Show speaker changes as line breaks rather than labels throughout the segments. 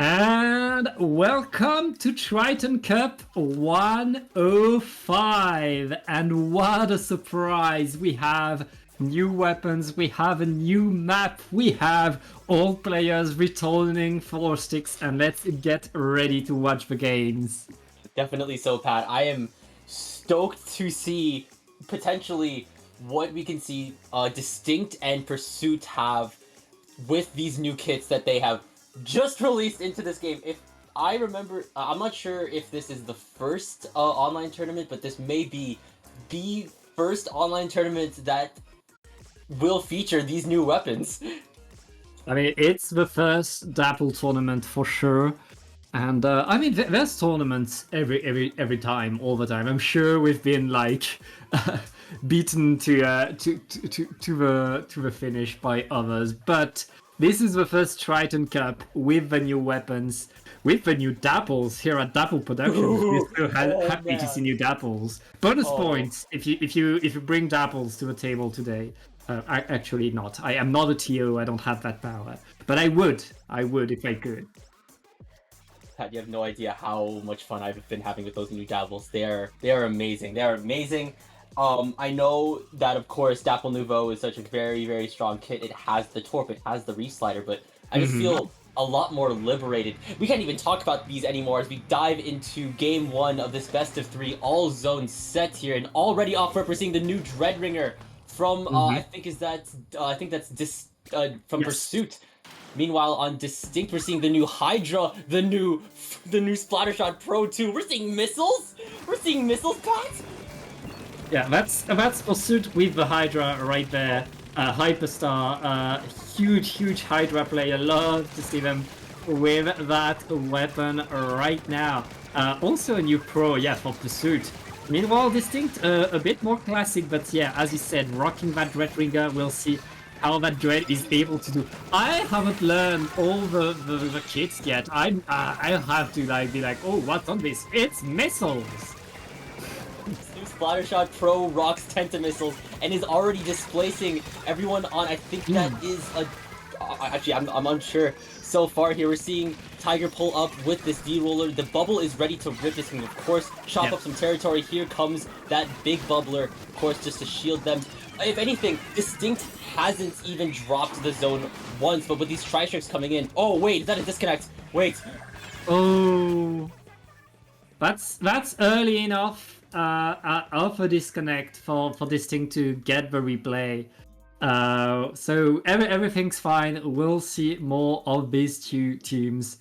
And welcome to Triton-Cup 105. And what a surprise! We have new weapons, we have a new map, we have old players returning for sticks, and let's get ready to watch the games.
Definitely so, Pat. I am stoked to see potentially what we can see Distinct and Pursuit have with these new kits that they have just released into this game. If I remember, I'm not sure if this is the first online tournament, but this may be the first online tournament that will feature these new weapons.
I mean, it's the first Dapple tournament for sure. And I mean, there's tournaments every time, all the time. I'm sure we've been like beaten to the finish by others, but this is the first Triton Cup with the new weapons, with the new Dapples here at Dapple Productions. We're so happy to see new Dapples. Bonus points if you bring Dapples to the table today. Actually not. I am not a TO. I don't have that power, but I would if I could.
Pat, you have no idea how much fun I've been having with those new Dapples. They're amazing. They're amazing. I know that, of course, Dapple Nouveau is such a very, very strong kit. It has the Torp, it has the Reslider, but I just feel a lot more liberated. We can't even talk about these anymore as we dive into Game 1 of this best of 3 all-zone set here. And already off rip, we're seeing the new Dreadringer from, I think that's from Pursuit. Meanwhile, on Distinct, we're seeing the new Hydra, the new Splattershot Pro 2. We're seeing missiles? We're seeing missiles, Pat?
Yeah, that's Pursuit with the Hydra right there. Hyperstar, huge Hydra player. Love to see them with that weapon right now. Also a new Pro, yeah, for Pursuit. Meanwhile, Distinct, a bit more classic, but yeah, as you said, rocking that Dreadringer, we'll see how that Dread is able to do. I haven't learned all the kits yet. I'll have to be like, oh, what's on this? It's missiles.
New Splattershot Pro rocks Tentamissiles and is already displacing everyone on. I think that is a. Actually, I'm unsure. So far here, we're seeing Tiger pull up with this D-Roller. The bubble is ready to rip this thing, of course. Chop up some territory. Here comes that big bubbler, of course, just to shield them. If anything, Distinct hasn't even dropped the zone once, but with these Tri-Strikes coming in... Oh, wait, is that a disconnect? Wait.
Oh. That's early enough of a disconnect for Distinct to get the replay. So everything's fine. We'll see more of these two teams.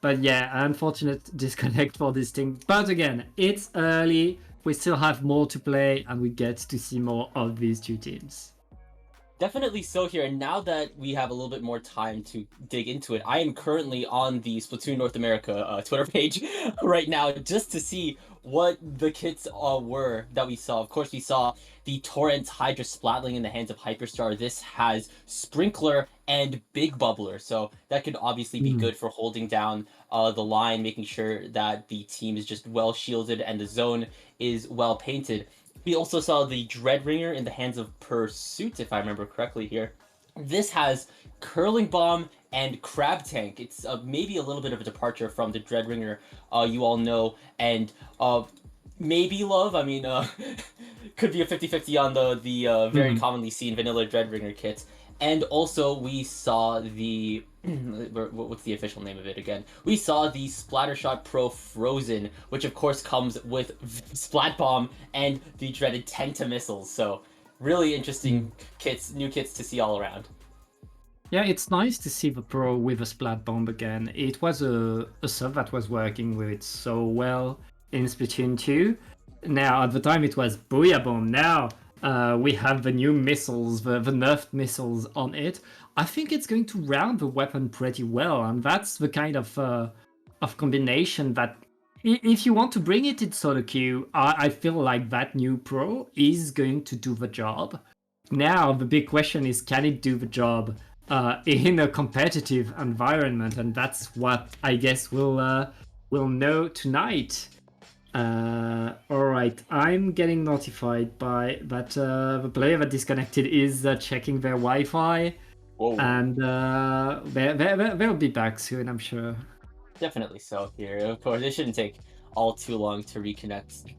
But yeah, unfortunate disconnect for Distinct. But again, it's early. We still have more to play, and we get to see more of these two teams.
Definitely so here, and now that we have a little bit more time to dig into it, I am currently on the Splatoon North America Twitter page right now just to see what the kits were that we saw. Of course, we saw the Torrent Hydra Splatling in the hands of Hyperstar. This has Sprinkler and Big Bubbler, so that could obviously be good for holding down the line, making sure that the team is just well shielded and the zone is well painted. We also saw the Dreadringer in the hands of Pursuit, if I remember correctly here. This has Curling Bomb and Crab Tank. It's maybe a little bit of a departure from the Dreadringer you all know. And maybe Love, I mean, could be a 50-50 on the very commonly seen vanilla Dreadringer kits. And also we saw the... what's the official name of it again? We saw the Splattershot Pro Frozen, which of course comes with Splat Bomb and the dreaded Tentamissiles. So really interesting kits, new kits to see all around.
Yeah, it's nice to see the Pro with a Splat Bomb again. It was a sub that was working with it so well in Splatoon 2. Now, at the time it was Booyah Bomb. Now we have the new missiles, the nerfed missiles on it. I think it's going to round the weapon pretty well, and that's the kind of combination that, if you want to bring it in solo queue, I feel like that new Pro is going to do the job. Now the big question is, can it do the job in a competitive environment? And that's what I guess we'll know tonight. Alright, I'm getting notified by that the player that disconnected is checking their Wi-Fi. Whoa. And they'll be back soon, I'm sure.
Definitely so here. Of course, it shouldn't take all too long to reconnect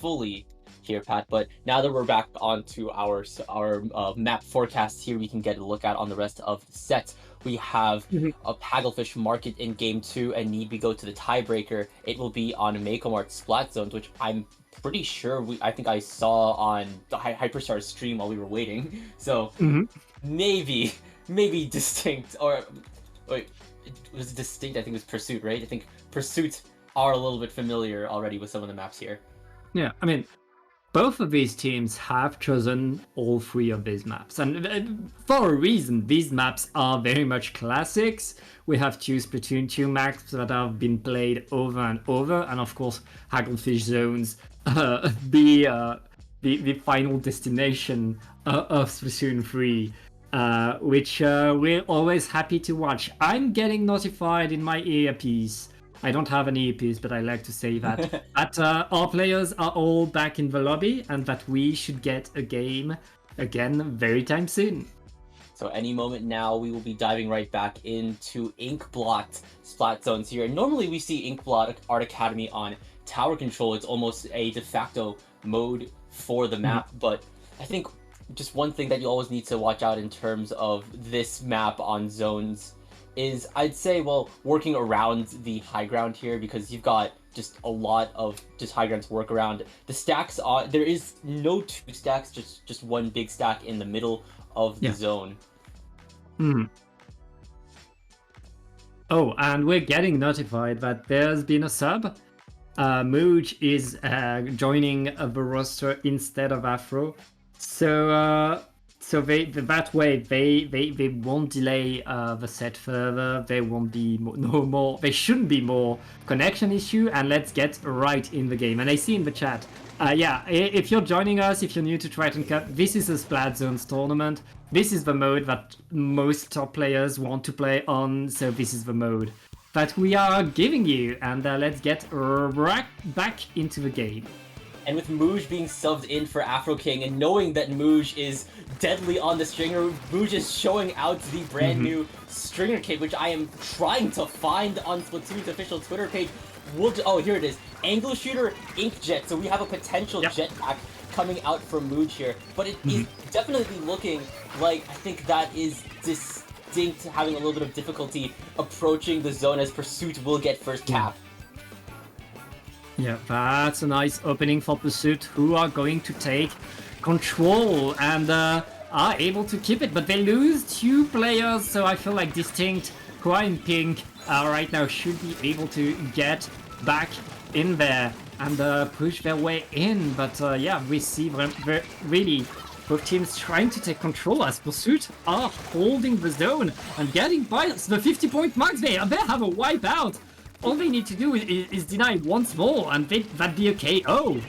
fully here, Pat. But now that we're back onto our map forecast here, we can get a look at on the rest of the sets. We have a Paddlefish Market in Game 2, and need we go to the tiebreaker, it will be on Mako Splat Zones, which I'm pretty sure I think I saw on the Hyperstar stream while we were waiting. So maybe Distinct, or wait, it was Distinct, I think it was Pursuit, right? I think Pursuit are a little bit familiar already with some of the maps here.
Yeah, I mean, both of these teams have chosen all three of these maps, and for a reason. These maps are very much classics. We have two Splatoon 2 maps that have been played over and over, and of course, Hagglefish Zones, the final destination of Splatoon 3, which we're always happy to watch. I'm getting notified in my earpiece. I don't have an earpiece, but I like to say that our players are all back in the lobby, and that we should get a game again very time soon.
So any moment now, we will be diving right back into Ink-blocked Splat Zones here. And normally we see Ink-blocked Art Academy on tower control. It's almost a de facto mode for the map, but I think just one thing that you always need to watch out in terms of this map on zones is, I'd say, well, working around the high ground here, because you've got just a lot of just high ground to work around. The stacks are, there is no two stacks, just one big stack in the middle of the zone.
Oh, and we're getting notified that there's been a sub. Mooj is joining the roster instead of Afro. So that way they won't delay the set further. There won't be no more. There shouldn't be more connection issue, and let's get right in the game. And I see in the chat, yeah, if you're joining us, if you're new to Triton-Cup, this is a Splat Zones tournament. This is the mode that most top players want to play on. So this is the mode that we are giving you, and let's get right back into the game.
And with Mooj being subbed in for Afro King, and knowing that Mooj is deadly on the stringer, Mooj is showing out the brand new stringer kit, which I am trying to find on Splatoon's official Twitter page. Oh, here it is. Angle Shooter Inkjet. So we have a potential jetpack coming out from Mooj here. But it is definitely looking like, I think that is Distinct having a little bit of difficulty approaching the zone, as Pursuit will get first cap.
Yeah, that's a nice opening for Pursuit, who are going to take control and are able to keep it, but they lose two players, so I feel like Distinct, who are in pink right now, should be able to get back in there and push their way in. But yeah, we see really both teams trying to take control, as Pursuit are holding the zone and getting by the 50-point mark. They have a wipeout. All they need to do is deny once more, and that'd be a KO.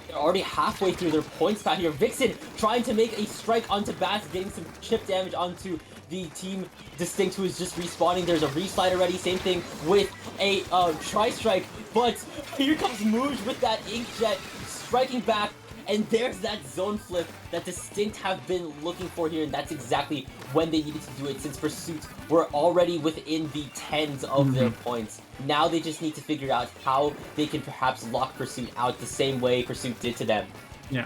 They're already halfway through their point stat here. Vixen trying to make a strike onto Bass, getting some chip damage onto the team Distinct, who is just respawning. There's a reslide already. Same thing with a tri-strike, but here comes Mooj with that Inkjet striking back. And there's that zone flip that Distinct have been looking for here, and that's exactly when they needed to do it, since Pursuit were already within the tens of their points. Now they just need to figure out how they can perhaps lock Pursuit out the same way Pursuit did to them.
Yeah.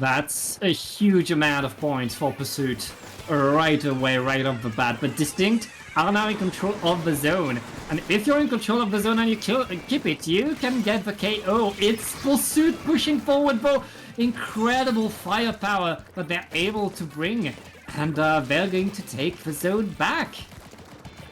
That's a huge amount of points for Pursuit right away, right off the bat. But Distinct are now in control of the zone. And if you're in control of the zone and you keep it, you can get the KO. It's Pursuit pushing forward, though. Incredible firepower that they're able to bring. And they're going to take the zone back.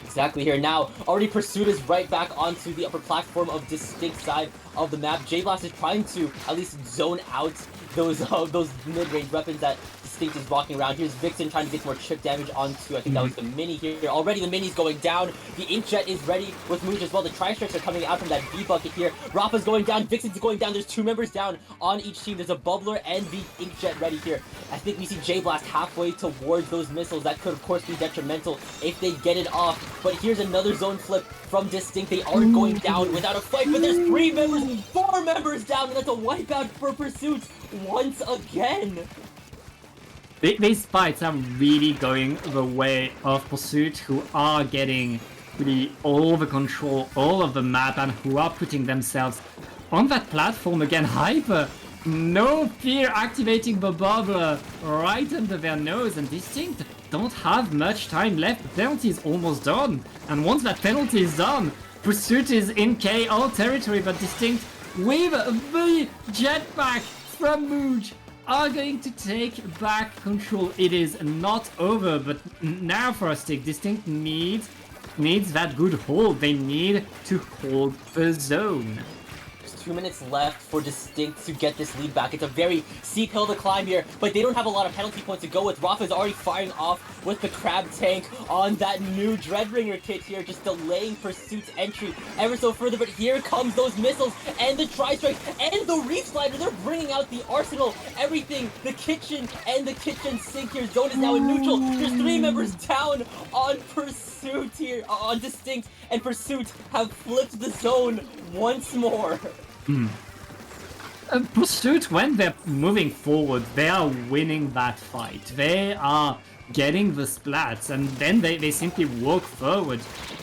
Exactly here. Now, already Pursuit is right back onto the upper platform of Distinct side of the map. J-Blast is trying to at least zone out those mid-range weapons that Distinct is walking around. Here's Vixen trying to get more chip damage onto, I think that was the mini here. Already the mini's going down. The Inkjet is ready with Mooj as well. The tri-strikes are coming out from that B-bucket here. Rapa's going down. Vixen's going down. There's two members down on each team. There's a Bubbler and the Inkjet ready here. I think we see J-Blast halfway towards those missiles. That could, of course, be detrimental if they get it off. But here's another zone flip from Distinct. They are going down without a fight, but there's 4 members down, and that's a wipeout for Pursuit once again.
These fights are really going the way of Pursuit, who are getting really all the control, all of the map, and who are putting themselves on that platform again. Hyper, no fear, activating the bubbler right under their nose, and Distinct don't have much time left. The penalty is almost done, and once that penalty is done, Pursuit is in KO territory, but Distinct with the jetpack from Mooj are going to take back control. It is not over, but now for a stick, Distinct needs that good hold. They need to hold the zone.
2 minutes left for Distinct to get this lead back. It's a very steep hill to climb here, but they don't have a lot of penalty points to go with. Rafa's already firing off with the Crab Tank on that new Dreadringer kit here, just delaying Pursuit's entry ever so further. But here comes those missiles and the Tri-Strike and the Reef Slider. They're bringing out the arsenal, everything, the kitchen and the kitchen sink here. Zone is now in neutral. There's 3 members down on Pursuit here, on Distinct, and Pursuit have flipped the zone once more.
Pursuit, when they're moving forward, they are winning that fight. They are getting the splats, and then they simply walk forward.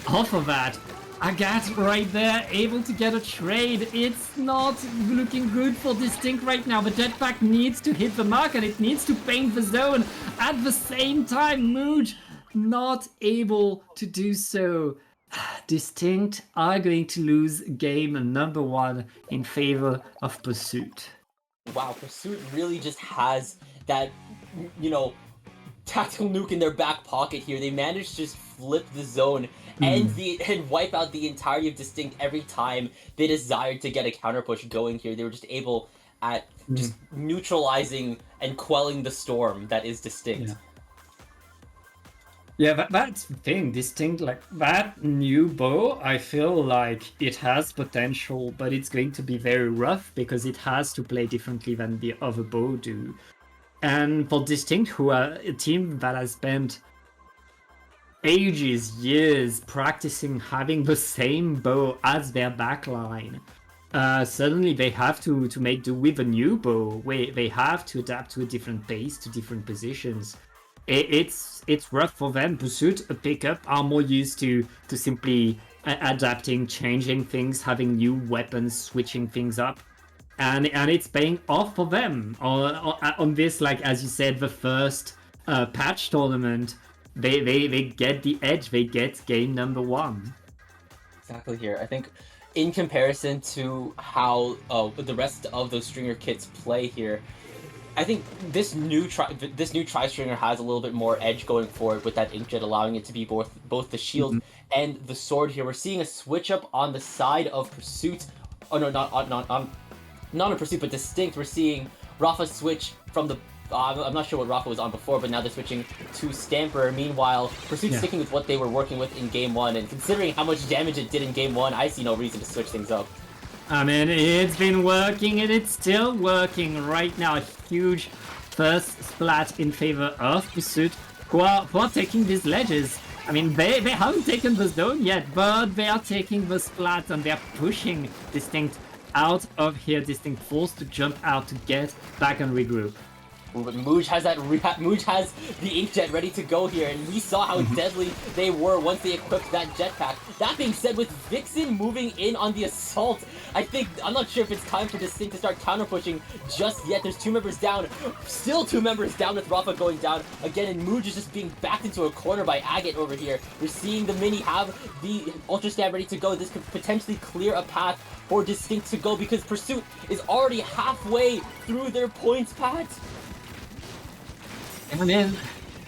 Off of that, Agathe right there, able to get a trade. It's not looking good for Distinct right now. The jetpack needs to hit the mark, and it needs to paint the zone. At the same time, Mooj not able to do so. Distinct are going to lose game number 1 in favor of Pursuit.
Wow, Pursuit really just has that, tactical nuke in their back pocket here. They managed to just flip the zone and wipe out the entirety of Distinct every time they desired to get a counter push going here. They were just able at just neutralizing and quelling the storm that is Distinct.
Yeah, that's the thing. Distinct, like that new bow, I feel like it has potential, but it's going to be very rough because it has to play differently than the other bow do. And for Distinct, who are a team that has spent ages, years practicing having the same bow as their backline, suddenly they have to make do with a new bow, where they have to adapt to a different pace, to different positions. It's rough for them. Pursuit, a pickup, are more used to simply adapting, changing things, having new weapons, switching things up, and it's paying off for them on this. Like as you said, the first patch tournament, they get the edge. They get game number 1.
Exactly here. I think in comparison to how the rest of those stringer kits play here, I think this new Tri-Stringer has a little bit more edge going forward with that inkjet, allowing it to be both the shield and the sword here. We're seeing a switch up on the side of Pursuit. Oh no, not on Pursuit, but Distinct. We're seeing Rafa switch from the. I'm not sure what Rafa was on before, but now they're switching to Stamper. Meanwhile, Pursuit sticking with what they were working with in Game 1, and considering how much damage it did in Game 1, I see no reason to switch things up.
I mean, it's been working and it's still working right now. A huge first splat in favor of Pursuit, who are taking these ledges. I mean, they haven't taken the zone yet, but they are taking the splat and they're pushing Distinct out of here. Distinct forced to jump out to get back and regroup.
But Mooj has the inkjet ready to go here, and we saw how deadly they were once they equipped that jetpack. That being said, with Vixen moving in on the assault, I'm not sure if it's time for Distinct to start counter pushing just yet. There's 2 members down, still 2 members down with Rafa going down again, and Mooj is just being backed into a corner by Agate over here. We're seeing the Mini have the Ultra Stab ready to go. This could potentially clear a path for Distinct to go because Pursuit is already halfway through their points path.
I mean,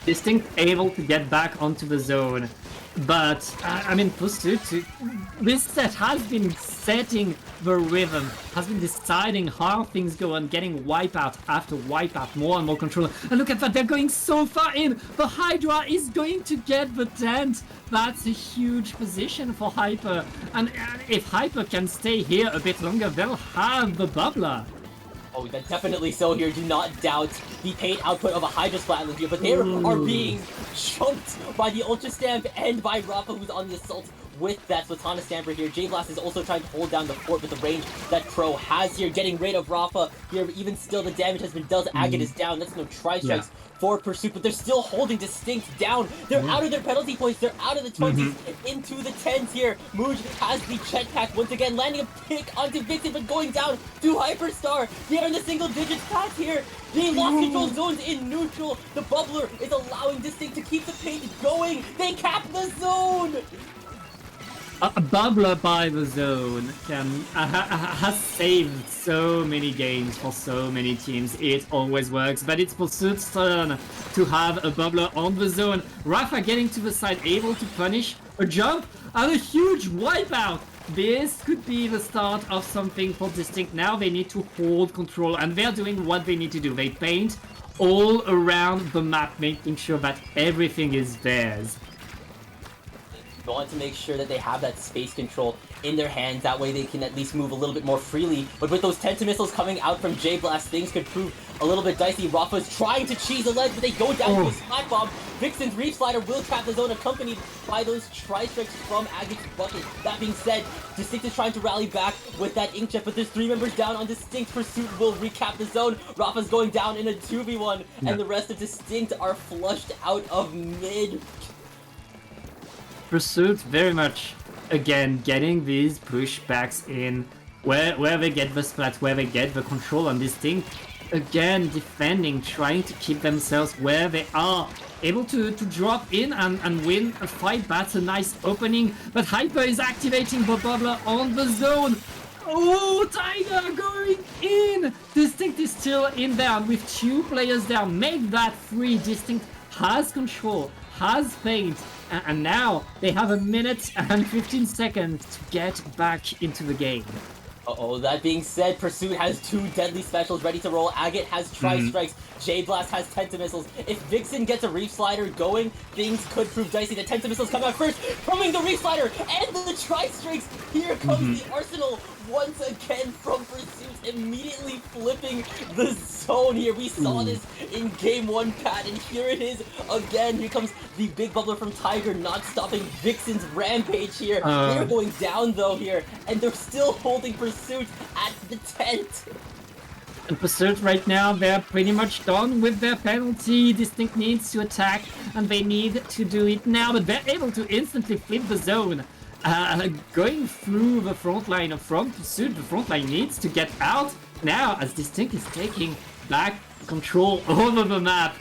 Distinct able to get back onto the zone, but I mean, Pursuit, this set has been setting the rhythm, has been deciding how things go and getting wipeout after wipeout, more and more control. And look at that, they're going so far in. The Hydra is going to get the tent. That's a huge position for Hyper, and if Hyper can stay here a bit longer, they'll have the bubbler.
Oh, that's definitely so here. Do not doubt the paid output of a Hydra Splatling here, but they are being chunked by the Ultra Stamp and by Rafa, who's on the assault with that Slatana Stamper here. J-Blast is also trying to hold down the fort with the range that Pro has here, getting rid of Rafa here. Even still, the damage has been dealt. Agate is down. That's no Tri-Strikes for Pursuit, but they're still holding Distinct down. They're out of their penalty points. They're out of the 20s into the 10s here. Mooj has the jetpack once again, landing a pick onto Vixen, but going down to Hyperstar. They are in the single digits path here. They lost control zones in neutral. The Bubbler is allowing Distinct to keep the pace going. They cap the zone.
A bubbler by the zone has saved so many games for so many teams. It always works, but it's Pursuit's turn to have a bubbler on the zone. Rafa getting to the side, able to punish a jump and a huge wipeout. This could be the start of something for Distinct. Now they need to hold control, and they're doing what they need to do. They paint all around the map, making sure that everything is theirs.
They want to make sure that they have that space control in their hands. That way they can at least move a little bit more freely. But with those Tenta missiles coming out from J-Blast, things could prove a little bit dicey. Rafa's trying to cheese a ledge, but they go down to a Splat Bomb. Vixen's Reef Slider will trap the zone, accompanied by those Tri-Strikes from Agate's bucket. That being said, Distinct is trying to rally back with that Inkjet, but there's 3 members down on Distinct. Pursuit will recap the zone. Rafa's going down in a 2v1, and the rest of Distinct are flushed out of mid.
Pursuit very much, again, getting these pushbacks in where they get the splat, where they get the control on this thing. Again, defending, trying to keep themselves where they are. Able to drop in and win a fight. That's a nice opening. But Hyper is activating the bubbler on the zone. Oh, Tiger going in! Distinct is still in there with 2 players down. Make that 3. Distinct has control, has paint. And now they have a minute and 15 seconds to get back into the game.
Uh-oh, that being said, Pursuit has 2 deadly specials ready to roll. Agate has Tri-Strikes. J-Blast has Tenta Missiles. If Vixen gets a Reef Slider going, things could prove dicey. The Tenta Missiles come out first, coming the Reef Slider and the Tri-Strikes. Here comes the Arsenal once again from Pursuit, immediately flipping the zone here. We saw this in Game 1, Pat, and here it is again. Here comes the big bubbler from Tiger, not stopping Vixen's rampage here. They're going down, though, here, and they're still holding Pursuit at the tent.
And Pursuit right now, they're pretty much done with their penalty. Distinct needs to attack, and they need to do it now, but they're able to instantly flip the zone. Going through the front line from Pursuit, the front line needs to get out now as Distinct is taking back control over the map.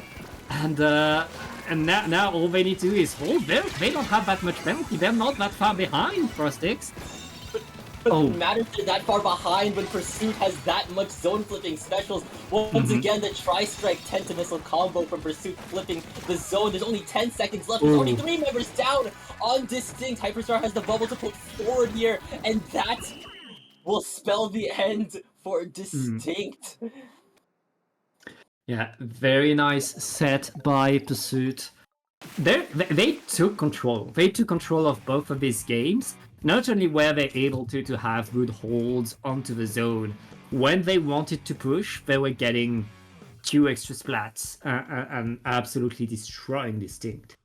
And now all they need to do is hold. They don't have that much penalty. They're not that far behind Frostix.
But it matters they're that far behind when Pursuit has that much zone flipping specials. Once again, the Tri-Strike Tenta Missile combo from Pursuit flipping the zone. There's only 10 seconds left. There's only 3 members down on Distinct. Hyperstar has the bubble to put forward here, and that will spell the end for Distinct.
Yeah, very nice set by Pursuit. They took control. They took control of both of these games. Not only were they able to have good holds onto the zone, when they wanted to push, they were getting 2 extra splats and absolutely destroying Distinct.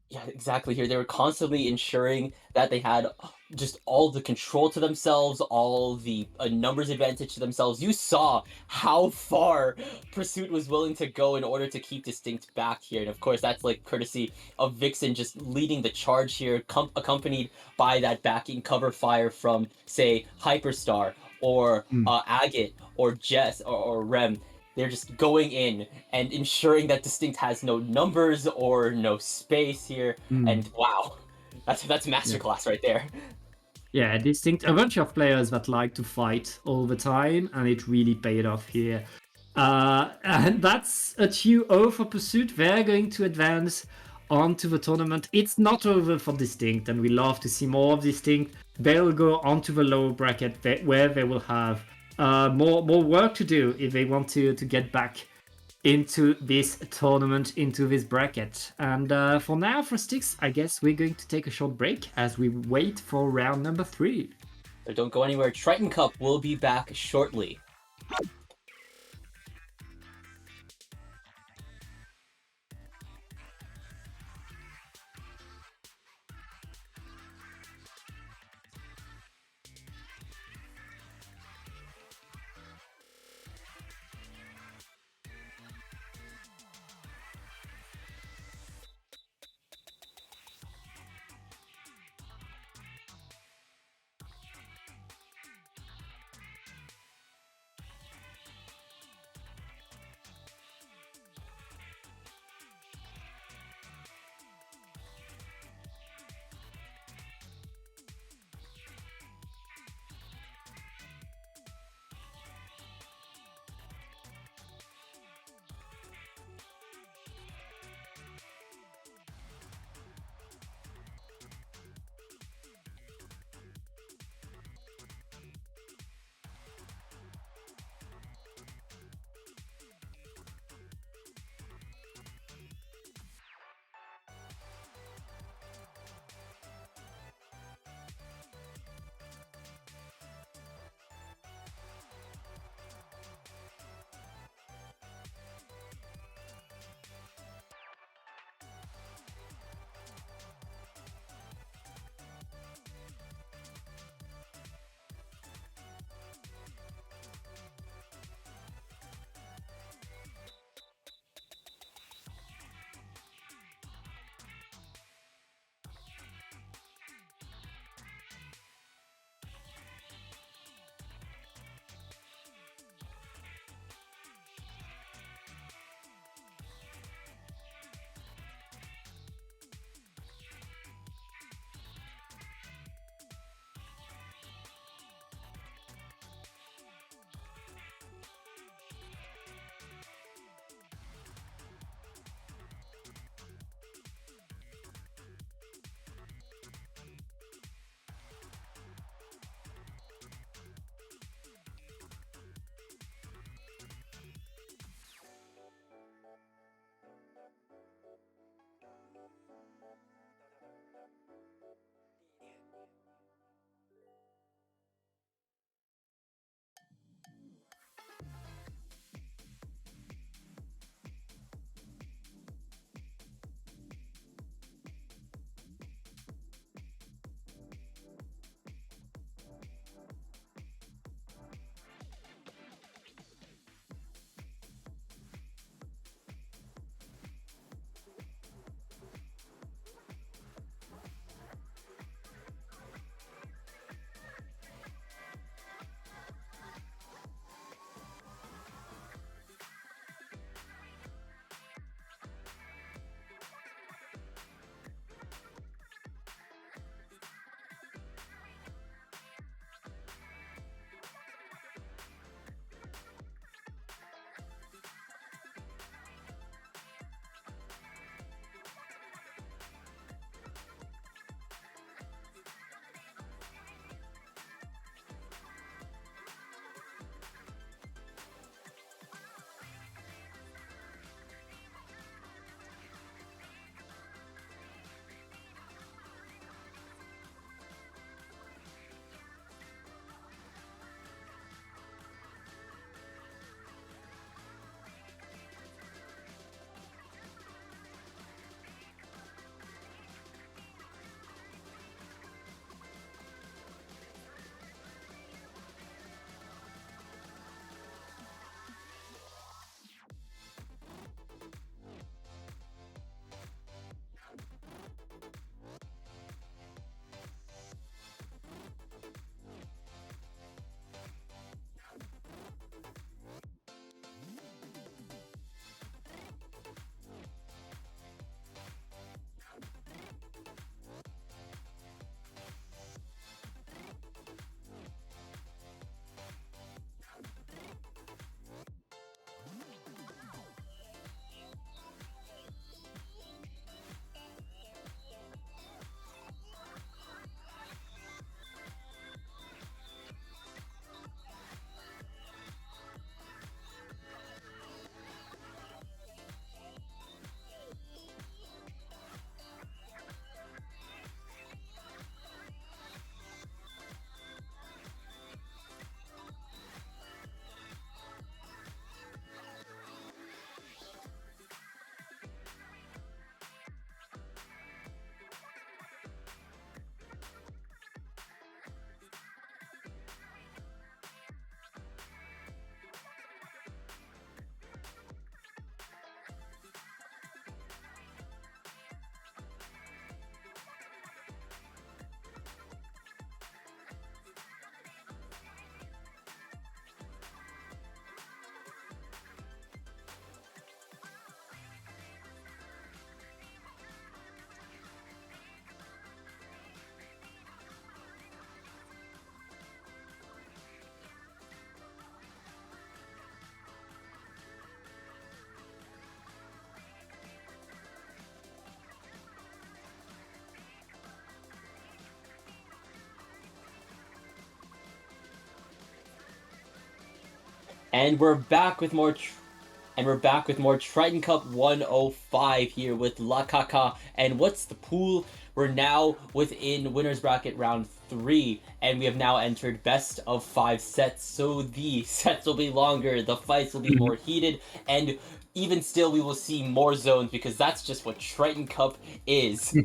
Yeah, exactly. Here, they were constantly ensuring that they had just all the control to themselves, all the numbers advantage to themselves. You saw how far Pursuit was willing to go in order to keep Distinct back here. And of course, that's like courtesy of Vixen just leading the charge here, accompanied by that backing cover fire from, say, Hyperstar or Agate or Jess or Rem. They're just going in and ensuring that Distinct has no numbers or no space here. And wow, that's masterclass right there.
Yeah, Distinct, a bunch of players that like to fight all the time, and it really paid off here. And that's a 2-0 for Pursuit. They're going to advance onto the tournament. It's not over for Distinct, and we love to see more of Distinct. They'll go onto the lower bracket where they will have more work to do if they want to get back into this tournament, into this bracket. And for now, for Sticks, I guess we're going to take a short break as we wait for round number 3.
So don't go anywhere. Triton-Cup will be back shortly. And we're back with more Triton-Cup 105 here with La Caca and What's the Pool. We're now within winner's bracket round 3, and we have now entered best of 5 sets, so the sets will be longer, the fights will be more heated, and even still we will see more zones, because that's just what Triton-Cup is.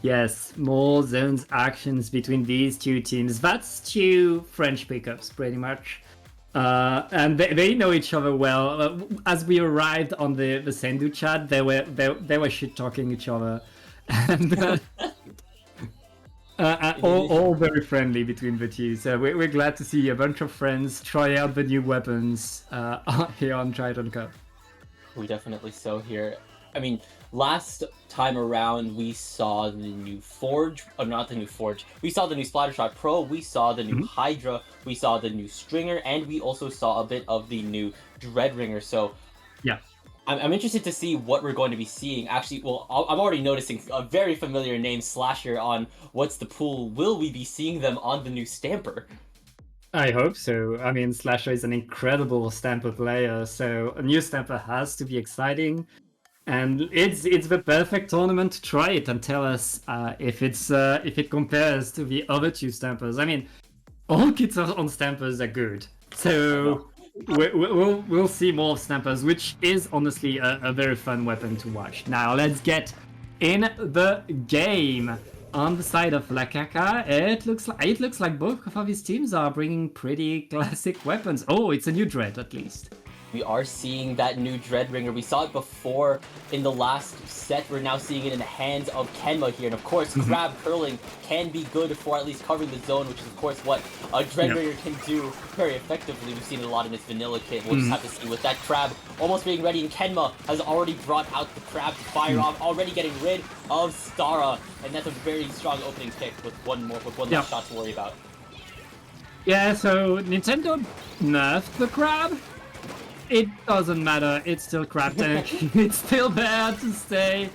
Yes, more zones actions between these two teams. That's two French pickups, pretty much. And they know each other well. As we arrived on the Sendu chat, they were shit talking each other, and all very friendly between the two. So we're glad to see a bunch of friends try out the new weapons here on Triton-Cup.
We definitely so here. I mean, last time around we saw the new Forge, not the new Forge. We saw the new Splattershot Pro, we saw the new Hydra, we saw the new Stringer, and we also saw a bit of the new Dreadringer. So
yeah,
I'm interested to see what we're going to be seeing. Actually, well, I'm already noticing a very familiar name, Slasher, on What's the Pool. Will we be seeing them on the new Stamper?
I hope so. I mean, Slasher is an incredible Stamper player, so a new Stamper has to be exciting. And it's the perfect tournament to try it and tell us if it compares to the other two Stampers. I mean, all kits on Stampers are good, so we'll see more Stampers, which is honestly a very fun weapon to watch. Now let's get in the game. On the side of La Caca, it looks like both of these teams are bringing pretty classic weapons. Oh, it's a new Dread at least.
We are seeing that new Dreadringer. We saw it before in the last set. We're now seeing it in the hands of Kenma here. And of course, Crab Curling can be good for at least covering the zone, which is of course what a Dreadringer can do very effectively. We've seen it a lot in its vanilla kit. We'll just have to see with that Crab almost being ready. And Kenma has already brought out the Crab to fire off, already getting rid of Stara. And that's a very strong opening pick with one last shot to worry about.
Yeah, so Nintendo nerfed the Crab. It doesn't matter, it's still Crab Tank. It's still there to stay.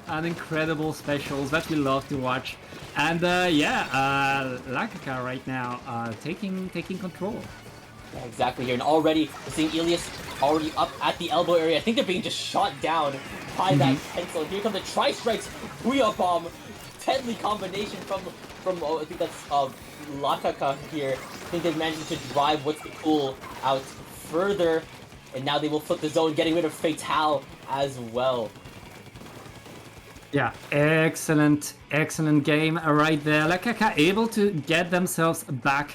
And incredible specials that we love to watch. And La Caca right now taking control.
Yeah, exactly here. And already we're seeing Elias already up at the elbow area. I think they're being just shot down by that pencil. Here come the Tri-Strikes Booyah Bomb. Deadly combination from I think that's La Caca here. I think they've managed to drive What's the Pool out further. And now they will flip the zone, getting rid of Fatale as well.
Yeah, excellent game right there. La Caca able to get themselves back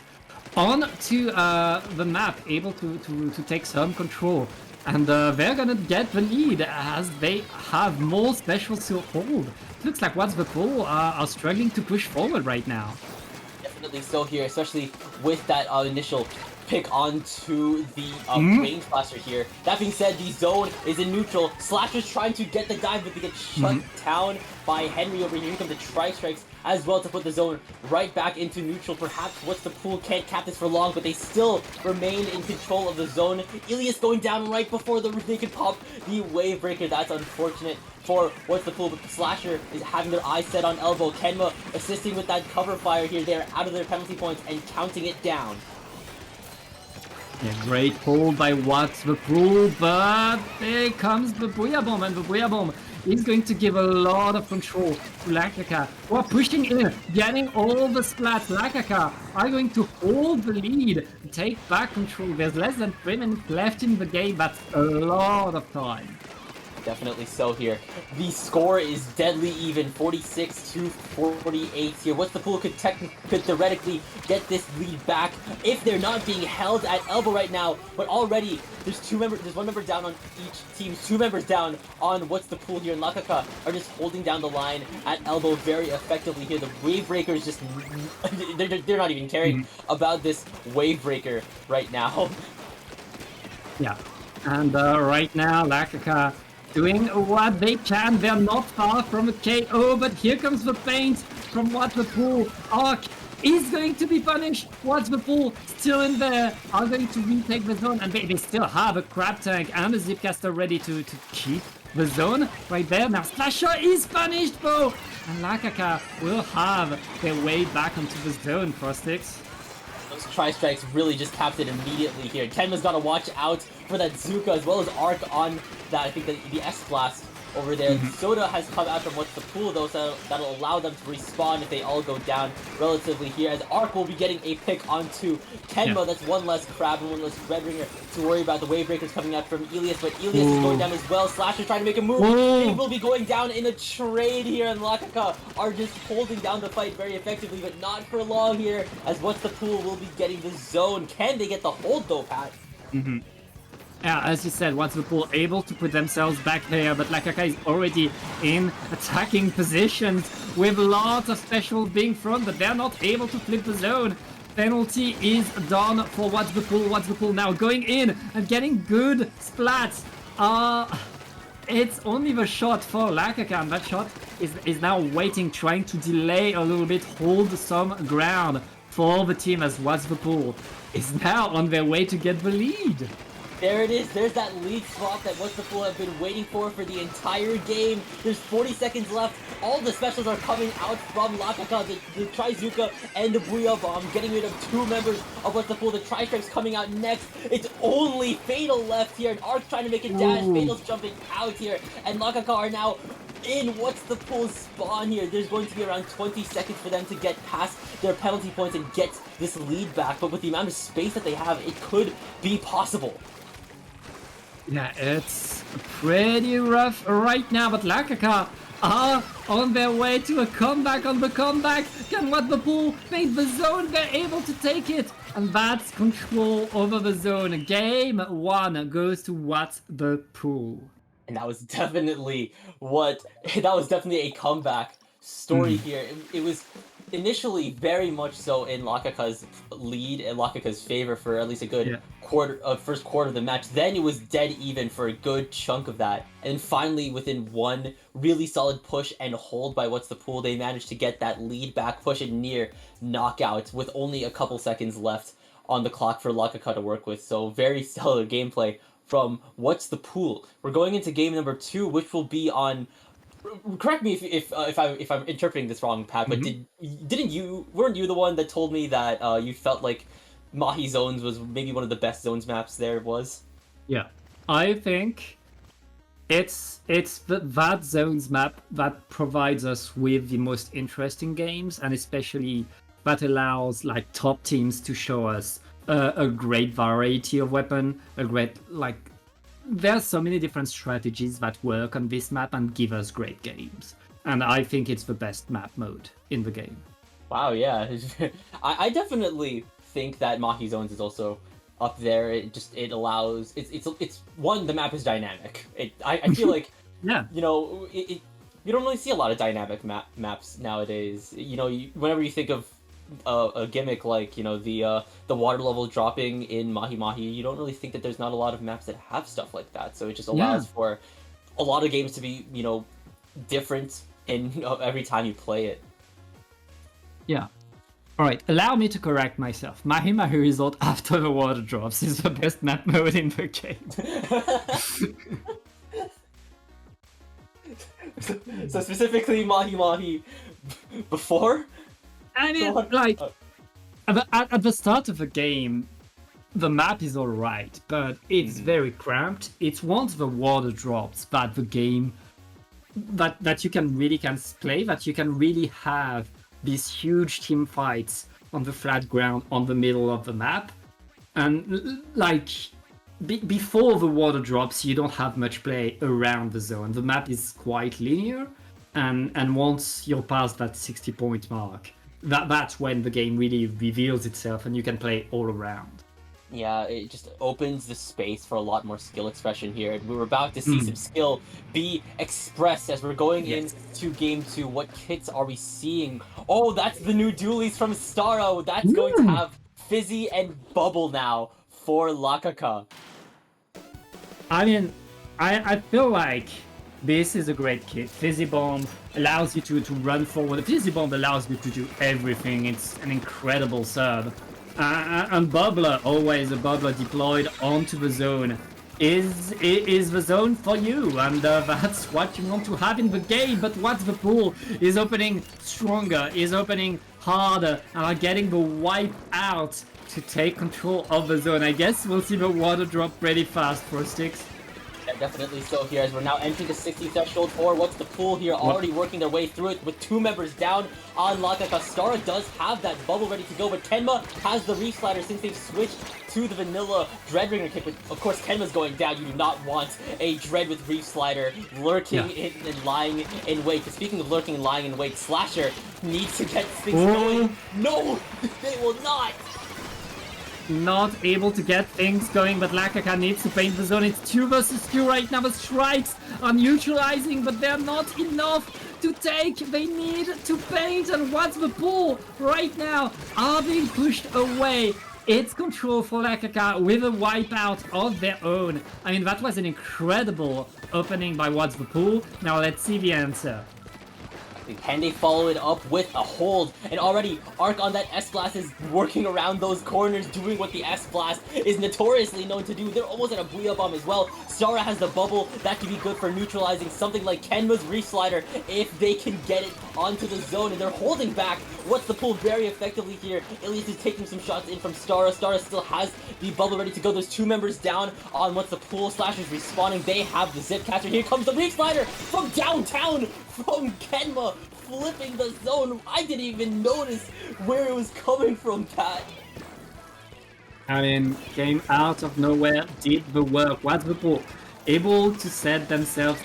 onto the map, able to take some control. And they're gonna get the lead as they have more specials to hold. It looks like What's the Pool are struggling to push forward right now.
Definitely so here, especially with that initial pick onto the range blaster here. That being said, the zone is in neutral. Slasher's trying to get the dive, but they get shut down by Henry over here. Here come the Tri-Strikes as well to put the zone right back into neutral. Perhaps What's the Pool can't cap this for long, but they still remain in control of the zone. Elias going down right before they can pop the Wave Breaker. That's unfortunate for What's the Pool, but Slasher is having their eyes set on elbow. Kenma assisting with that cover fire here. They're out of their penalty points and counting it down.
Yeah, great hold by What's the Pool, but there comes the Booyah Bomb, and the Booyah Bomb is going to give a lot of control to La Caca, who are pushing in, getting all the splats. La Caca are going to hold the lead, take back control. There's less than 3 minutes left in the game, that's a lot of time.
Definitely so here. The score is deadly even, 46-48 here. What's the Pool could theoretically get this lead back if they're not being held at elbow right now. But already there's one member down on each team, 2 members down on What's the Pool here. And La Caca are just holding down the line at elbow very effectively here. The Wave Breaker is just they're not even caring about this Wave Breaker right now.
Yeah, and right now La Caca doing what they can. They're not far from a KO, but here comes the paint from What's the Pool. Arc is going to be punished. What's the Pool still in there, are going to retake the zone, and they still have a Crab Tank and a Zipcaster ready to keep the zone right there. Now Slasher is punished though, and La Caca will have their way back onto the zone for Sticks.
those tri-strikes really just tapped it immediately here. Kenma's got to watch out for that Zuka as well as Arc on that, I think the S-Blast over there. Soda has come out from what's the pool though, so that'll allow them to respawn if they all go down relatively here, as Arc will be getting a pick onto Kenma. That's one less Crab and one less Red Ringer to worry about. The Wave Breaker's coming out from Elias, but Elias is going down as well. Slasher's trying to make a move. They will be going down in a trade here, and Lakaka are just holding down the fight very effectively, but not for long here, as what's the pool will be getting the zone. Can they get the hold though, Pat?
Yeah, as you said, What's the Pool able to put themselves back there, but Lakaka is already in attacking positions with lots of special being thrown, but they're not able to flip the zone. Penalty is done for What's the Pool. What's the Pool now going in and getting good splats. It's only the shot for Lakaka, and that shot is now waiting, trying to delay a little bit, hold some ground for the team, as What's the Pool is now on their way to get the lead.
There it is. There's that lead swap that What's the Pool have been waiting for the entire game. There's 40 seconds left. All the specials are coming out from Lakaka. The Trizuka and the Booyah Bomb getting rid of two members of What's the Pool. The Tri-Strike's coming out next. It's only Fatal left here. And Arc trying to make a dash. Fatal's jumping out here. And Lakaka are now in What's the Pool's spawn here. There's going to be around 20 seconds for them to get past their penalty points and get this lead back. But with the amount of space that they have, it could be possible.
Yeah, it's pretty rough right now, but Lakaka are on their way to a comeback on the comeback. Can What's the Pool make the zone? They're able to take it, and that's control over the zone. Game 1 goes to What's the Pool.
And that was definitely a comeback story here. It was initially very much so in Lakaka's lead and Lakaka's favor for at least a good first quarter of the match. Then it was dead even for a good chunk of that. And finally, within one really solid push and hold by What's the Pool, they managed to get that lead back, push it near knockout with only a couple seconds left on the clock for Lakaka to work with. So very stellar gameplay from What's the Pool. We're going into game number 2, which will be on. Correct me if I'm interpreting this wrong, Pat. But weren't you the one that told me that you felt like Mahi Zones was maybe one of the best zones maps there was?
Yeah, I think it's that zones map that provides us with the most interesting games, and especially that allows like top teams to show us a great variety of weapon, a great like. There's so many different strategies that work on this map and give us great games. And I think it's the best map mode in the game.
Wow, yeah. I definitely think that Mahi Zones is also up there. It allows... It's one, the map is dynamic. I feel like,
yeah,
you know, you don't really see a lot of dynamic maps nowadays. You know, whenever you think of a gimmick like, you know, the water level dropping in Mahi Mahi, you don't really think that there's not a lot of maps that have stuff like that. So it just allows for a lot of games to be, you know, different in every time you play it.
Yeah. Alright, allow me to correct myself. Mahi Mahi Resort after the water drops is the best map mode in the game.
So specifically Mahi Mahi before?
I mean, like, at the start of the game, the map is alright, but it's very cramped. It's once the water drops that the game, that you can play, that you can really have these huge team fights on the flat ground on the middle of the map. And, like, before the water drops, you don't have much play around the zone. The map is quite linear, and once you're past that 60-point mark, that's when the game really reveals itself and you can play all around.
Yeah, it just opens the space for a lot more skill expression here. And we were about to see some skill be expressed as we're going into game 2. What kits are we seeing? Oh, that's the new dualies from Staro. That's going to have Fizzy and Bubble now for Lakaka.
I mean, I feel like this is a great kit. Fizzy Bomb allows you to run forward. Fizzy Bomb allows you to do everything. It's an incredible sub. And Bubbler, always a Bubbler deployed onto the zone, is the zone for you. And that's what you want to have in the game. But What's the Pool is opening stronger, is opening harder, and are getting the wipe out to take control of the zone. I guess we'll see the water drop pretty fast for Sticks.
Yeah, definitely so here as we're now entering the 60 threshold for what's the pool here, already working their way through it with 2 members down on Lakaka. Stara does have that bubble ready to go, but Kenma has the Reef Slider since they've switched to the vanilla Dreadringer kick. But of course, Kenma's going down. You do not want a Dread with Reef Slider lurking in and lying in wait. But speaking of lurking and lying in wait, Slasher needs to get things going. No, they will not.
Not able to get things going, but Lakaka needs to paint the zone. It's 2 versus 2 right now. The strikes are neutralizing, but they're not enough to take. They need to paint, and what's the pool right now are being pushed away. It's control for Lakaka with a wipeout of their own. I mean, that was an incredible opening by What's the Pool. Now let's see the answer.
Can they follow it up with a hold? And already, Arc on that S-Blast is working around those corners, doing what the S-Blast is notoriously known to do. They're almost at a Booyah Bomb as well. Stara has the bubble. That could be good for neutralizing something like Kenma's Reef Slider if they can get it onto the zone. And they're holding back What's the Pool very effectively here. Ilias is taking some shots in from Stara. Stara still has the bubble ready to go. There's 2 members down on What's the Pool. Slashers respawning. They have the Zip Catcher. Here comes the Reef Slider from downtown from Kenma, flipping the zone. I didn't even notice where it was coming from, Pat.
I mean, came out of nowhere, did the work. What's the Pool able to set themselves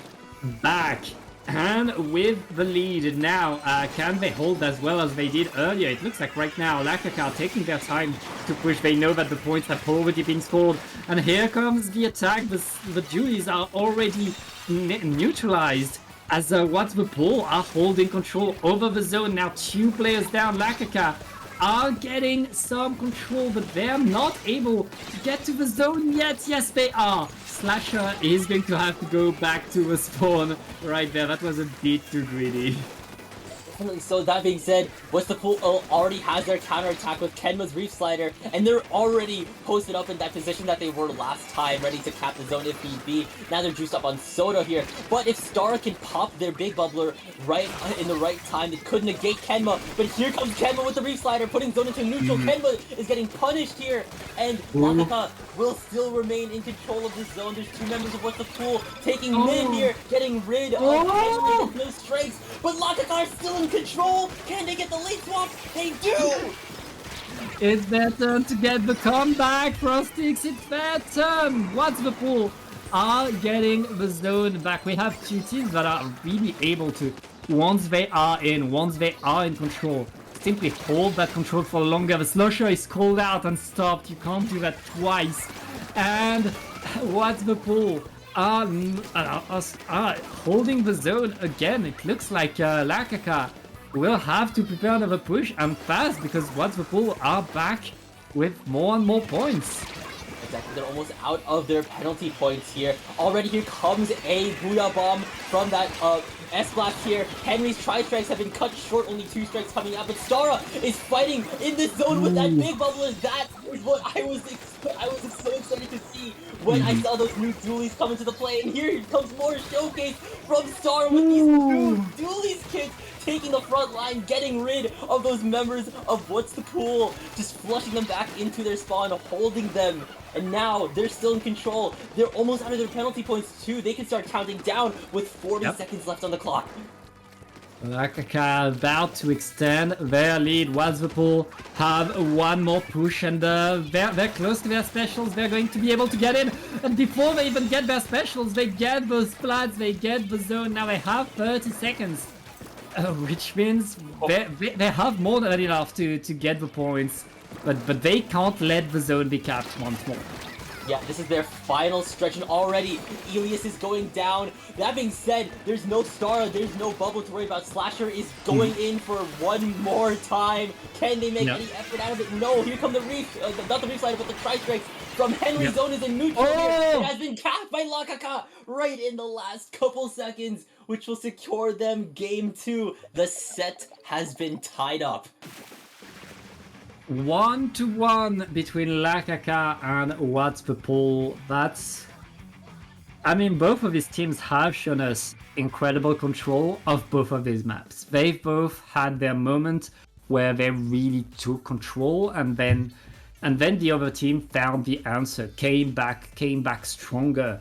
back and with the lead now? Can they hold as well as they did earlier? It looks like right now Lakaka are taking their time to push. They know that the points have already been scored, and here comes the attack. The Julies are already neutralized as What's the Pool are holding control over the zone. Now 2 players down. Lakaka are getting some control, but they're not able to get to the zone yet. Yes, they are. Slasher is going to have to go back to a spawn right there. That was a bit too greedy.
So that being said, What's the Pool already has their counterattack with Kenma's Reef Slider, and they're already posted up in that position that they were last time, ready to cap the zone if need be. Now they're juiced up on Soda here, but if Stara can pop their big bubbler right in the right time, it could negate Kenma. But here comes Kenma with the Reef Slider, putting zone into neutral. Kenma is getting punished here, and Lakaka will still remain in control of the zone. There's 2 members of What's the Pool taking mid here, getting rid of Kenma with no strikes, but Lakaka are still in control. Can they get the lead swap? They do!
It's their turn to get the comeback, Frostix. It's their turn. What's the Pool are getting the zone back. We have 2 teams that are really able to, once they are in control, simply hold that control for longer. The Slusher is called out and stopped. You can't do that twice. And What's the Pool are holding the zone again. It looks like Lakaka will have to prepare another push and fast, because What's the Pool are back with more and more points.
Exactly, they're almost out of their penalty points here. Already here comes a Booyah Bomb from that S-Blast here. Henry's tri-strikes have been cut short, only 2 strikes coming out, but Stara is fighting in this zone with that big bubble. That is what I was so excited to see when I saw those new dualies come into the play. And here comes more showcase from Stara with these new dualies kits, taking the front line, getting rid of those members of What's the Pool, just flushing them back into their spawn, holding them. And now they're still in control. They're almost out of their penalty points too. They can start counting down with 40 seconds left on the clock.
Lakaka about to extend their lead. What's the Pool have 1 more push, and they're close to their specials. They're going to be able to get in, and before they even get their specials, they get those splats, they get the zone. Now they have 30 seconds, which means they have more than enough to get the points, but they can't let the zone be capped once more.
Yeah, this is their final stretch, and already Ilias is going down. That being said, there's no Stara, there's no bubble to worry about. Slasher is going in for 1 more time. Can they make any effort out of it? No, here come the Reef, not the Reef Slider, but the tri-strikes from Henry. Zone is in neutral here. It has been capped by Lakaka right in the last couple seconds, which will secure them game 2. The set has been tied up.
1-1 between Lakaka and What's the Pool. That's... I mean, both of these teams have shown us incredible control of both of these maps. They've both had their moment where they really took control, and then and then the other team found the answer, came back stronger,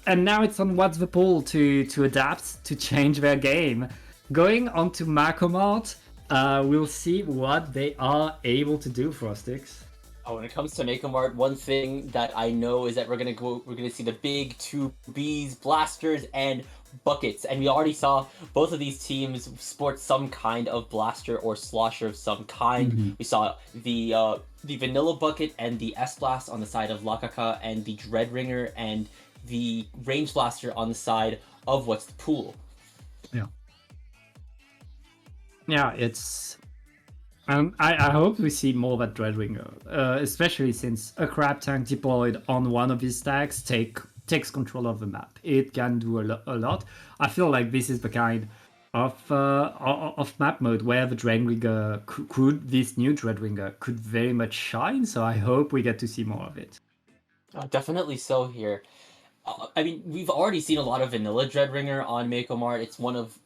and now it's on What's the Pool to adapt, to change their game. Going on to Macomart, we'll see what they are able to do, Frostix.
Oh, when it comes to Make Art, one thing that I know is that we're gonna see the big two Bs, blasters, and buckets, and we already saw both of these teams sport some kind of blaster or slosher of some kind. We saw the vanilla bucket and the S blast on the side of Lakaka, and the Dreadringer and the range blaster on the side of What's the Pool.
Yeah, it's. I hope we see more of that Dreadringer, especially since a crab tank deployed on one of his stacks takes control of the map. It can do a lot. I feel like this is the kind of map mode where the Dreadringer this new Dreadringer could very much shine. So I hope we get to see more of it.
Definitely so here. I mean, we've already seen a lot of vanilla Dreadringer on Mako Mart. It's one of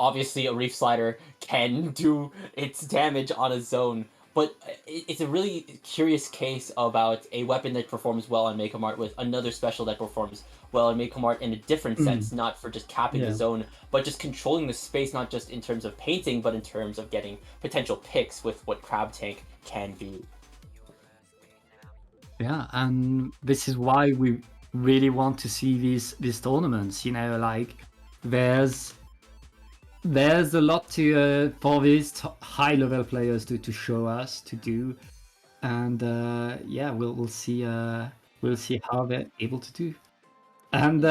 obviously a Reef Slider can do its damage on a zone, but it's a really curious case about a weapon that performs well on Mako Mart with another special that performs well on Mako Mart in a different sense, not for just capping the zone, but just controlling the space, not just in terms of painting, but in terms of getting potential picks with what Crab Tank can do.
Yeah, and this is why we really want to see these tournaments. You know, like there's a lot to for these high level players to show us to do, and yeah, we'll see how they're able to do. And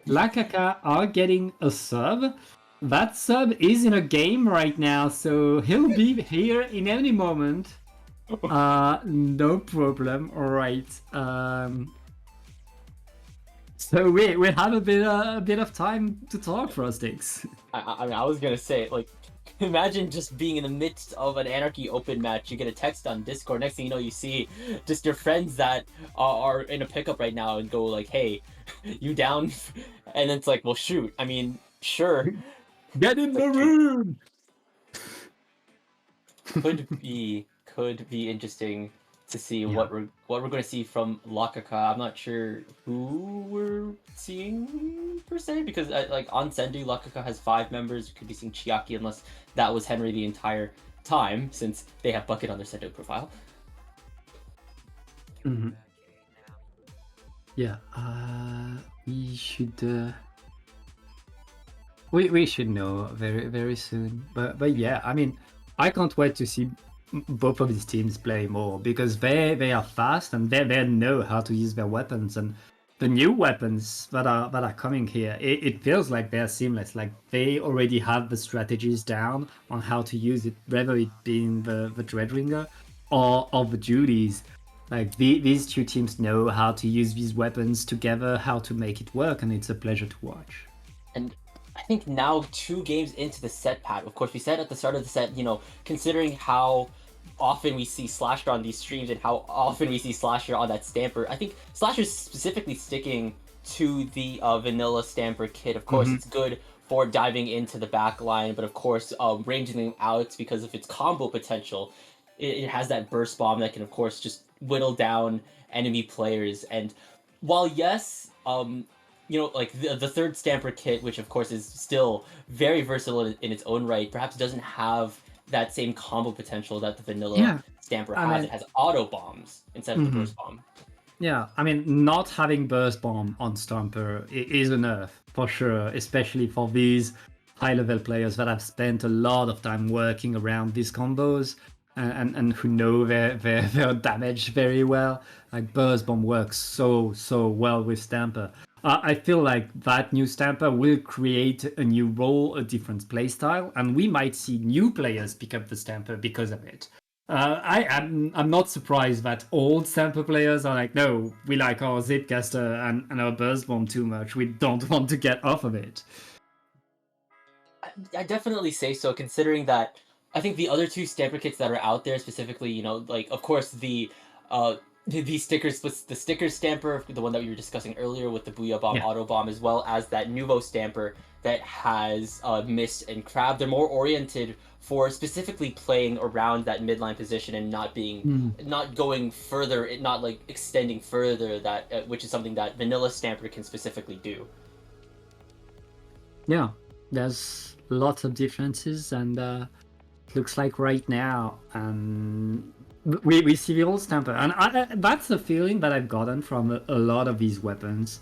Lakaka are getting a sub. That sub is in a game right now, so he'll be here in any moment. No problem. All right. So we have a bit of time to talk, Frostix.
I mean, I was gonna say, like, imagine just being in the midst of an Anarchy Open match. You get a text on Discord. Next thing you know, you see just your friends that are in a pickup right now and go like, "Hey, you down?" And it's like, "Well, shoot. I mean, sure."
Get in the room.
Could be interesting to see what we're going to see from Lakaka. I'm not sure who we're seeing per se, because like on Sendu, Lakaka has 5 members. We could be seeing Chiaki unless that was Henry the entire time, since they have Bucket on their Sendu profile.
Yeah, we should we should know very soon. But yeah, I mean, I can't wait to see both of these teams play more, because they are fast and they know how to use their weapons, and the new weapons that are coming here, it feels like they're seamless. Like they already have the strategies down on how to use it, whether it being the Dreadringer or the Judies. Like these two teams know how to use these weapons together, how to make it work, and it's a pleasure to watch.
And I think now 2 games into the set, Pat, of course, we said at the start of the set, you know, considering how often we see Slasher on these streams and how often we see Slasher on that Stamper, I think Slasher's specifically sticking to the vanilla Stamper kit. Of course, it's good for diving into the back line, but of course, ranging them out because of its combo potential. It has that burst bomb that can, of course, just whittle down enemy players. And while, yes, you know, like the third Stamper kit, which of course is still very versatile in its own right, perhaps doesn't have that same combo potential that the vanilla Stamper has. I mean, it has auto bombs instead of the burst bomb.
Yeah, I mean, not having burst bomb on Stamper is a nerf for sure, especially for these high level players that have spent a lot of time working around these combos and who know their damage very well. Like burst bomb works so well with Stamper. I feel like that new Stamper will create a new role, a different playstyle, and we might see new players pick up the Stamper because of it. I'm not surprised that old Stamper players are like, no, we like our Zipcaster and our Burst Bomb too much. We don't want to get off of it.
I definitely say so, considering that I think the other 2 Stamper kits that are out there, specifically, you know, like, of course, the the sticker splits, the sticker stamper, the one that we were discussing earlier with the Booyah Bomb,
Yeah.
Auto Bomb, as well as that Nuvo stamper that has Mist and Crab. They're more oriented for specifically playing around that midline position and not being, not going further, not like extending further, that which is something that Vanilla Stamper can specifically do.
Yeah, there's lots of differences, and looks like right now, we see the old stamper, and that's the feeling that I've gotten from a lot of these weapons.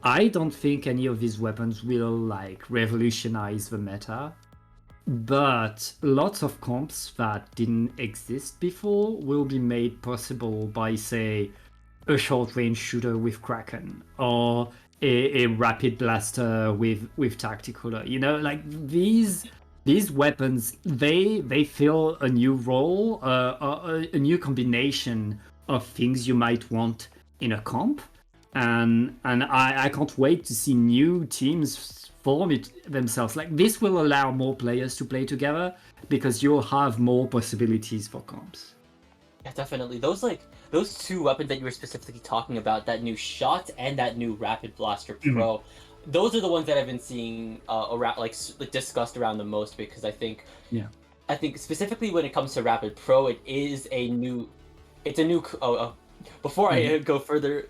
I don't think any of these weapons will like revolutionize the meta, but lots of comps that didn't exist before will be made possible by, say, a short range shooter with Kraken, or a rapid blaster with Tactical. You know, like these weapons, they fill a new role, a new combination of things you might want in a comp, and I can't wait to see new teams form it themselves. Like this will allow more players to play together because you'll have more possibilities for comps.
Yeah, definitely. Those two weapons that you were specifically talking about, that new shot and that new Rapid Blaster Pro, those are the ones that I've been seeing around, like discussed around the most, because I think specifically when it comes to Rapid Pro, it's a new. Before I go further,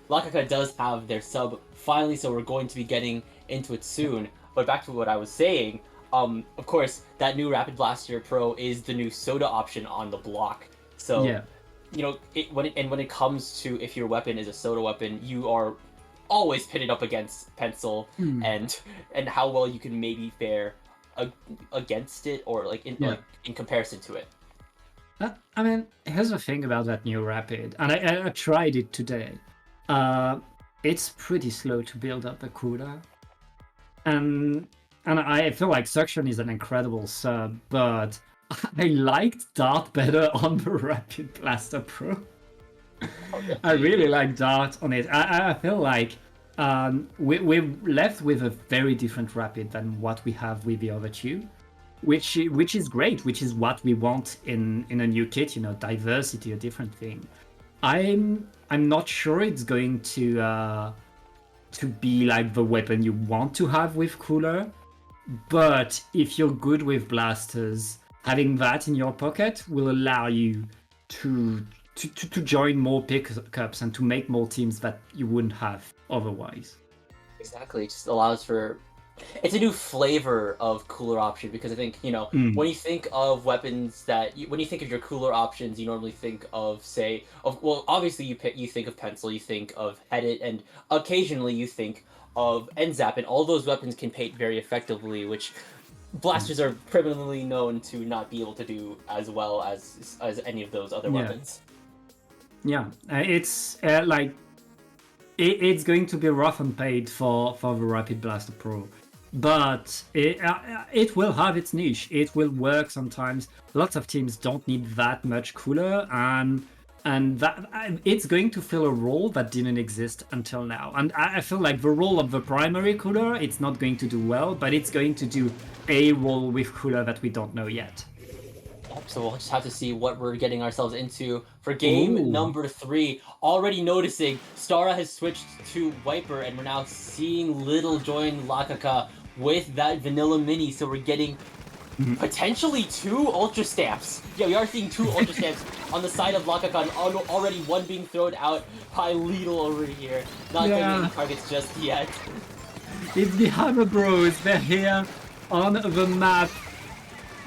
Lakaka does have their sub finally, so we're going to be getting into it soon. But back to what I was saying, of course, that new Rapid Blaster Pro is the new soda option on the block. So, you know, when it comes to if your weapon is a soda weapon, you are always pitted up against Pencil, and how well you can maybe fare against it, or like in comparison to it.
I mean, here's the thing about that new Rapid, and I tried it today. It's pretty slow to build up a cooler, and I feel like Suction is an incredible sub, but I liked Dart better on the Rapid Blaster Pro. I really like Dart on it. I feel like we're left with a very different Rapid than what we have with the other two, which is great, which is what we want in a new kit. You know, diversity, a different thing. I'm not sure it's going to be like the weapon you want to have with Cooler, but if you're good with blasters, having that in your pocket will allow you to join more pickups and to make more teams that you wouldn't have otherwise.
Exactly, it just allows for. It's a new flavor of cooler option, because I think, you know, when you think of weapons when you think of your cooler options, you normally think of, say, well, obviously you think of Pencil, you think of Headit, and occasionally you think of N-Zap, and all those weapons can paint very effectively, which blasters are criminally known to not be able to do as well as any of those other weapons.
Yeah, it's like it's going to be rough and paid for the Rapid Blaster Pro, but it will have its niche. It will work sometimes. Lots of teams don't need that much cooler, and that it's going to fill a role that didn't exist until now. And I feel like the role of the primary cooler, it's not going to do well, but it's going to do a role with cooler that we don't know yet.
So we'll just have to see what we're getting ourselves into for game number 3. Already noticing Stara has switched to Viper, and we're now seeing Little join Lakaka with that Vanilla Mini. So we're getting potentially 2 Ultra Stamps. Yeah, we are seeing 2 Ultra Stamps on the side of Lakaka, and already one being thrown out by Lidl over here. Not getting any targets just yet.
It's the Hammer Bros. They're here on the map.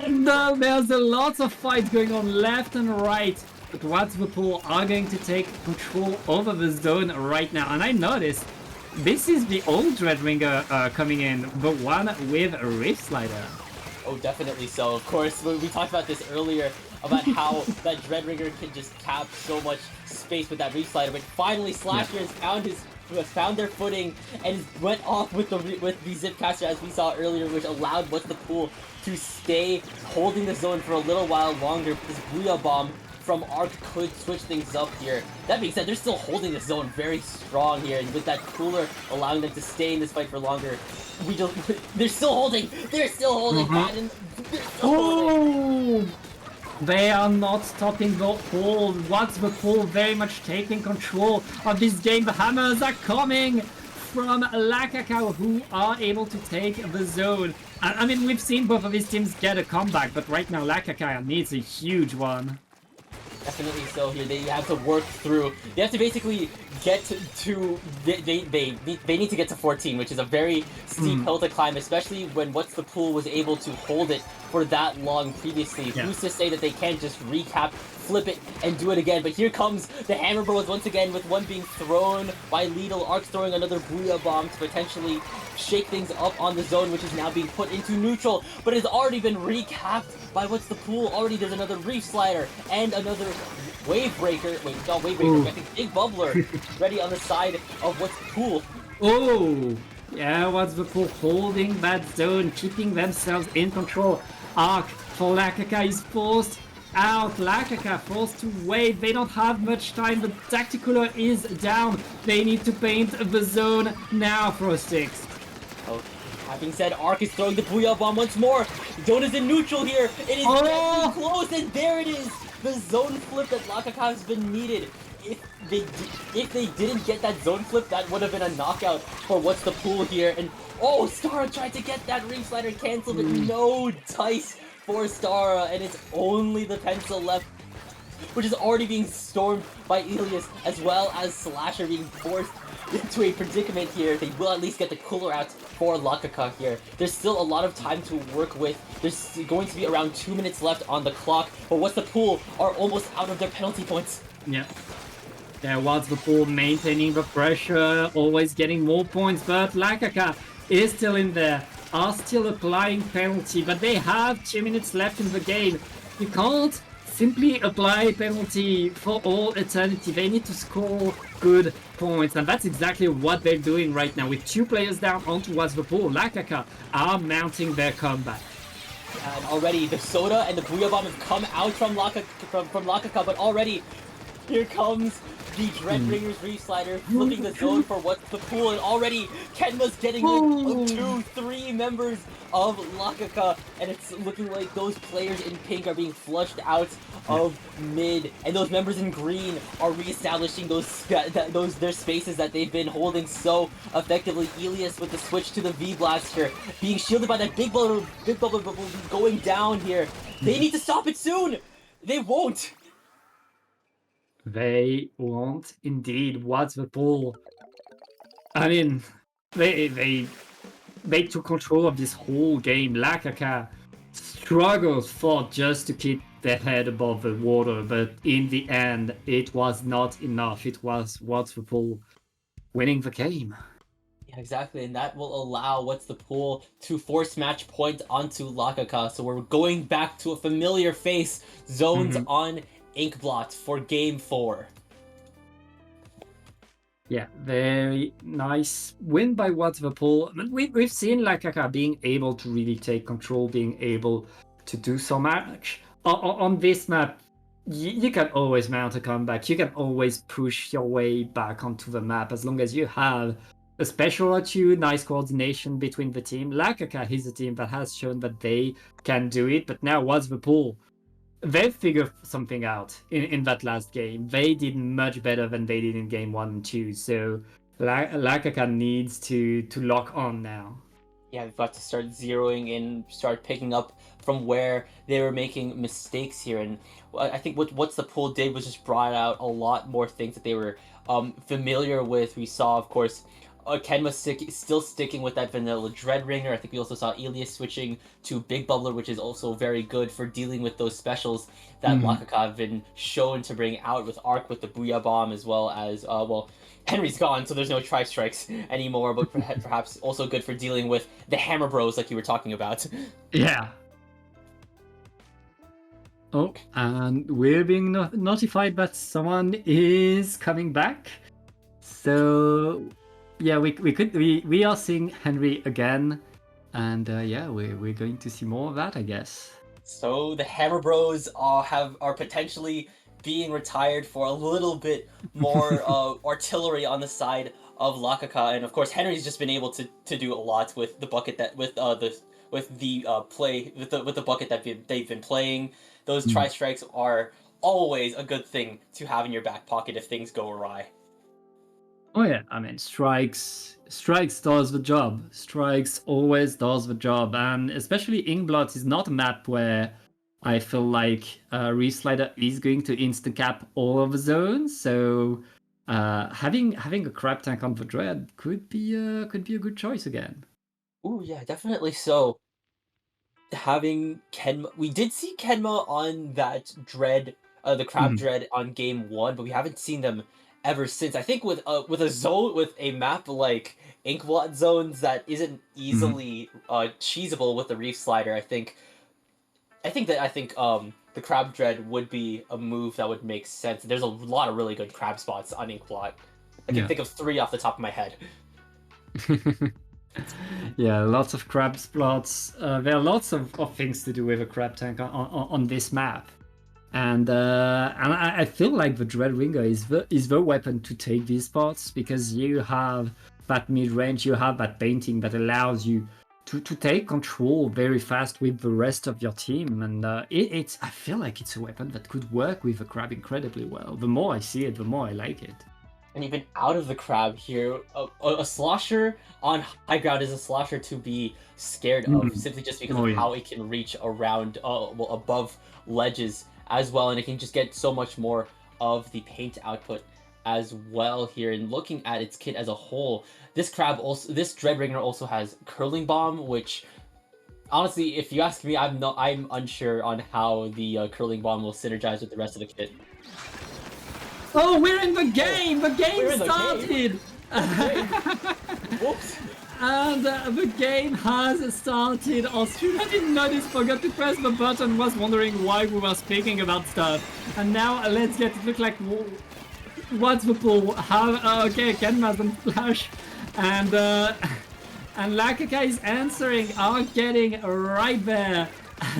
No, there's a lot of fights going on left and right, but What's the Pool are going to take control over the zone right now. And I noticed this is the old Dreadringer coming in, the one with a Rift Slider.
Oh, definitely so. Of course, we talked about this earlier, about how that Dreadringer can just cap so much space with that Rift Slider, but finally Slasher has found their footing and went off with the Zipcaster, as we saw earlier, which allowed What's the Pool to stay holding the zone for a little while longer. This Booyah Bomb from Arc could switch things up here. That being said, they're still holding the zone very strong here, and with that cooler allowing them to stay in this fight for longer, they're still holding! They're still holding!
They are not stopping the hold. What's the pull? Very much taking control of this game. The hammers are coming from Lakaka, who are able to take the zone. I mean, we've seen both of these teams get a comeback, but right now Lakaka needs a huge one.
Definitely so here. They have to work through. They have to basically get to. They need to get to 14, which is a very steep hill to climb, especially when What's the Pool was able to hold it for that long previously.
Yeah.
Who's to say that they can't just recap, flip it, and do it again? But here comes the Hammer Bros once again, with one being thrown by Lidl. Arc throwing another Booyah Bomb to potentially shake things up on the zone, which is now being put into neutral, but has already been recapped by What's the Pool. Already there's another Reef Slider and another Wave Breaker. Wait, not Wave Breaker, I think Big Bubbler ready on the side of What's the Pool.
Oh! Yeah, What's the Pool holding that zone, keeping themselves in control. Arc for Lakaka is forced out. Lakaka forced to wait. They don't have much time. The Tacticular is down. They need to paint the zone now for a 6.
Oh, that being said, Arc is throwing the Booyah Bomb once more. Zone is in neutral here. It is getting close, and there it is. The zone flip that Lakaka has been needed. If they didn't get that zone flip, that would have been a knockout for What's the Pool here. And oh, Stara tried to get that Reef Slider canceled, but no dice for Stara, and it's only the pencil left, which is already being stormed by Elias, as well as Slasher being forced into a predicament here. They will at least get the cooler out for Lakaka here. There's still a lot of time to work with. There's going to be around 2 minutes left on the clock, but What's the Pool are almost out of their penalty points.
Yeah. There was the Pool maintaining the pressure, always getting more points, but Lakaka is still in there, are still applying penalty, but they have 2 minutes left in the game. You can't simply apply penalty for all eternity. They need to score good points, and that's exactly what they're doing right now. With 2 players down onto What's the Pool, Lakaka are mounting their comeback.
And already the Soda and the Booyah Bomb have come out from Lakaka, but already here comes the Dreadbringer's Reef Slider, flipping the zone for What's the Pool, and already Kenma's getting in 2-3 members of Lakaka, and it's looking like those players in pink are being flushed out of mid, and those members in green are reestablishing their spaces that they've been holding so effectively. Elias with the switch to the V-Blast here, being shielded by that big bubble going down here. They need to stop it soon! They won't!
They won't indeed. What's the Pool? I mean, they took control of this whole game. Lakaka struggles for just to keep their head above the water, but in the end, it was not enough. It was What's the Pool winning the game.
Yeah, exactly, and that will allow What's the Pool to force match point onto Lakaka. So we're going back to a familiar face, Zones on Inkblot for Game 4.
Yeah, very nice win by What's the Pool. We've seen Lakaka being able to really take control, being able to do so much. On this map, you can always mount a comeback. You can always push your way back onto the map as long as you have a special or two, nice coordination between the team. Lakaka is a team that has shown that they can do it, but now What's the Pool? They figured something out in that last game. They did much better than they did in game 1 and 2, so Lakaka needs to lock on now.
Yeah, we've got to start zeroing in, start picking up from where they were making mistakes here, and I think What's the Pool did was just brought out a lot more things that they were familiar with. We saw, of course, Kenma still sticking with that vanilla Dreadringer. I think we also saw Elias switching to Big Bubbler, which is also very good for dealing with those specials that Lakaka have been shown to bring out, with Arc with the Booyah Bomb, as well as, well, Henry's gone, so there's no Tri-Strikes anymore, but perhaps also good for dealing with the Hammer Bros like you were talking about.
Yeah. Oh, and we're being notified that someone is coming back. So yeah, we are seeing Henry again, and yeah, we're going to see more of that, I guess.
So the Hammer Bros are potentially being retired for a little bit more artillery on the side of Lakaka, and of course Henry's just been able to do a lot with the bucket with the with the play with the bucket that they've been playing. Those
Mm.
tri-strikes are always a good thing to have in your back pocket if things go awry.
Oh yeah, I mean strikes does the job. Strikes always does the job, and especially Inkblot is not a map where I feel like Reef Slider is going to insta cap all of the zones. So having a crab tank on the dread could be a good choice again.
Ooh, yeah, definitely so. Having Kenma, we did see Kenma on that dread, the crab
Mhm.
dread on game one, but we haven't seen them ever since. I think with a zone with a map like Inkblot zones that isn't
Mhm.
easily cheesable with the Reef Slider. I think the crab dread would be a move that would make sense. There's a lot of really good crab spots on Inkblot. I can
Yeah.
think of 3 off the top of my head.
Yeah, lots of crab spots. There are lots of things to do with a crab tank on this map. And I feel like the Dread Ringer is the weapon to take these spots because you have that mid range, you have that painting that allows you to take control very fast with the rest of your team, and it's I feel like it's a weapon that could work with the crab incredibly well. The more I see it, the more I like it.
And even out of the crab here, a slosher on high ground is a slosher to be scared of,
Mhm.
simply just because
Oh
of
yeah.
how it can reach around, well, above ledges as well, and it can just get so much more of the paint output as well here. And looking at its kit as a whole, this Dreadbringer also has Curling Bomb, which honestly, if you ask me, I'm unsure on how the Curling Bomb will synergize with the rest of the kit.
Oh, we're in the
Oh,
game! The game
we're in the game.
started!
Okay. Whoops.
And the game has started. Our streamer didn't notice, forgot to press the button, was wondering why we were speaking about stuff. And now let's get it look like what's the pool? How? Okay, Kenma's on flash, and and Lakaka is answering. Are getting right there,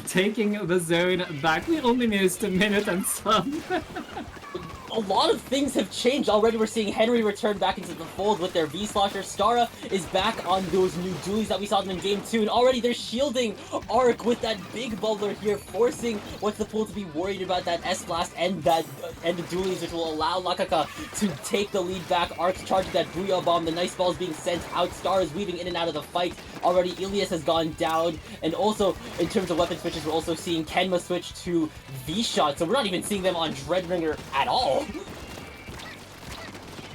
taking the zone back. We only missed a minute and some.
A lot of things have changed already. We're seeing Henry return back into the fold with their V-Slosher. Skara is back on those new dualies that we saw them in Game 2, and already they're shielding Arc with that big bubbler here, forcing What's the Pool to be worried about that S-Blast and and the dualies, which will allow Lakaka to take the lead back. Arc's charging that Booyah Bomb, the nice balls being sent out, Star is weaving in and out of the fight. Already Ilias has gone down, and also, in terms of weapon switches, we're also seeing Kenma switch to V-Shot, so we're not even seeing them on Dreadringer at all.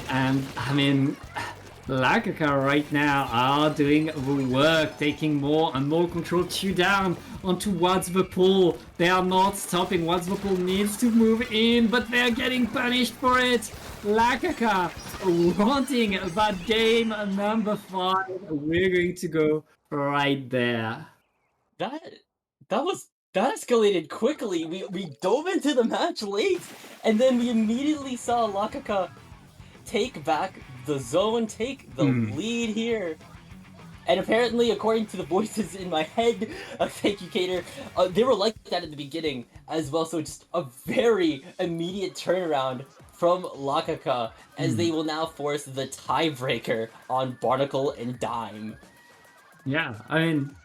And I mean, Lakaka right now are doing the work, taking more and more control. 2 down onto What's the Pool. They are not stopping. What's the Pool needs to move in, but they're getting punished for it. Lakaka wanting that game number 5. We're going to go right there.
That that escalated quickly. We dove into the match late, and then we immediately saw Lakaka take back the zone, take the lead here. And apparently, according to the voices in my head, thank you, Cater, they were like that at the beginning as well. So just a very immediate turnaround from Lakaka, as they will now force the tiebreaker on Barnacle and Dime.
Yeah, I mean,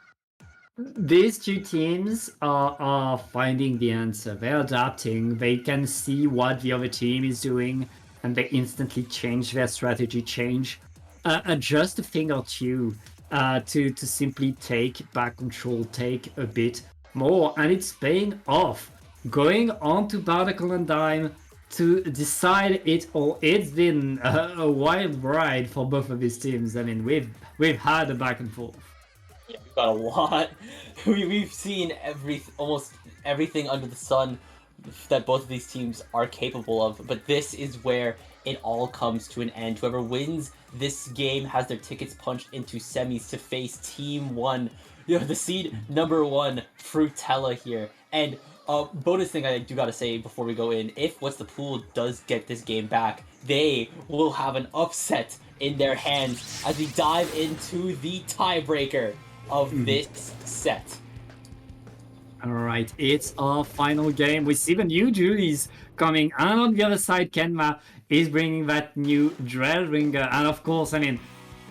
these two teams are finding the answer. They're adapting. They can see what the other team is doing, and they instantly change their strategy, adjust a thing or two to simply take back control, take a bit more, and it's paying off. Going on to Barnacle and Dime to decide it all. It's been a wild ride for both of these teams. I mean, we've had a back and forth.
Yeah, we've got a lot. We've seen almost everything under the sun that both of these teams are capable of, but this is where it all comes to an end. Whoever wins this game has their tickets punched into semis to face Team 1, the seed number 1, Frutella here. And bonus thing I do gotta say before we go in, if What's the Pool does get this game back, they will have an upset in their hands as we dive into the tiebreaker of this set.
All right, it's our final game. We see the new Julies coming, and on the other side, Kenma is bringing that new Dread Ringer. And of course, I mean,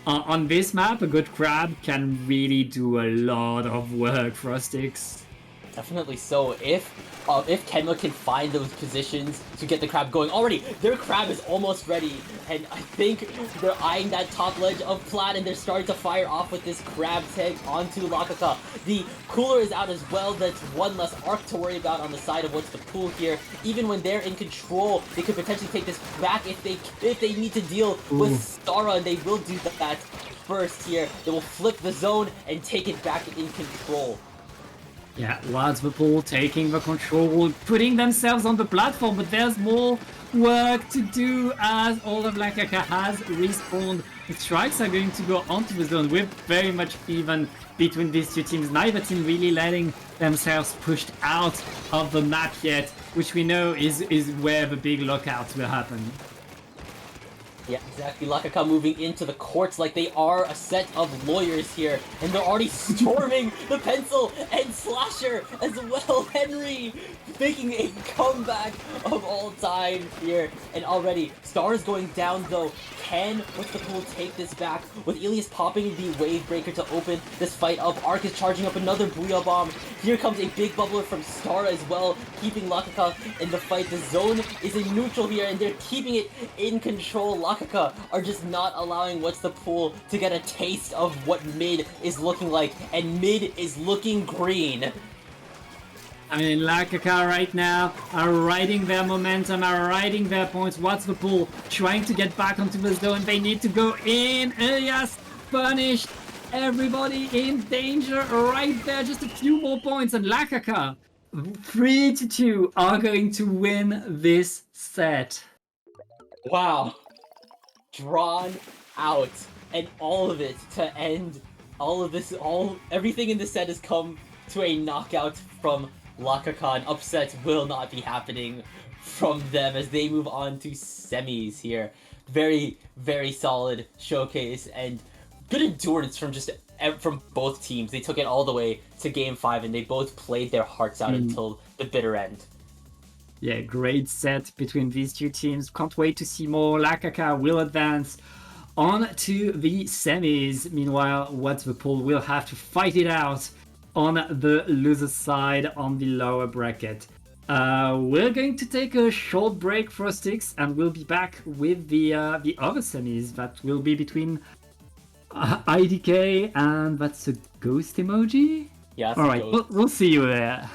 On this map, a good crab can really do a lot of work for Stix.
Definitely so. If Kenma can find those positions to get the crab going, already their crab is almost ready, and I think they're eyeing that top ledge of plat, and they're starting to fire off with this crab tag onto Lakaka. The cooler is out as well. That's one less arc to worry about on the side of what's the pool here. Even when they're in control, they could potentially take this back if they need to deal with Stara, and they will do that first here. They will flip the zone and take it back in control.
Yeah, Liverpool taking the control, putting themselves on the platform, but there's more work to do as all of Lakaka has respawned. The strikes are going to go onto the zone. We're very much even between these two teams. Neither team really letting themselves pushed out of the map yet, which we know is where the big lockouts will happen.
Yeah, exactly. Lakaka moving into the courts like they are a set of lawyers here, and they're already storming the pencil and Slasher as well. Henry making a comeback of all time here, and already Stars going down though. Can What's the Pool take this back with Elias popping the wave breaker to open this fight up? Arc is charging up another Booyah Bomb. Here comes a big bubbler from Star as well, keeping Lakaka in the fight. The zone is in neutral here, and they're keeping it in control. Lakaka are just not allowing What's the Pool to get a taste of what mid is looking like, and mid is looking green.
I mean, Lakaka right now are riding their momentum, are riding their points. What's the Pool trying to get back onto the zone? They need to go in. Elias punished. Everybody in danger right there. Just a few more points, and Lakaka 3-2 are going to win this set.
Wow. Drawn out, and all of it to end all of this. Everything in this set has come to a knockout from Lakaka. An upset will not be happening from them as they move on to semis here. Very, very solid showcase and good endurance from both teams. They took it all the way to Game 5, and they both played their hearts out until the bitter end.
Yeah, great set between these two teams. Can't wait to see more. Lakaka will advance on to the semis. Meanwhile, What's the Pool will have to fight it out on the loser's side on the lower bracket. We're going to take a short break for Stix, and we'll be back with the other semis that will be between IDK and that's a ghost emoji?
Yeah,
all right, we'll see you there.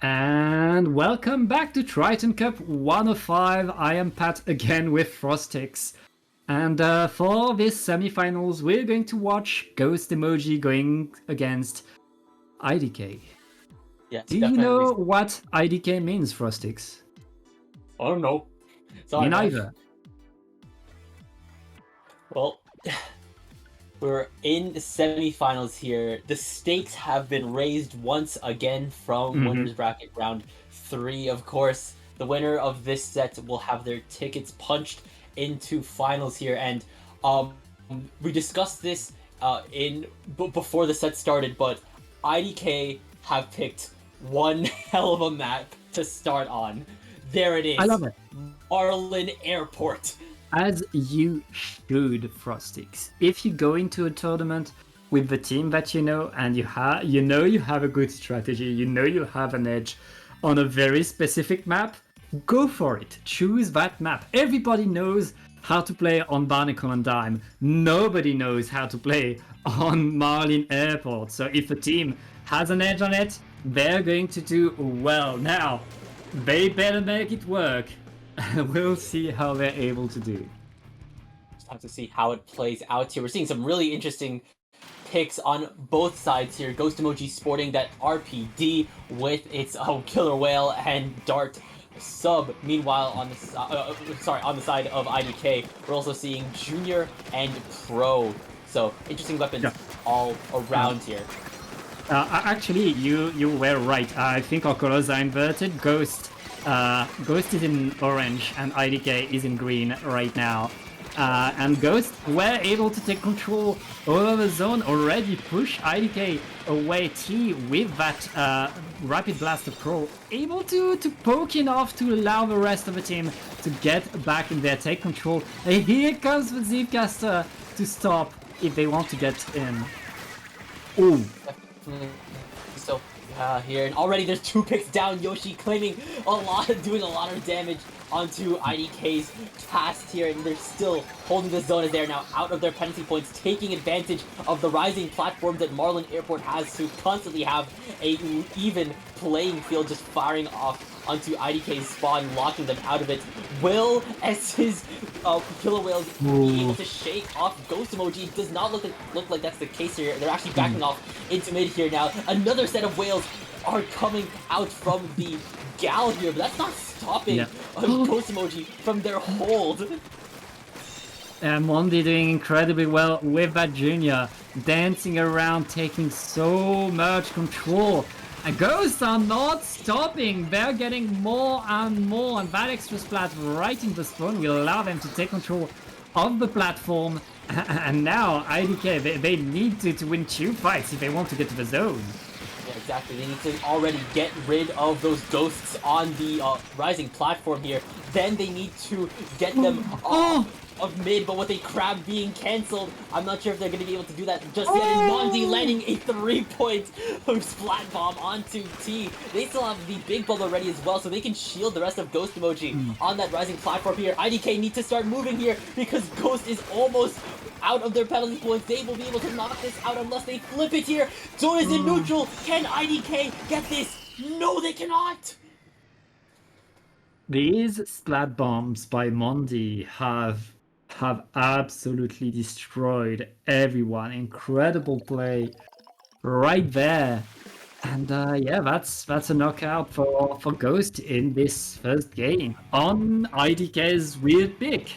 And welcome back to Triton-Cup 105. I am Pat again with Frostix. And for this semi-finals, we're going to watch Ghost Emoji going against IDK.
Yeah,
Do you
definitely.
know what IDK means, Frostix?
I don't know. Sorry,
Me
man.
neither.
Well, we're in the semifinals here. The stakes have been raised once again from winners bracket round 3. Of course, the winner of this set will have their tickets punched into finals here, and we discussed this before the set started, but IDK have picked one hell of a map to start on. There it is.
I love it.
Marlin Airport.
As you should, Frostix. If you go into a tournament with the team that you know, and you have a good strategy, you have an edge on a very specific map, go for it. Choose that map. Everybody knows how to play on Barnacle and Dime. Nobody knows how to play on Marlin Airport. So if a team has an edge on it, they're going to do well. Now, they better make it work. We'll see how they're able to do.
Just have to see how it plays out here. We're seeing some really interesting picks on both sides here. Ghost Emoji sporting that RPD with its killer whale and dart sub. Meanwhile, on the side of IDK, we're also seeing Junior and Pro. So interesting weapons all around here.
Actually, you were right. I think our colors are inverted. Ghost is in orange and IDK is in green right now. And Ghost were able to take control over the zone, already push IDK away. T with that Rapid Blaster Pro, able to poke enough to allow the rest of the team to get back in there, take control. And here comes the Zipcaster to stop if they want to get in. Ooh.
So here, and already there's 2 picks down. Yoshi claiming doing a lot of damage onto IDK's cast here, and they're still holding the zone as they're now out of their penalty points, taking advantage of the rising platform that Marlin Airport has to constantly have a even playing field, just firing off onto IDK's spawn, locking them out of it. Will, as his killer whales, be able to shake off Ghost Emoji? It does not look like that's the case here. They're actually backing off into mid here now. Another set of whales are coming out from the gal here, but that's not stopping Ghost Emoji from their hold.
And Mondi doing incredibly well with that Junior, dancing around, taking so much control. And Ghosts are not stopping, they're getting more and more, and that extra splat right in the spawn will allow them to take control of the platform. And now IDK, they need to win 2 fights if they want to get to the zone.
Yeah, exactly. They need to already get rid of those ghosts on the rising platform here. Then they need to get them off of mid, but with a crab being cancelled, I'm not sure if they're going to be able to do that just yet. And Mondi landing a 3-point splat bomb onto T. They still have the big bubble ready as well, so they can shield the rest of Ghost Emoji on that rising platform here. IDK need to start moving here because Ghost is almost out of their penalty points. They will be able to knock this out unless they flip it here. Zone is in neutral. Can IDK get this? No, they cannot!
These splat bombs by Mondi have absolutely destroyed everyone. Incredible play right there. And yeah, that's a knockout for Ghost in this first game on IDK's weird pick.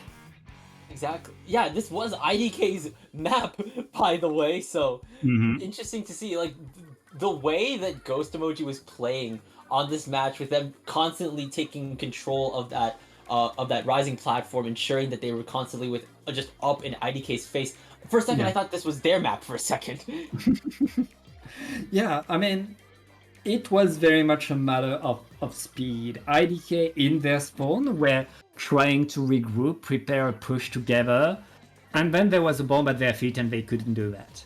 Exactly. Yeah, this was IDK's map, by the way, so interesting to see, like, the way that Ghost Emoji was playing on this match, with them constantly taking control of that rising platform, ensuring that they were constantly with just up in IDK's face. For a second, I thought this was their map for a second.
Yeah, I mean, it was very much a matter of speed. IDK in their spawn were trying to regroup, prepare a push together, and then there was a bomb at their feet and they couldn't do that.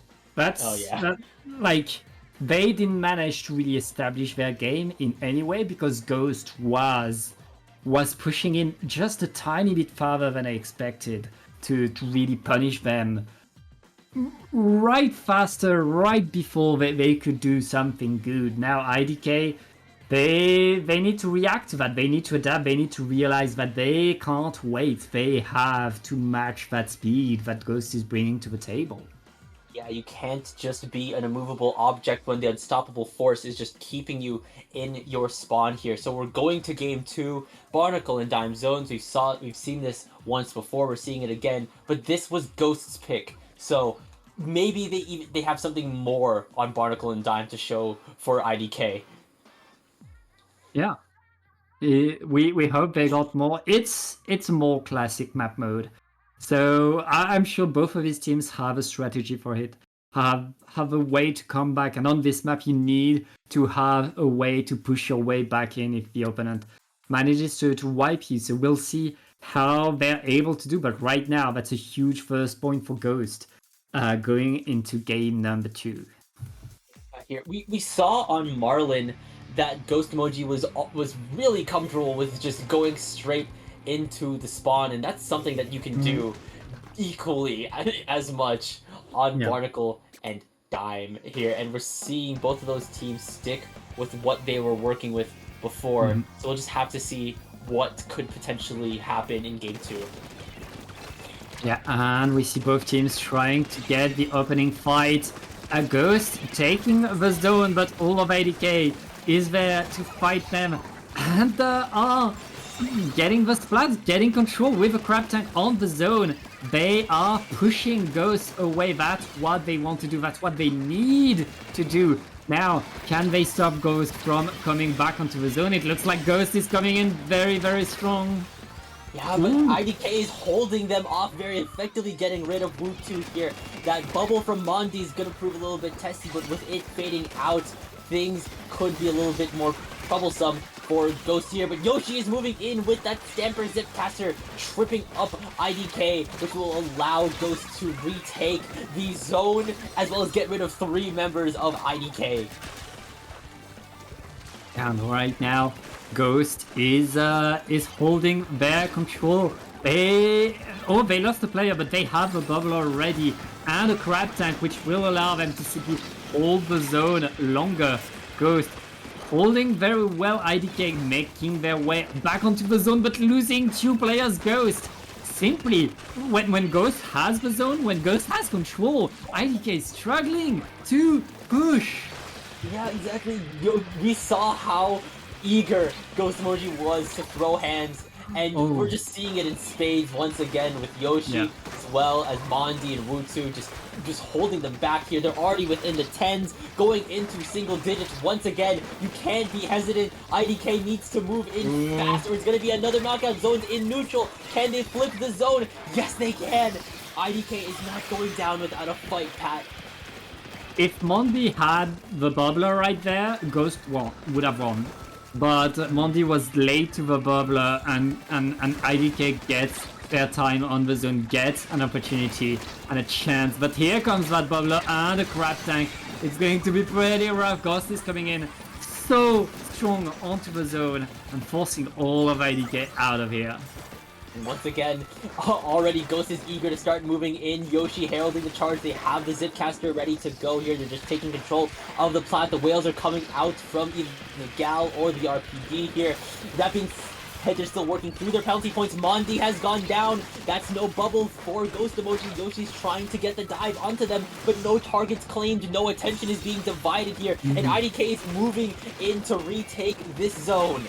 They didn't manage to really establish their game in any way because Ghost was pushing in just a tiny bit farther than I expected to really punish them right faster, right before they could do something good. Now IDK, they need to react to that. They need to adapt. They need to realize that they can't wait. They have to match that speed that Ghost is bringing to the table.
Yeah, you can't just be an immovable object when the unstoppable force is just keeping you in your spawn here. So we're going to game 2, Barnacle and Dime Zones. We've seen this once before, we're seeing it again, but this was Ghost's pick. So maybe they have something more on Barnacle and Dime to show for IDK.
Yeah. We hope they got more. It's a more classic map mode. So I'm sure both of these teams have a strategy for it, have a way to come back. And on this map, you need to have a way to push your way back in if the opponent manages to wipe you. So we'll see how they're able to do. But right now, that's a huge first point for Ghost going into game number 2.
Here we saw on Marlin that Ghost Emoji was really comfortable with just going straight into the spawn, and that's something that you can do equally as much on Barnacle and Dime here. And we're seeing both of those teams stick with what they were working with before. So we'll just have to see what could potentially happen in game 2.
Yeah, and we see both teams trying to get the opening fight. A Ghost taking the zone, but all of ADK is there to fight them. And are getting the splats, getting control with a crab tank on the zone. They are pushing Ghost away. That's what they want to do. That's what they need to do. Now, can they stop Ghost from coming back onto the zone? It looks like Ghost is coming in very, very strong.
Yeah, but IDK is holding them off very effectively, getting rid of Wu2 here. That bubble from Mondi is going to prove a little bit testy, but with it fading out, things could be a little bit more troublesome for Ghost here. But Yoshi is moving in with that Stamper Zipcaster, tripping up IDK, which will allow Ghost to retake the zone, as well as get rid of 3 members of IDK.
And right now, Ghost is holding their control. They lost the player, but they have a bubble already and a crab tank, which will allow them to simply hold the zone longer. Ghost holding very well. IDK making their way back onto the zone, but losing 2 players. Ghost simply when Ghost has the zone, when Ghost has control, IDK is struggling to push.
Yeah, exactly. We saw how eager Ghost Emoji was to throw hands, and we're just seeing it in spades once again with Yoshi, as well as Mondi and Wu2 just holding them back here. They're already within the 10s, going into single digits once again. You can't be hesitant. IDK needs to move in fast, or it's going to be another knockout. Zone's in neutral. Can they flip the zone? Yes, they can. IDK is not going down without a fight, Pat.
If Mondi had the bubbler right there, Ghost would have won. But Mondi was late to the bubbler, and IDK gets their time on the zone, gets an opportunity and a chance. But here comes that bubbler and a crab tank. It's going to be pretty rough. Ghost is coming in so strong onto the zone and forcing all of IDK out of here.
And once again, already Ghost is eager to start moving in. Yoshi heralding the charge. They have the Zipcaster ready to go here. They're just taking control of the plat. The whales are coming out from either the Gal or the RPG here. That being said, they're still working through their penalty points. Mondi has gone down. That's no bubble for Ghost Emoji. Yoshi's trying to get the dive onto them, but no targets claimed. No attention is being divided here. And IDK is moving in to retake this zone.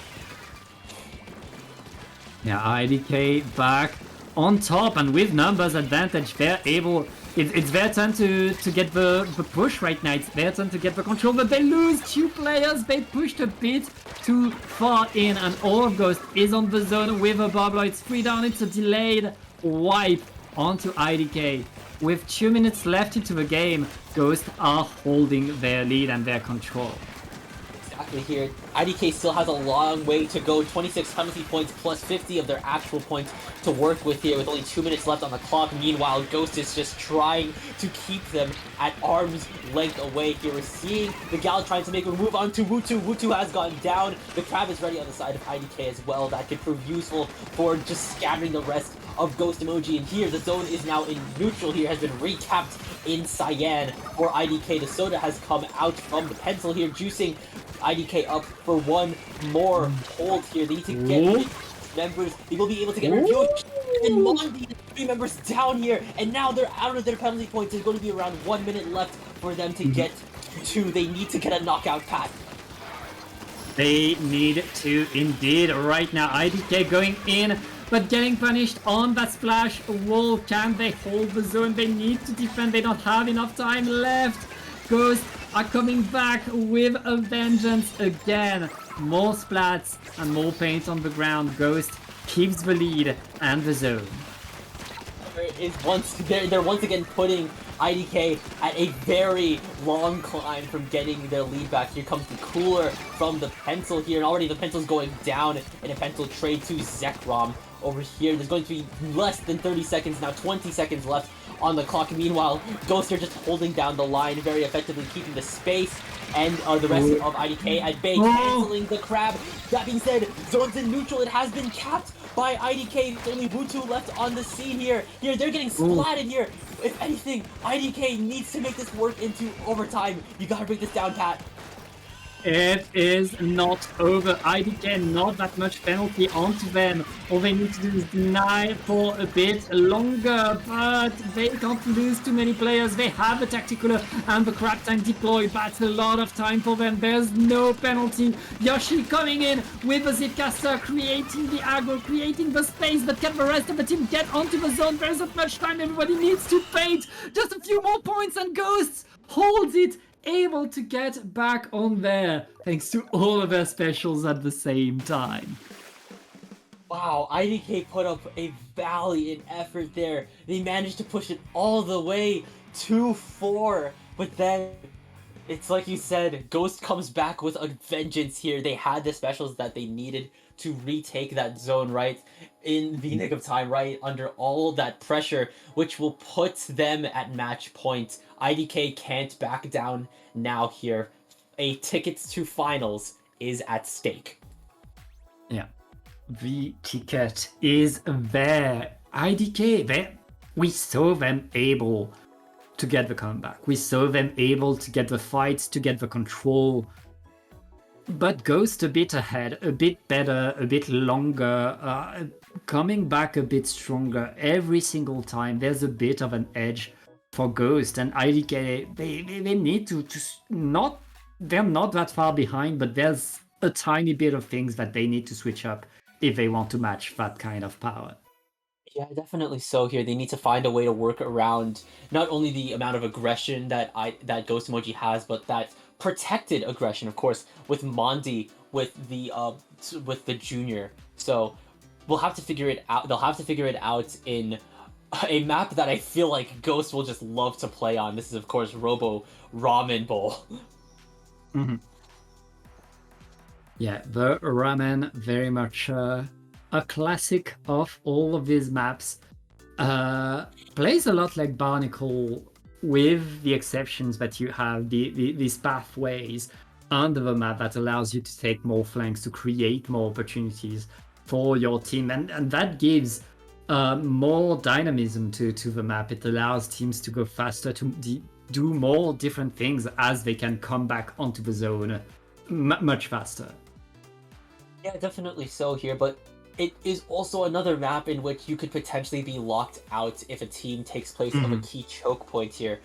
Yeah, IDK back on top, and with numbers advantage, they're able. It's their turn to get the push right now. It's their turn to get the control, but they lose 2 players. They pushed a bit too far in, and all of Ghost is on the zone with a bubbler. It's 3 down. It's a delayed wipe onto IDK. With 2 minutes left into the game, Ghost are holding their lead and their control.
Here, IDK still has a long way to go. 26 penalty points plus 50 of their actual points to work with here with only 2 minutes left on the clock. Meanwhile, Ghost is just trying to keep them at arm's length away here. We're seeing the Gal trying to make a move onto Wu2. Wu2 has gone down. The Crab is ready on the side of IDK as well. That could prove useful for just scattering the rest of Ghost Emoji. And here, the zone is now in neutral here, has been recapped in Cyan for IDK. The soda has come out from the pencil here, juicing IDK up for one more hold here. They need to get rid of members. They will be able to get rid of Yoshi and Mondi, the 3 members down here. And now they're out of their penalty points. There's going to be around 1 minute left for them to get to. They need to get a knockout path.
They need to indeed right now. IDK going in, but getting punished on that splash wall. Can they hold the zone? They need to defend. They don't have enough time left. Ghosts are coming back with a vengeance again. More splats and more paint on the ground. Ghost keeps the lead and the zone.
They're once again putting IDK at a very long climb from getting their lead back. Here comes the cooler from the pencil here, and already the pencil's going down in a pencil trade to Zekrom. Over here, there's going to be less than 30 seconds now, 20 seconds left on the clock. Meanwhile, Ghosts are just holding down the line very effectively, keeping the space, and the rest of IDK at bay, canceling the crab. That being said, zone's in neutral. It has been capped by IDK. There's only Wutu left on the scene here. They're getting splatted here. If anything, IDK needs to make this work into overtime. You gotta break this down, Pat.
It is not over. IDK not that much penalty onto them. All they need to do is deny for a bit longer, but they can't lose too many players. They have the Tacticular and the Crab Tank deployed. That's a lot of time for them. There's no penalty. Yoshi coming in with a Zipcaster, creating the aggro, creating the space, but can the rest of the team get onto the zone? There isn't much time. Everybody needs to paint. Just a few more points and Ghosts holds it, able to get back on there thanks to all of their specials at the same time.
Wow, IDK put up a valiant effort there. They managed to push it all the way to 4, but then it's like you said, Ghost comes back with a vengeance here. They had the specials that they needed to retake that zone right in the nick of time, right under all that pressure, which will put them at match point. IDK can't back down now here. A ticket to finals is at stake.
Yeah, the ticket is there. IDK, we saw them able to get the comeback. We saw them able to get the fights, to get the control. But Ghost a bit ahead, a bit better, a bit longer, coming back a bit stronger every single time. There's a bit of an edge for Ghost, and IDK, they need to not, they're not that far behind, but there's a tiny bit of things that they need to switch up if they want to match that kind of power.
Yeah, definitely so here. They need to find a way to work around not only the amount of aggression that Ghost Emoji has, but that protected aggression, of course, with Mondi, with the junior. So we'll have to figure it out. They'll have to figure it out in a map that I feel like Ghost will just love to play on. This is, of course, Robo Ramen Bowl.
Mm-hmm. Yeah, the Ramen, very much a classic of all of these maps. Plays a lot like Barnacle, with the exceptions that you have these pathways under the map that allows you to take more flanks to create more opportunities for your team, and that gives more dynamism to the map. It allows teams to go faster, to do more different things as they can come back onto the zone much faster.
Yeah, definitely so here, but it is also another map in which you could potentially be locked out if a team takes place of a key choke point here.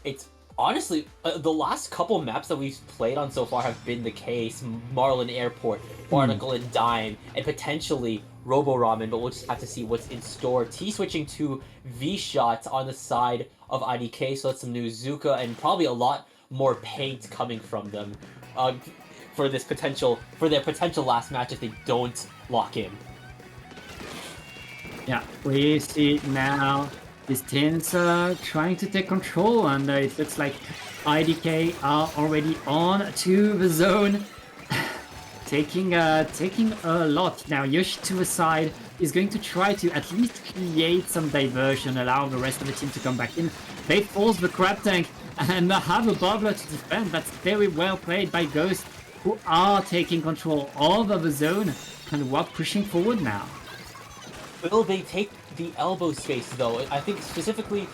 It's honestly, the last couple maps that we've played on so far have been the case. Marlin Airport, Barnacle and Dime, and potentially Robo Ramen, but we'll just have to see what's in store. T switching to V-Shot on the side of IDK, so that's some new Zuka and probably a lot more paint coming from them for their potential last match if they don't lock in.
Yeah, we see now these teams trying to take control, and it looks like IDK are already on to the zone, taking a lot. Now Yoshi to the side is going to try to at least create some diversion, allow the rest of the team to come back in. They force the Crab Tank and have a bubbler to defend. That's very well played by Ghost, who are taking control of the zone and are pushing forward now.
Will they take the elbow space, though? I think specifically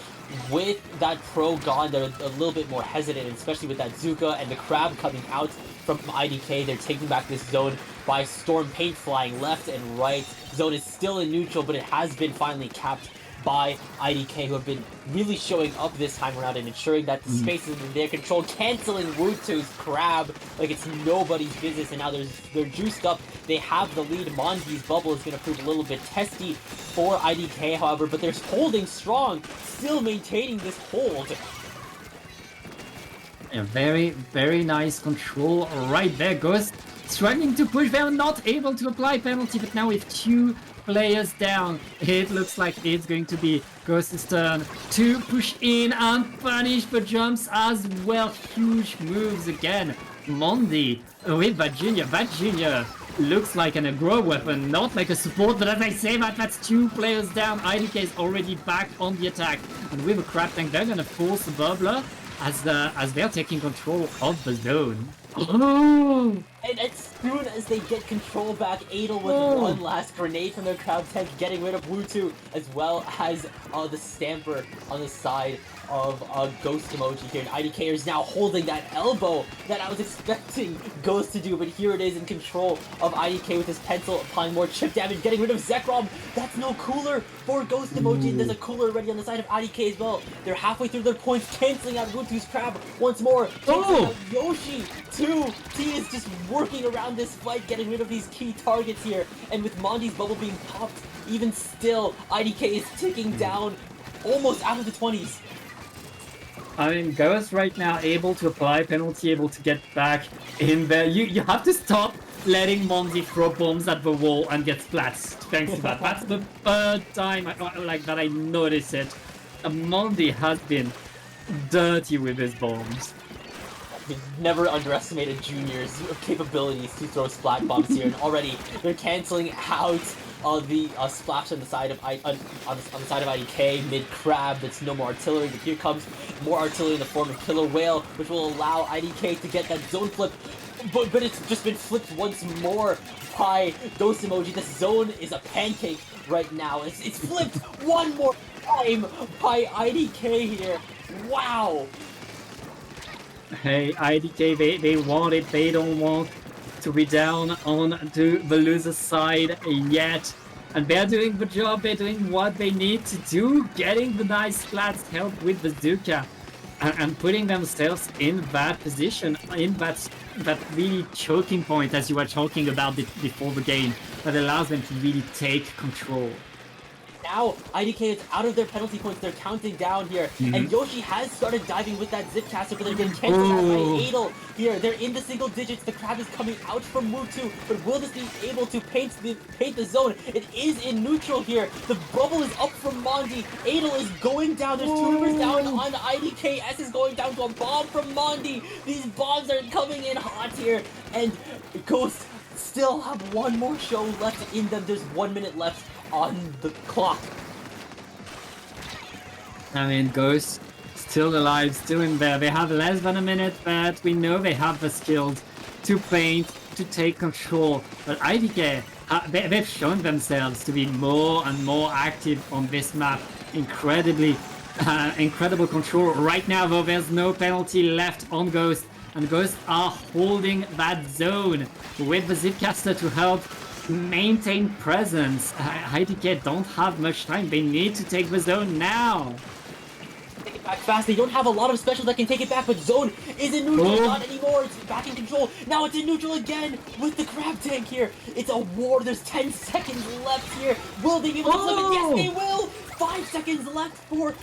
with that pro gone, they're a little bit more hesitant, especially with that Zuka and the Crab coming out from IDK. They're taking back this zone by Storm Paint flying left and right. Zone is still in neutral, but it has been finally capped by IDK, who have been really showing up this time around and ensuring that the space is in their control, canceling Wutu's crab like it's nobody's business, and now they're juiced up. They have the lead. Mondi's bubble is going to prove a little bit testy for IDK, however, but they're holding strong, still maintaining this hold.
Yeah, very, very nice control right there. Ghost struggling to push. They're not able to apply penalty, but now with 2 players down, it looks like it's going to be Ghost's turn to push in and punish the jumps as well. Huge moves again. Mondi with that junior. That junior looks like an aggro weapon, not like a support, but as I say that, that's 2 players down. IDK is already back on the attack, and with a crab tank, they're gonna force the bubbler as they're taking control of the zone. Oh!
And as soon as they get control back, Adel with one last grenade from their crab tank, getting rid of Wutu, as well as the Stamper on the side of Ghost emoji here. And IDK is now holding that elbow that I was expecting Ghost to do, but here it is in control of IDK with his pencil, applying more chip damage, getting rid of Zekrom. That's no cooler for Ghost emoji, and there's a cooler already on the side of IDK as well. They're halfway through their points, canceling out Wutu's crab once more, canceling out Yoshi too. T is just working around this fight, getting rid of these key targets here, and with Mondi's bubble being popped, even still, IDK is ticking down almost out of the 20s.
I mean, Ghost right now able to apply penalty, able to get back in there. You have to stop letting Mondi throw bombs at the wall and get splats, thanks to that. That's the 3rd time that I notice it. Mondi has been dirty with his bombs.
Never underestimated Junior's capabilities to throw splat bombs here, and already they're canceling out the splash on the side of on the side of IDK mid crab. That's no more artillery, but here comes more artillery in the form of Killer Whale, which will allow IDK to get that zone flip. But it's just been flipped once more by Ghost emoji. This zone is a pancake right now. It's flipped one more time by IDK here. Wow.
Hey, IDK, they want it. They don't want to be down on to the loser side yet. And they're doing the job. They're doing what they need to do. Getting the nice splats, help with Bazooka. And putting themselves in that position, in that really choking point, as you were talking about before the game, that allows them to really take control.
Now, IDK is out of their penalty points. They're counting down here. And Yoshi has started diving with that zip caster, but they're getting canceled out by Adel here. They're in the single digits. The crab is coming out from Wutu, but will this be able to paint the zone? It is in neutral here. The bubble is up from Mondi. Adel is going down. There's 2 members down on IDK. S is going down to a bomb from Mondi. These bombs are coming in hot here. And Ghost still have one more show left in them. There's 1 minute left on the clock.
I mean, Ghost still alive, still in there. They have less than a minute, but we know they have the skills to paint, to take control. But IDK, they've shown themselves to be more and more active on this map. Incredible control. Right now, though, there's no penalty left on Ghost, and Ghost are holding that zone with the Zipcaster to help maintain presence. IDK don't have much time. They need to take the zone now.
Take it back fast. They don't have a lot of specials that can take it back, but zone is in neutral. Not anymore. It's back in control. Now it's in neutral again with the crab tank here. It's a war. There's 10 seconds left here. Will they be able to flip it? Yes, they will. 5 seconds left for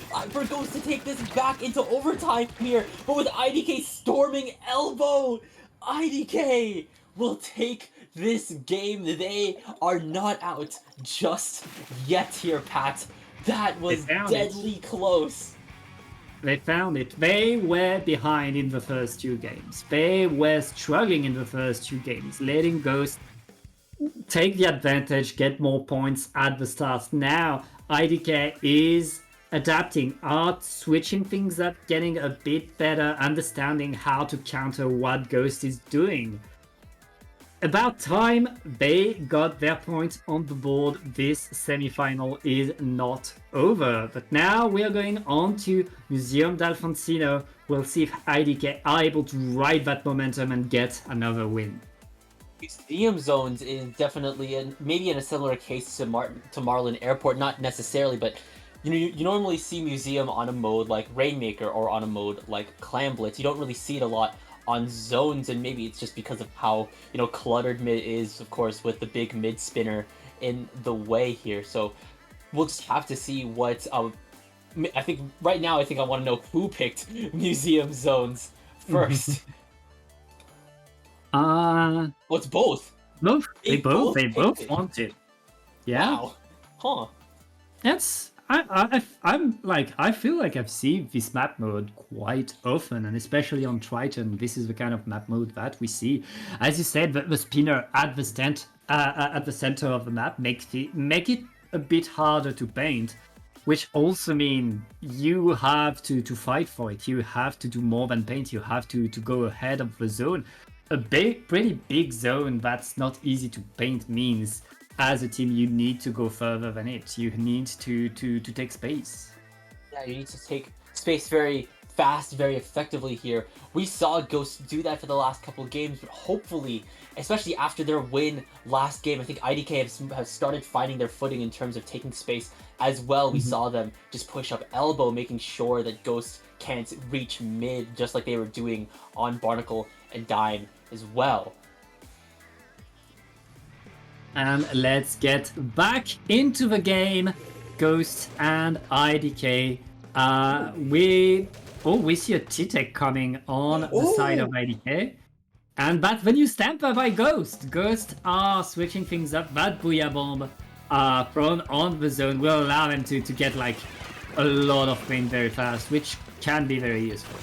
Ghost to take this back into overtime here. But with IDK storming elbow, IDK will take this game. They are not out just yet here, Pat. That was deadly close.
They found it. They were behind in the first 2 games. They were struggling in the first 2 games, letting Ghost take the advantage, get more points at the start. Now, IDK is adapting, switching things up, getting a bit better, understanding how to counter what Ghost is doing. About time they got their points on the board. This semi-final is not over. But now we are going on to Museum d'Alfonsino. We'll see if IDK are able to ride that momentum and get another win.
Museum zones is definitely maybe in a similar case to Marlin Airport, not necessarily, but you normally see Museum on a mode like Rainmaker or on a mode like Clam Blitz. You don't really see it a lot on zones, and maybe it's just because of how cluttered mid is, of course, with the big mid spinner in the way here. So we'll just have to see what I think right now. I think I want to know who picked Museum zones first. Well, it's both.
Both. They both want it. Yeah.
Wow. Huh.
That's I feel like I've seen this map mode quite often, and especially on Triton, this is the kind of map mode that we see. As you said, the spinner at the center of the map make it a bit harder to paint, which also means you have to fight for it. You have to do more than paint. You have to go ahead of the zone. A pretty big zone that's not easy to paint means, as a team, you need to go further than it. You need to take space.
Yeah, you need to take space very fast, very effectively here. We saw Ghost do that for the last couple of games, but hopefully, especially after their win last game, I think IDK have started finding their footing in terms of taking space as well. We saw them just push up elbow, making sure that Ghost can't reach mid, just like they were doing on Barnacle and Dime as well.
And let's get back into the game. Ghost and IDK. We see a T-Tech coming on the side of IDK. And that's the new Stamper by Ghost. Ghost are switching things up. That Booyah Bomb thrown on the zone will allow them to get like a lot of pain very fast, which can be very useful.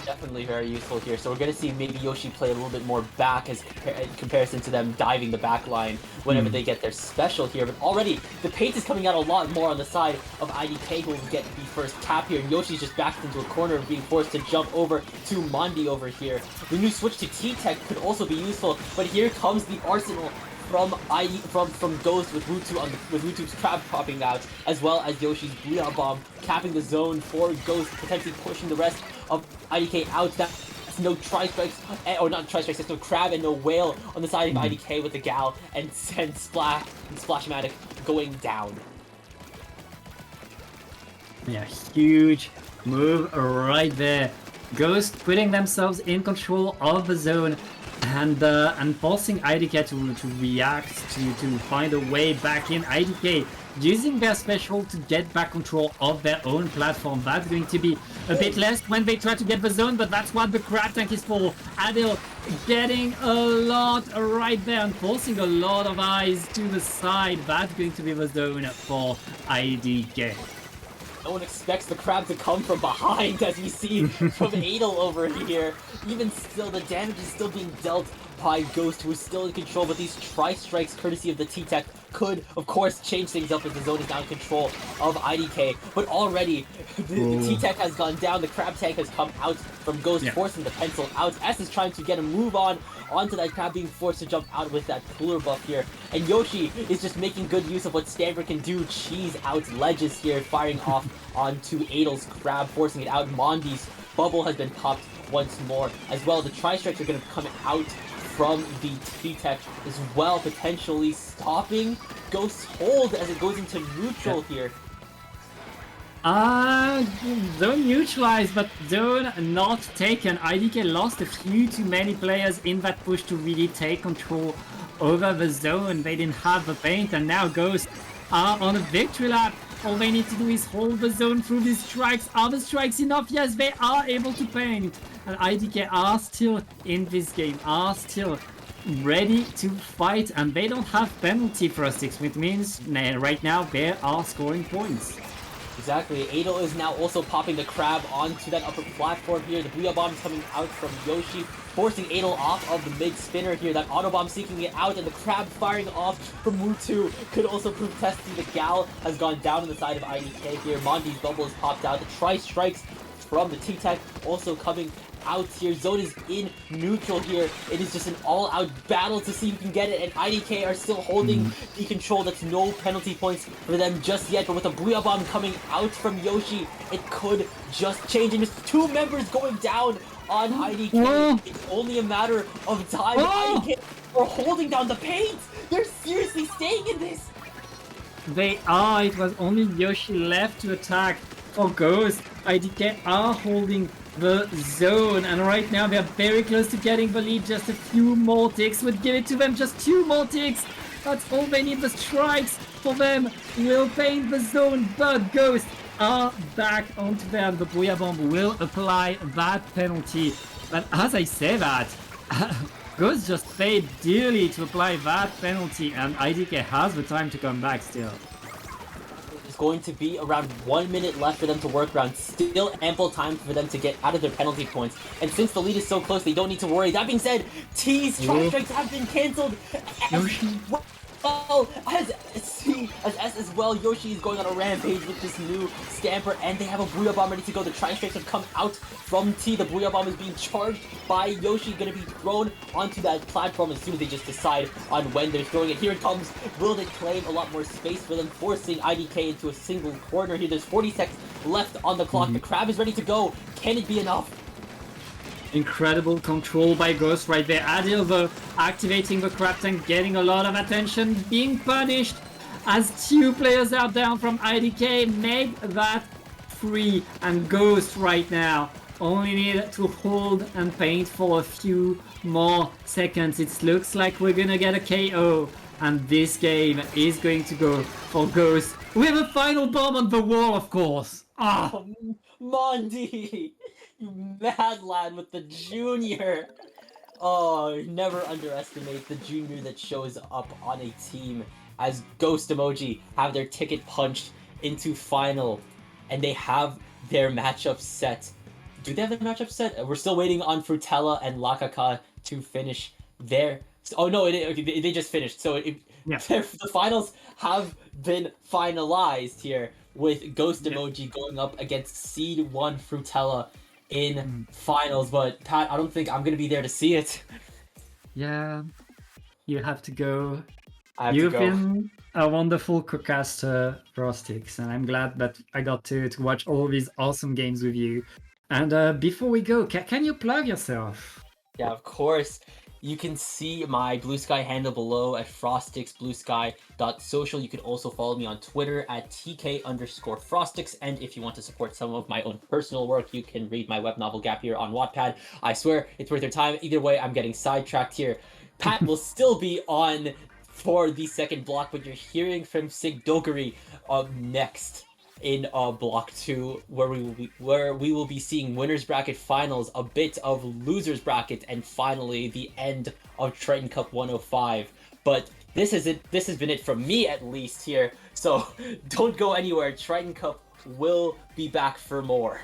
Definitely very useful here. So we're going to see maybe Yoshi play a little bit more back as in comparison to them diving the back line whenever they get their special here. But already the paint is coming out a lot more on the side of IDK, who will get the first cap here. And Yoshi's just backed into a corner, being forced to jump over to Mondi over here. The new switch to T-Tech could also be useful, but here comes the arsenal from Ghost with Wutu's crab popping out, as well as Yoshi's Booyah Bomb capping the zone for Ghost, potentially pushing the rest of IDK out. That's no tri-strikes, or not tri-strikes, there's no crab and no whale on the side of IDK with the Gal and Splashmatic going down.
Yeah, huge move right there. Ghost putting themselves in control of the zone and forcing IDK to react, to find a way back in. IDK using their special to get back control of their own platform. That's going to be a bit less when they try to get the zone, but that's what the crab tank is for. Adil getting a lot right there and forcing a lot of eyes to the side. That's going to be the zone for IDK.
No one expects the crab to come from behind, as we see from Adel over here. Even still, the damage is still being dealt by Ghost, who is still in control, but these tri-strikes, courtesy of the T-Tech, could, of course, change things up as the zone is now in control of IDK. But already, the T-Tech has gone down, the crab tank has come out from Ghost, forcing the pencil out. S is trying to get a move onto that crab, being forced to jump out with that cooler buff here. And Yoshi is just making good use of what Stamper can do. Cheese out ledges here, firing off onto Adel's crab, forcing it out. Mondi's bubble has been popped once more as well. The tri-strikes are going to come out from the T-Tech as well, potentially stopping Ghost's hold as it goes into neutral here.
Zone neutralized, but zone not taken. IDK lost a few too many players in that push to really take control over the zone. They didn't have the paint, and now Ghost are on a victory lap. All they need to do is hold the zone through these strikes. Are the strikes enough? Yes, they are able to paint. And IDK are still in this game, are still ready to fight, and they don't have penalty thrustics, which means right now they are scoring points.
Exactly. Adel is now also popping the crab onto that upper platform here. The Booyah Bomb is coming out from Yoshi, forcing Adel off of the mid spinner here. That auto bomb seeking it out, and the crab firing off from Wutu could also prove testy. The Gal has gone down on the side of IDK here. Mondi's bubble is popped out. The tri-strikes from the T-Tech also coming out here. Zone is in neutral here. It is just an all-out battle to see who can get it, and IDK are still holding the control. That's no penalty points for them just yet, but with a Booyah Bomb coming out from Yoshi, it could just change, and just 2 members going down on IDK.
Oh.
It's only a matter of time.
Oh.
IDK are holding down the paint. They're seriously staying in this.
They are. It was only Yoshi left to attack for Ghost. IDK are holding the zone, and right now they're very close to getting the lead. Just a few more ticks would give it to them. Just 2 more ticks. That's all they need. The strikes for them will paint the zone, but Ghost are back onto them. The Booyah Bomb will apply that penalty. But as I say that, Ghost just paid dearly to apply that penalty, and IDK has the time to come back still.
There's going to be around 1 minute left for them to work around. Still ample time for them to get out of their penalty points. And since the lead is so close, they don't need to worry. That being said, T's try strikes have been cancelled. Oh, as S as well, Yoshi is going on a rampage with this new Stamper, and they have a Booyah Bomb ready to go. The Tri-Strikes have come out from T. The Booyah Bomb is being charged by Yoshi, gonna be thrown onto that platform as soon as they just decide on when they're throwing it. Here it comes. Will they claim a lot more space for them, forcing IDK into a single corner here? There's 40 seconds left on the clock. The crab is ready to go. Can it be enough?
Incredible control by Ghost right there. Adil though, activating the crab tank, getting a lot of attention, being punished as 2 players are down from IDK. Made that free, and Ghost right now only need to hold and paint for a few more seconds. It looks like we're gonna get a KO, and this game is going to go for Ghost with a final bomb on the wall, of course.
Oh, Mondi! You mad lad with the junior! Oh, never underestimate the junior that shows up on a team, as Ghost Emoji have their ticket punched into final, and they have their matchup set. Do they have their matchup set? We're still waiting on Frutella and Lakaka to finish their... Oh no, they just finished, so the finals have been finalized here, with Ghost Emoji going up against Seed 1 Frutella in finals. But Pat, I don't think I'm gonna be there to see it.
Yeah, you have to go.
You've
been a wonderful co-caster, Frostix, and I'm glad that I got to watch all these awesome games with you. And before we go, can you plug yourself?
Yeah, of course. You can see my Blue Sky handle below at frostixbluesky.social. You can also follow me on Twitter at TK_Frostix. And if you want to support some of my own personal work, you can read my web novel Gap Year on Wattpad. I swear, it's worth your time. Either way, I'm getting sidetracked here. Pat will still be on for the second block, but you're hearing from Sig Dogari up next in block 2, where we will be seeing winners bracket finals, a bit of losers bracket, and finally the end of Triton-Cup 105. But this has been it from me, at least, here, so don't go anywhere. Triton-Cup will be back for more.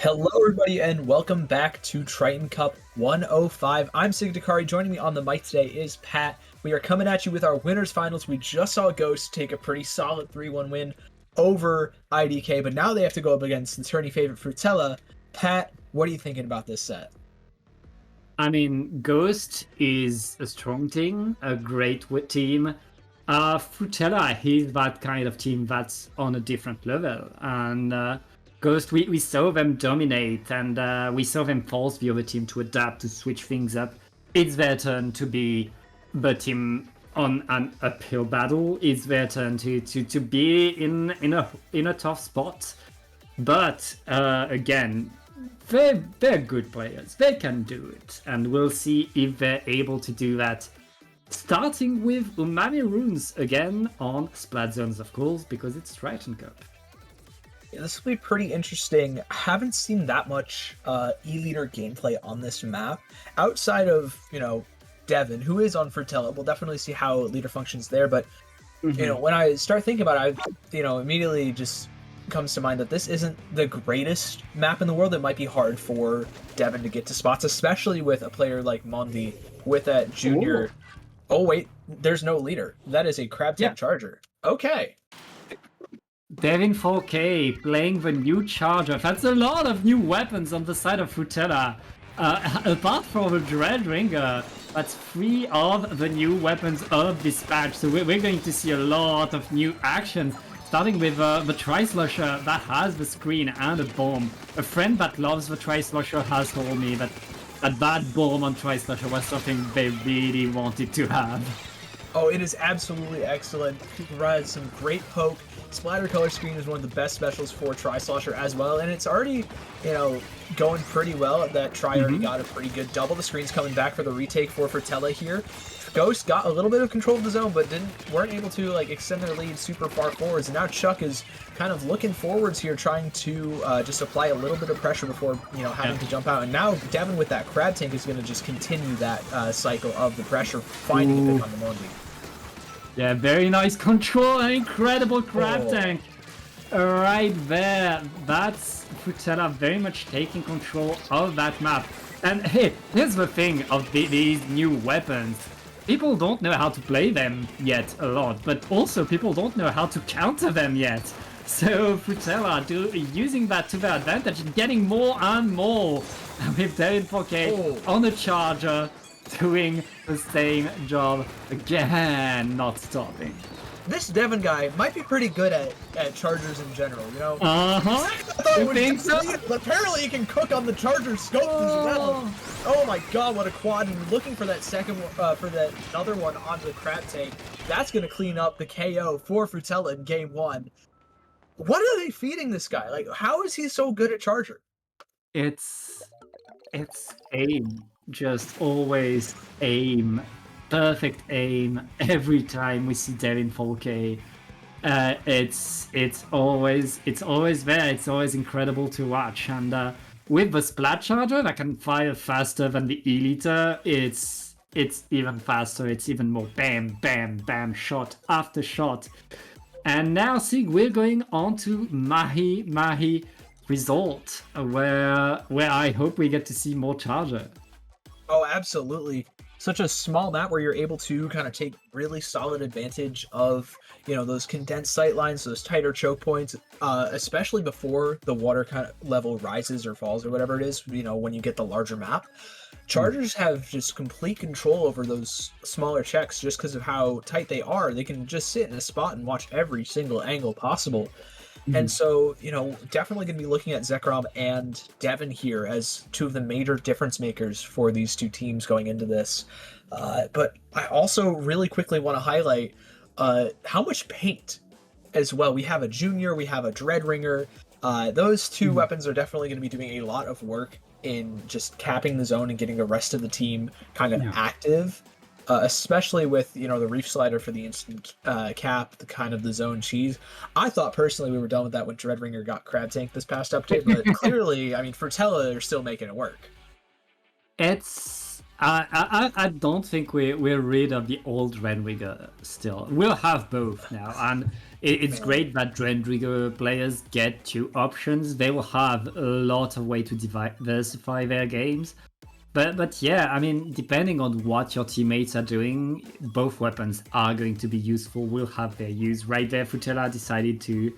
Hello, everybody, and welcome back to Triton-Cup 105. I'm Sig Dakari. Joining me on the mic today is Pat. We are coming at you with our winners finals. We just saw Ghost take a pretty solid 3-1 win over IDK, but now they have to go up against the tourney favorite Frutella. Pat, what are you thinking about this set?
I mean, Ghost is a strong team, a great team. Frutella is that kind of team that's on a different level. And Ghost, we saw them dominate, and we saw them force the other team to adapt, to switch things up. It's their turn to be the team on an uphill battle. It's their turn to be in a tough spot. But again, they're good players. They can do it, and we'll see if they're able to do that. Starting with Umami Runes again on Splat Zones, of course, because it's Triton-Cup.
Yeah, this will be pretty interesting. I haven't seen that much E-Leader gameplay on this map outside of, Devin, who is on Frutella. We'll definitely see how leader functions there, but when I start thinking about it, immediately just comes to mind that this isn't the greatest map in the world. It might be hard for Devin to get to spots, especially with a player like Mondi with that junior. Ooh. Oh wait, there's no leader. That is a crab tank charger. Okay.
Devin 4K playing the new charger. That's a lot of new weapons on the side of Frutella. Apart from the Dread Ringer, that's 3 of the new weapons of this patch. So we're going to see a lot of new actions. Starting with the Tri-Slusher that has the screen and a bomb. A friend that loves the Tri-Slusher has told me that that bomb on Tri-Slusher was something they really wanted to have.
Oh, it is absolutely excellent. It provides some great poke. Splatter Color Screen is one of the best specials for Tri-Slusher as well, and it's already, going pretty well. That Tri already got a pretty good double. The screen's coming back for the retake for Frutella here. Ghost got a little bit of control of the zone, but weren't able to extend their lead super far forwards. And now Chuck is kind of looking forwards here, trying to just apply a little bit of pressure before having to jump out. And now Devin with that crab tank is going to just continue that cycle of the pressure, finding a pick on the Mondi.
Yeah, very nice control, an incredible crab tank right there. That's Frutella very much taking control of that map. And hey, here's the thing of these new weapons. People don't know how to play them yet a lot, but also people don't know how to counter them yet. So Frutella using that to their advantage and getting more and more with Devin 4K on the charger, doing the same job again, not stopping.
This Devin guy might be pretty good at chargers in general,
You think so?
Apparently he can cook on the charger scope as well. Oh my god, what a quad. And looking for that second for that another one onto the crab tank. That's gonna clean up the KO for Frutella in game 1. What are they feeding this guy? How is he so good at charger?
It's aim. Just always aim. Perfect aim every time we see Devin 4K. It's always there. It's always incredible to watch. And with the Splat Charger that can fire faster than the E-Liter, it's even faster. It's even more bam, bam, bam, shot after shot. And now, Sig, we're going on to Mahi Resort, where I hope we get to see more Charger.
Oh, absolutely. Such a small map where you're able to kind of take really solid advantage of, those condensed sight lines, those tighter choke points, especially before the water kind of level rises or falls or whatever it is, when you get the larger map. Chargers have just complete control over those smaller checks just because of how tight they are. They can just sit in a spot and watch every single angle possible. And so, definitely going to be looking at Zekrom and Devin here as 2 of the major difference makers for these 2 teams going into this. But I also really quickly want to highlight how much paint as well. We have a Junior, we have a Dread Ringer. Those 2 weapons are definitely going to be doing a lot of work in just capping the zone and getting the rest of the team kind of active. Especially with, the Reef Slider for the instant cap, the kind of the zone cheese. I thought personally we were done with that when Dreadringer got Crab Tank this past update, but clearly, Frutella are still making it work.
I don't think we're rid of the old Renrigger still. We'll have both now, and it's great that Renrigger players get two options. They will have a lot of way to diversify their games. But yeah, I mean, depending on what your teammates are doing, both weapons are going to be useful. Will have their use. Right there, Frutella decided to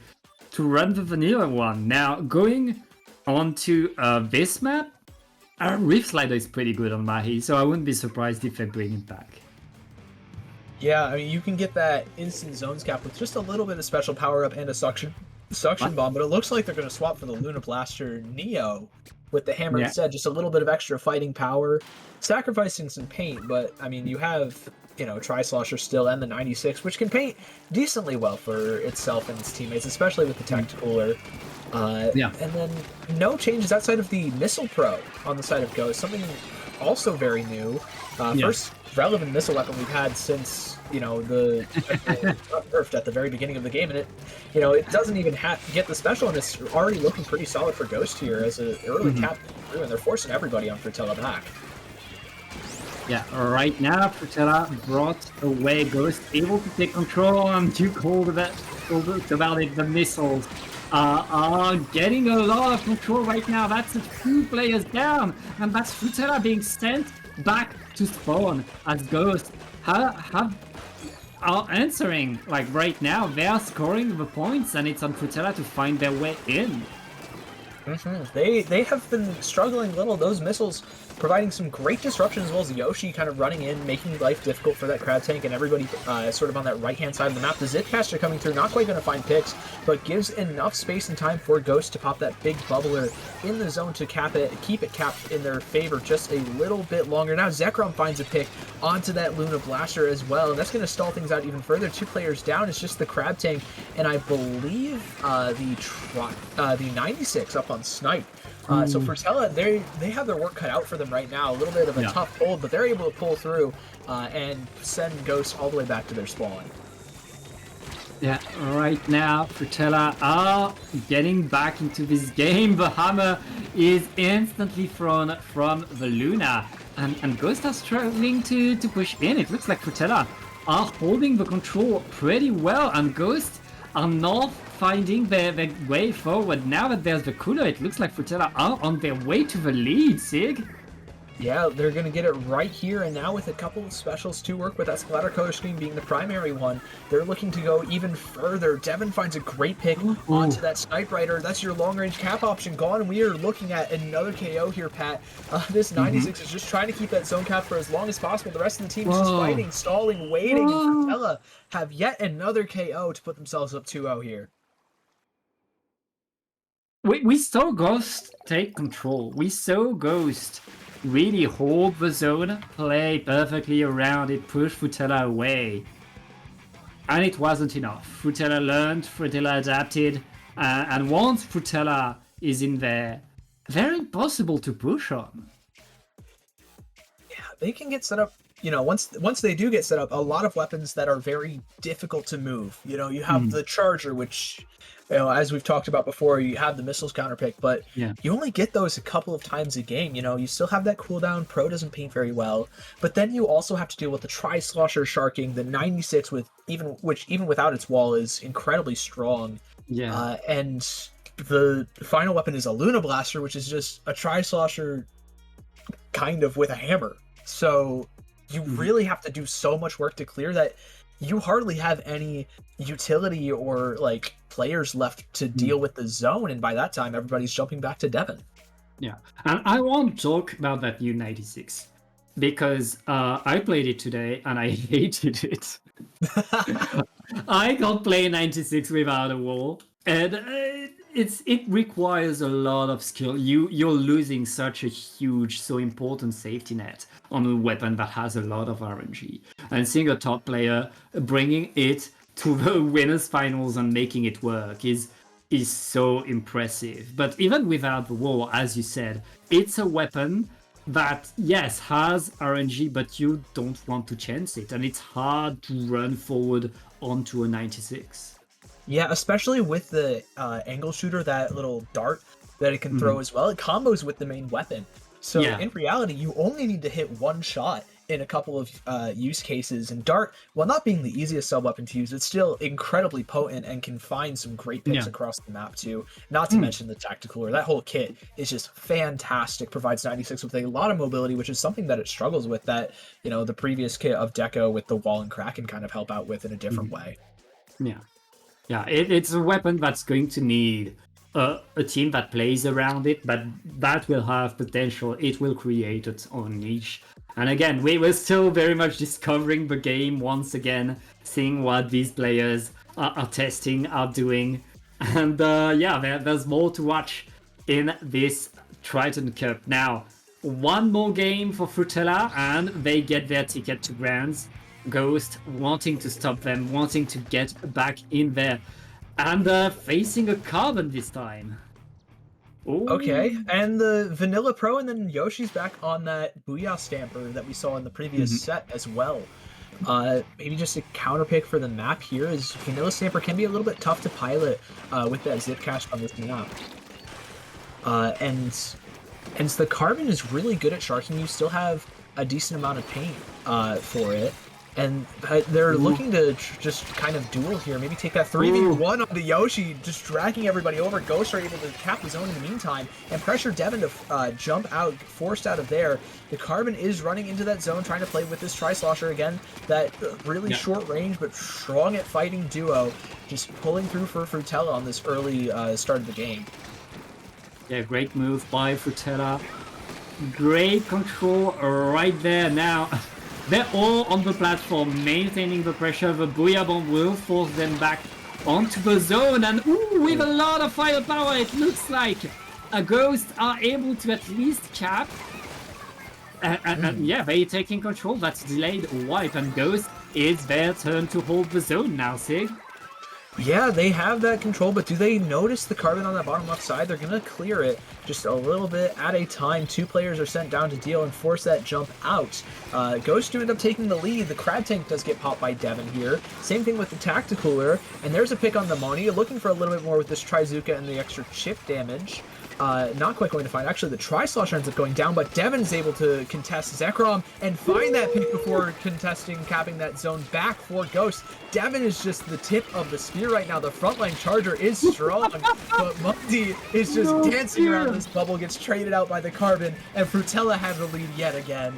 run the vanilla one. Now going on to this map, Reef Slider is pretty good on Mahi, so I wouldn't be surprised if they bring it back.
Yeah, I mean, you can get that instant zones cap with just a little bit of special power up and a suction bomb, but it looks like they're going to swap for the Luna Blaster Neo with the hammer instead. Just a little bit of extra fighting power, sacrificing some paint, but I mean, you have, you know, Tri-Slosher still and the 96, which can paint decently well for itself and its teammates, especially with the Tacticooler. And then no changes outside of the Missile Pro on the side of Ghost, something also very new. First relevant missile weapon we've had since, you know, the nerfed at the very beginning of the game, and it, you know, it doesn't even get the special, and it's already looking pretty solid for Ghost here as an early cap through, and they're forcing everybody on Frutella back.
Yeah, right now Frutella brought away Ghost, able to take control, and too cold about it. The missiles are getting a lot of control right now. That's 2 players down, and that's Frutella being sent back to spawn as Ghost are answering. Like right now, they are scoring the points, and it's on Frutella to find their way in.
They have been struggling a little. Those missiles providing some great disruption, as well as Yoshi kind of running in, making life difficult for that crab tank, and everybody sort of on that right-hand side of the map. The Zipcaster coming through, not quite going to find picks, but gives enough space and time for Ghost to pop that big bubbler in the zone to cap it, keep it capped in their favor just a little bit longer. Now Zekrom finds a pick onto that Luna Blaster as well, and that's going to stall things out even further. 2 players down. It's just the crab tank, and I believe the 96 up on Snipe. So Frutella, they have their work cut out for them right now. A little bit of a tough hold, but they're able to pull through and send Ghosts all the way back to their spawn.
Yeah, right now Frutella are getting back into this game. The hammer is instantly thrown from the Luna, and Ghosts are struggling to push in. It looks like Frutella are holding the control pretty well, and Ghosts are not finding their way forward. Now that there's the cooler, it looks like Frutella are on their way to the lead, Sig.
Yeah, they're going to get it right here, and now with a couple of specials to work with, that splatter color scheme being the primary one, they're looking to go even further. Devin finds a great pick onto that Snipe Rider. That's your long-range cap option gone. We are looking at another KO here, Pat. This 96 is just trying to keep that zone cap for as long as possible. The rest of the team is just fighting, stalling, waiting, and Frutella have yet another KO to put themselves up 2-0 here.
We saw Ghost take control. We saw Ghost really hold the zone, play perfectly around it, push Frutella away. And it wasn't enough. Frutella learned, Frutella adapted, and once Frutella is in there, they're impossible to push on.
Yeah, they can get set up, you know, once they do get set up, a lot of weapons that are very difficult to move. You know, you have the Charger, which, you know, as we've talked about before, you have the missiles counterpick, but you only get those a couple of times a game. You know, you still have that cooldown. Pro doesn't paint very well, but then you also have to deal with the Tri-Slosher sharking, the 96 which even without its wall is incredibly strong. Yeah, and the final weapon is a Luna Blaster, which is just a Tri-Slosher kind of with a hammer. So you really have to do so much work to clear that. You hardly have any utility or like players left to deal with the zone, and by that time everybody's jumping back to Devin.
Yeah, and I want to talk about that new 96 because I played it today and I hated it. I can't play 96 without a wall, and it requires a lot of skill. You're losing such a huge, so important safety net on a weapon that has a lot of RNG, and seeing a top player bringing it to the winners finals and making it work is so impressive. But even without the wall, as you said, it's a weapon that, yes, has RNG, but you don't want to chance it, and it's hard to run forward onto a 96.
Yeah, especially with the angle shooter, that little dart that it can throw as well. It combos with the main weapon. So
Yeah.
in reality, you only need to hit one shot in a couple of use cases. And Dart, while not being the easiest sub-weapon to use, it's still incredibly potent and can find some great picks
Yeah.
across the map too. Not to mention the tactical, or that whole kit is just fantastic. Provides 96 with a lot of mobility, which is something that it struggles with. That the previous kit of Deco with the wall and Kraken kind of help out with in a different way.
Yeah. Yeah, it's a weapon that's going to need a team that plays around it, but that will have potential. It will create its own niche. And again, we're still very much discovering the game once again, seeing what these players are testing, are doing. And there's more to watch in this Triton-Cup. Now, one more game for Frutella, and they get their ticket to Brands. Ghost wanting to stop them, wanting to get back in there, and facing a Carbon this time. Ooh.
Okay, and the Vanilla Pro, and then Yoshi's back on that Booyah Stamper that we saw in the previous set as well. Maybe just a counter pick for the map here is Vanilla Stamper can be a little bit tough to pilot with that zip cache on this map. And the Carbon is really good at sharking. You still have a decent amount of paint for it. And they're looking to just kind of duel here. Maybe take that 3v1 onto Yoshi, just dragging everybody over. Ghost are able to cap the zone in the meantime and pressure Devin to jump out, forced out of there. The Carbon is running into that zone, trying to play with this Tri-Slosher again. That really short range but strong at fighting duo, just pulling through for Frutella on this early start of the game.
Yeah, great move by Frutella. Great control right there now. They're all on the platform, maintaining the pressure. The Booyah Bomb will force them back onto the zone, and with a lot of firepower, it looks like a Ghost are able to at least cap. And yeah, they're taking control. That's delayed wipe, and Ghost, it's their turn to hold the zone now, Sig.
Yeah, they have that control, but do they notice the Carbon on that bottom left side? They're going to clear it just a little bit at a time. Two players are sent down to deal and force that jump out. Ghost do end up taking the lead. The Crab Tank does get popped by Devin here. Same thing with the Tacticooler. And there's a pick on the Moni. Looking for a little bit more with this Trizuka and the extra chip damage. Not quite going to find. Actually, the Tri-Slosher ends up going down, but Devin's able to contest Zekrom and find that pick before contesting, capping that zone back for Ghost. Devin is just the tip of the spear right now. The frontline charger is strong, but Mundi is just dancing around this bubble, gets traded out by the Carbon, and Frutella has the lead yet again.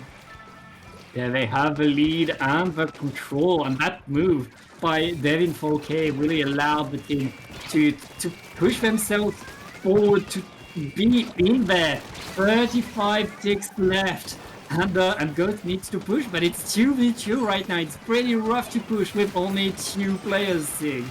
Yeah, they have the lead and the control, and that move by Devin 4K really allowed the team to push themselves forward, to be in there. 35 ticks left, and Ghost needs to push, but it's 2v2 right now. It's pretty rough to push with only 2 players, Sig.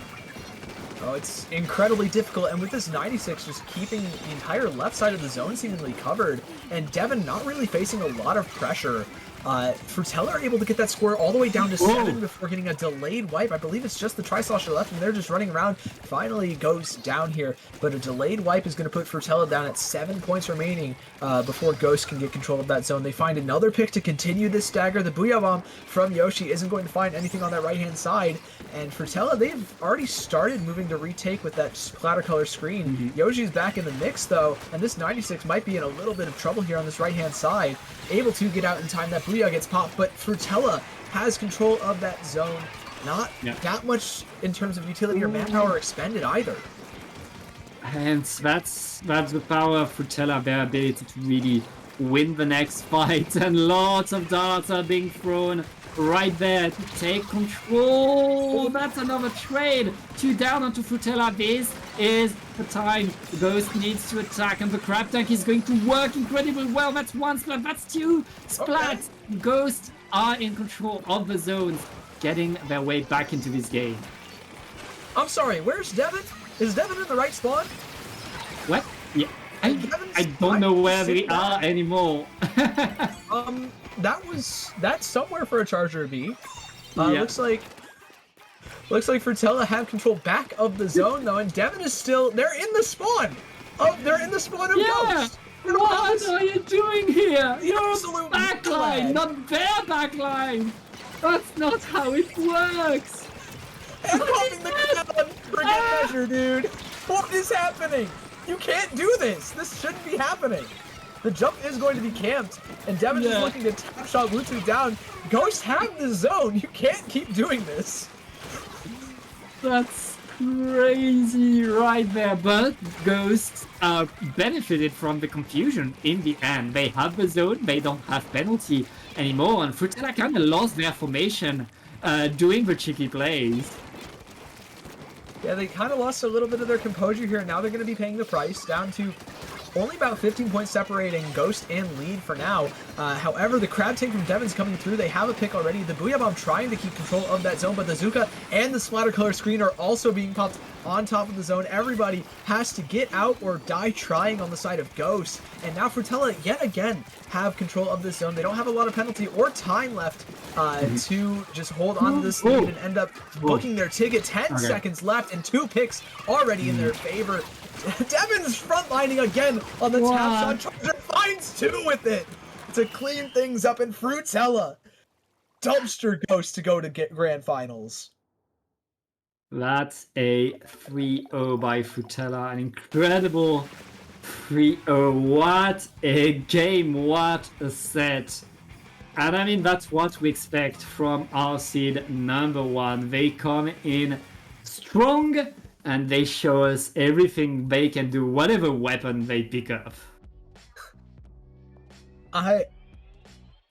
Oh, it's incredibly difficult, and with this 96 just keeping the entire left side of the zone seemingly covered, and Devin not really facing a lot of pressure. Frutella are able to get that score all the way down to 7 before getting a delayed wipe. I believe it's just the Tri-Slosher left, and they're just running around. Finally goes down here, but a delayed wipe is going to put Frutella down at 7 points remaining before Ghost can get control of that zone. They find another pick to continue this stagger. The Booyah Bomb from Yoshi isn't going to find anything on that right-hand side, and Frutella, they've already started moving to retake with that splatter color screen. Yoshi's back in the mix, though, and this 96 might be in a little bit of trouble here on this right-hand side. Able to get out in time. That Booyah gets popped, but Frutella has control of that zone. Not that much in terms of utility or manpower expended either.
And that's the power of Frutella, their ability to really win the next fight, and lots of darts are being thrown right there to take control. That's another trade. 2 down onto Frutella. This is the time Ghost needs to attack, and the Crab Tank is going to work incredibly well. That's 1 splat, that's 2 splats. Okay. Ghosts are in control of the zones, getting their way back into this game.
I'm sorry, where's Devin? Is Devin in the right spawn?
What? Yeah. I don't know where we are anymore.
That's somewhere for a Charger B. Looks like Frutella have control back of the zone though, and Devin is still. They're in the spawn. Oh, they're in the spawn of Ghost.
What are you doing here? You're a backline, not their backline. That's not how it works.
I'm calling the crowd for good measure, dude. What is happening? You can't do this. This shouldn't be happening. The jump is going to be camped, and Devin's just looking to tap shot Bluetooth down. Ghost have the zone. You can't keep doing this.
That's crazy right there, but Ghosts benefited from the confusion in the end. They have the zone, they don't have penalty anymore, and Frutella kind of lost their formation doing the cheeky plays.
Yeah, they kind of lost a little bit of their composure here, and now they're going to be paying the price, down to only about 15 points separating Ghost and Lead for now. However, the Crab Tank from Devin's coming through. They have a pick already. The Booyah Bomb trying to keep control of that zone, but the Zuka and the Splatter Color Screen are also being popped on top of the zone. Everybody has to get out or die trying on the side of Ghost. And now Frutella, yet again, have control of this zone. They don't have a lot of penalty or time left to just hold on to this lead and end up booking their ticket. 10 seconds left and 2 picks already in their favor. Devin's frontlining again on the tap shot. Charger finds 2 with it to clean things up, and Frutella dumpster Ghost to go to get grand finals.
That's a 3-0 by Frutella, an incredible 3-0. What a game, what a set. And I mean, that's what we expect from our seed number 1. They come in strong, and they show us everything they can do, whatever weapon they pick up.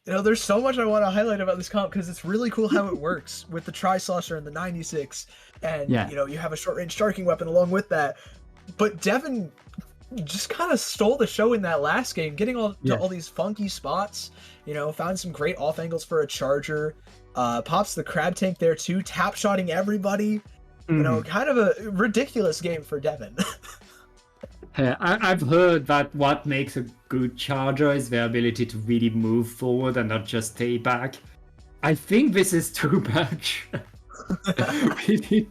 There's so much I want to highlight about this comp, because it's really cool how it works with the Tri-Slosher and the 96, and you have a short-range Starking weapon along with that. But Devin just kind of stole the show in that last game, getting all these funky spots, found some great off angles for a Charger, pops the Crab Tank there too, tap-shotting everybody. Kind of a ridiculous game for Devin.
I've heard that what makes a good Charger is their ability to really move forward and not just stay back. I think this is too much.
This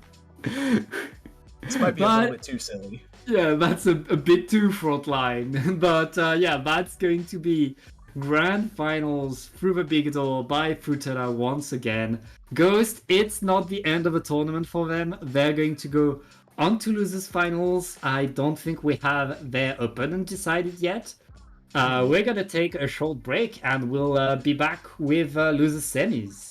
might be a little bit too silly.
Yeah, that's a bit too frontline. But that's going to be grand finals through the big door by Frutella once again. Ghost, it's not the end of the tournament for them. They're going to go on to losers finals. I don't think we have their opponent decided yet. We're gonna take a short break and we'll be back with losers semis.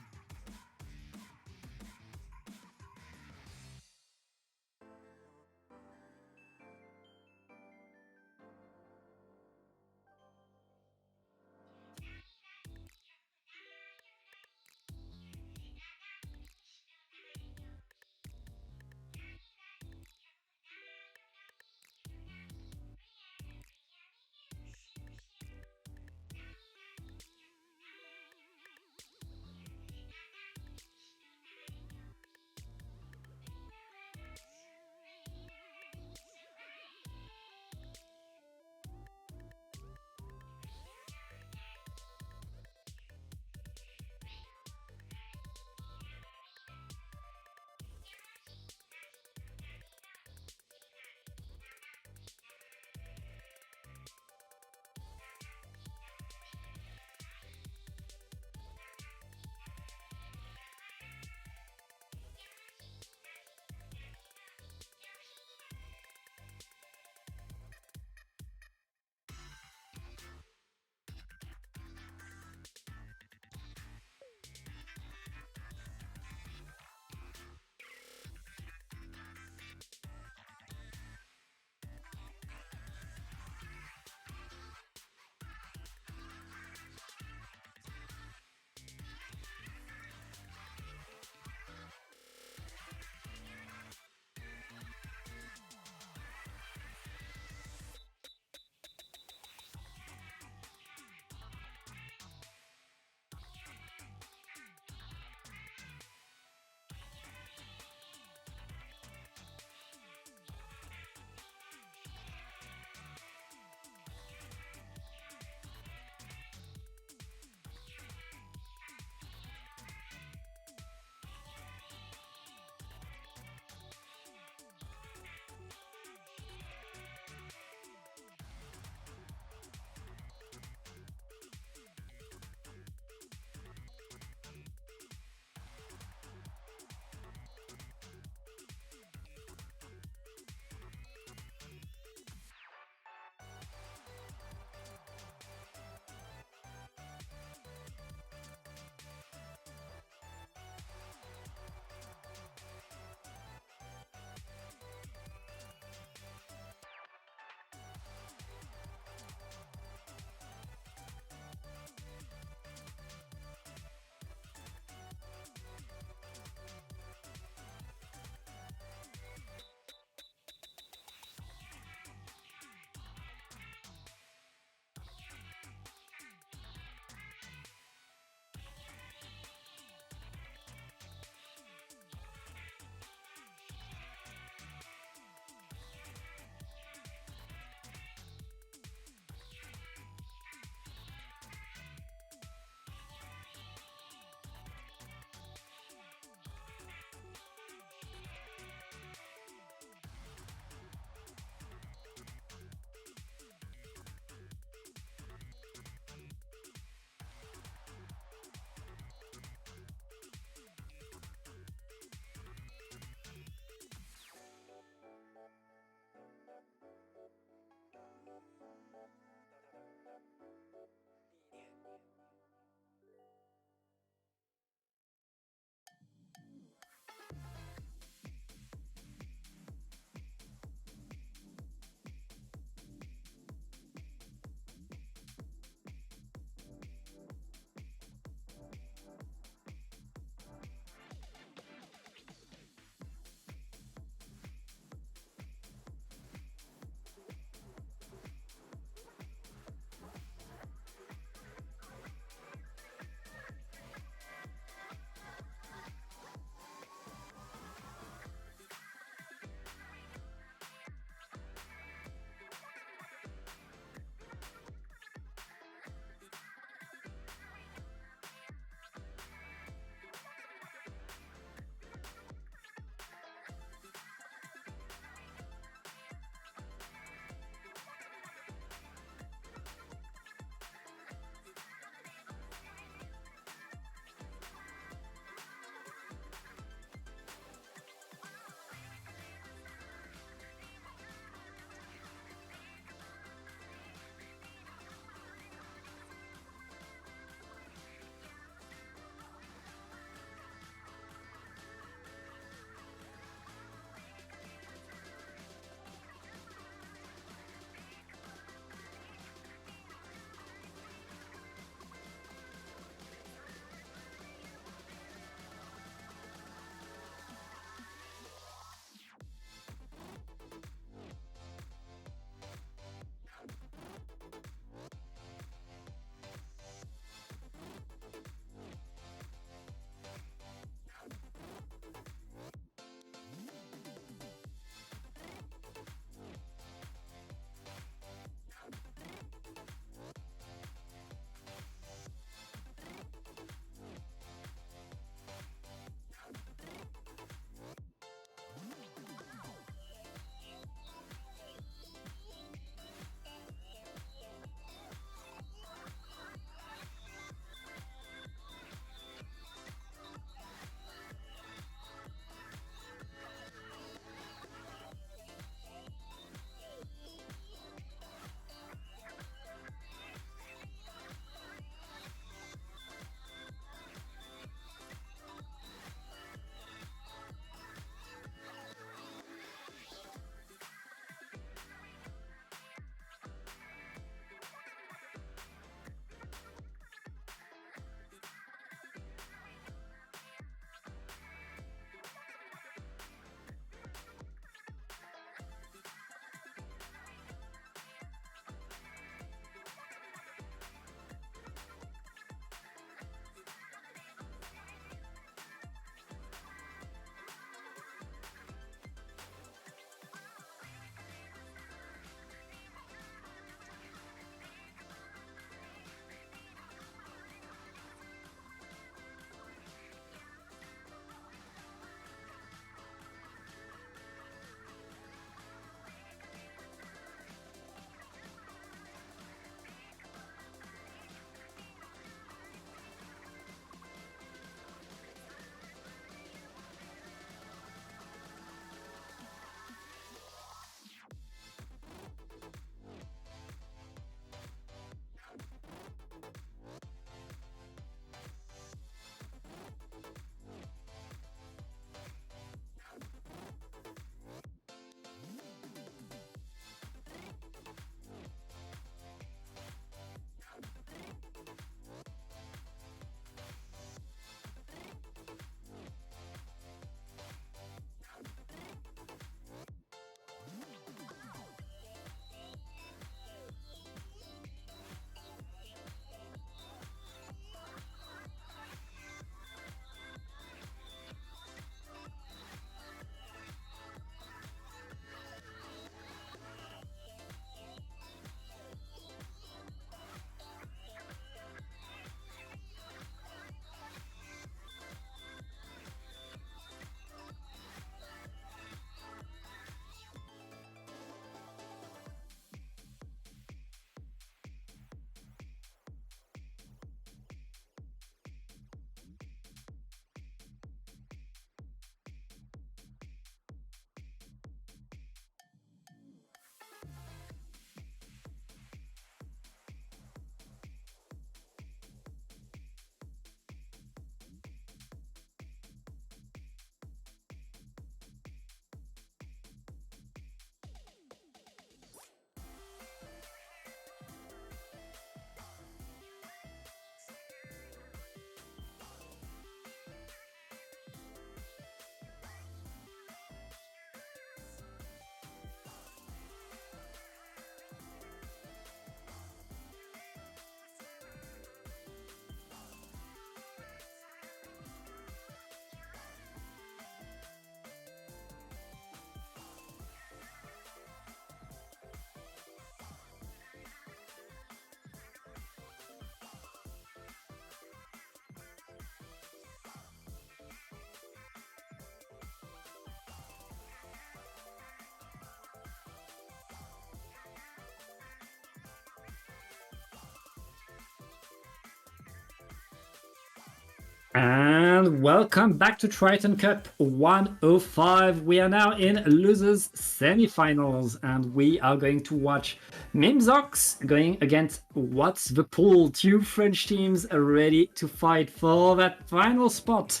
And welcome back to Triton-Cup 105. We are now in losers semifinals, and we are going to watch Mimzox going against What's the Pool. Two French teams are ready to fight for that final spot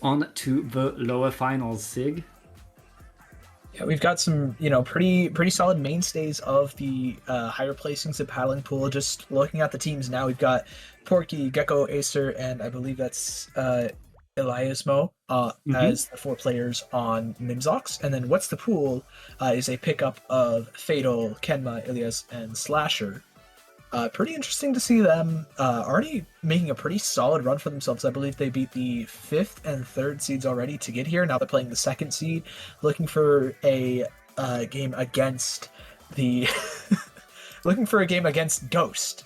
on to the lower finals. Sig?
Yeah, we've got some, pretty solid mainstays of the higher placings of paddling pool. Just looking at the teams now, we've got Porky, Gecko, Acer, and I believe that's Eliasmo as the 4 players on Mimzox. And then What's the Pool is a pickup of Fatal, Kenma, Ilias, and Slasher. Pretty interesting to see them already making a pretty solid run for themselves. I believe they beat the 5th and 3rd seeds already to get here. Now they're playing the 2nd seed, looking for a game against the looking for a game against Ghost.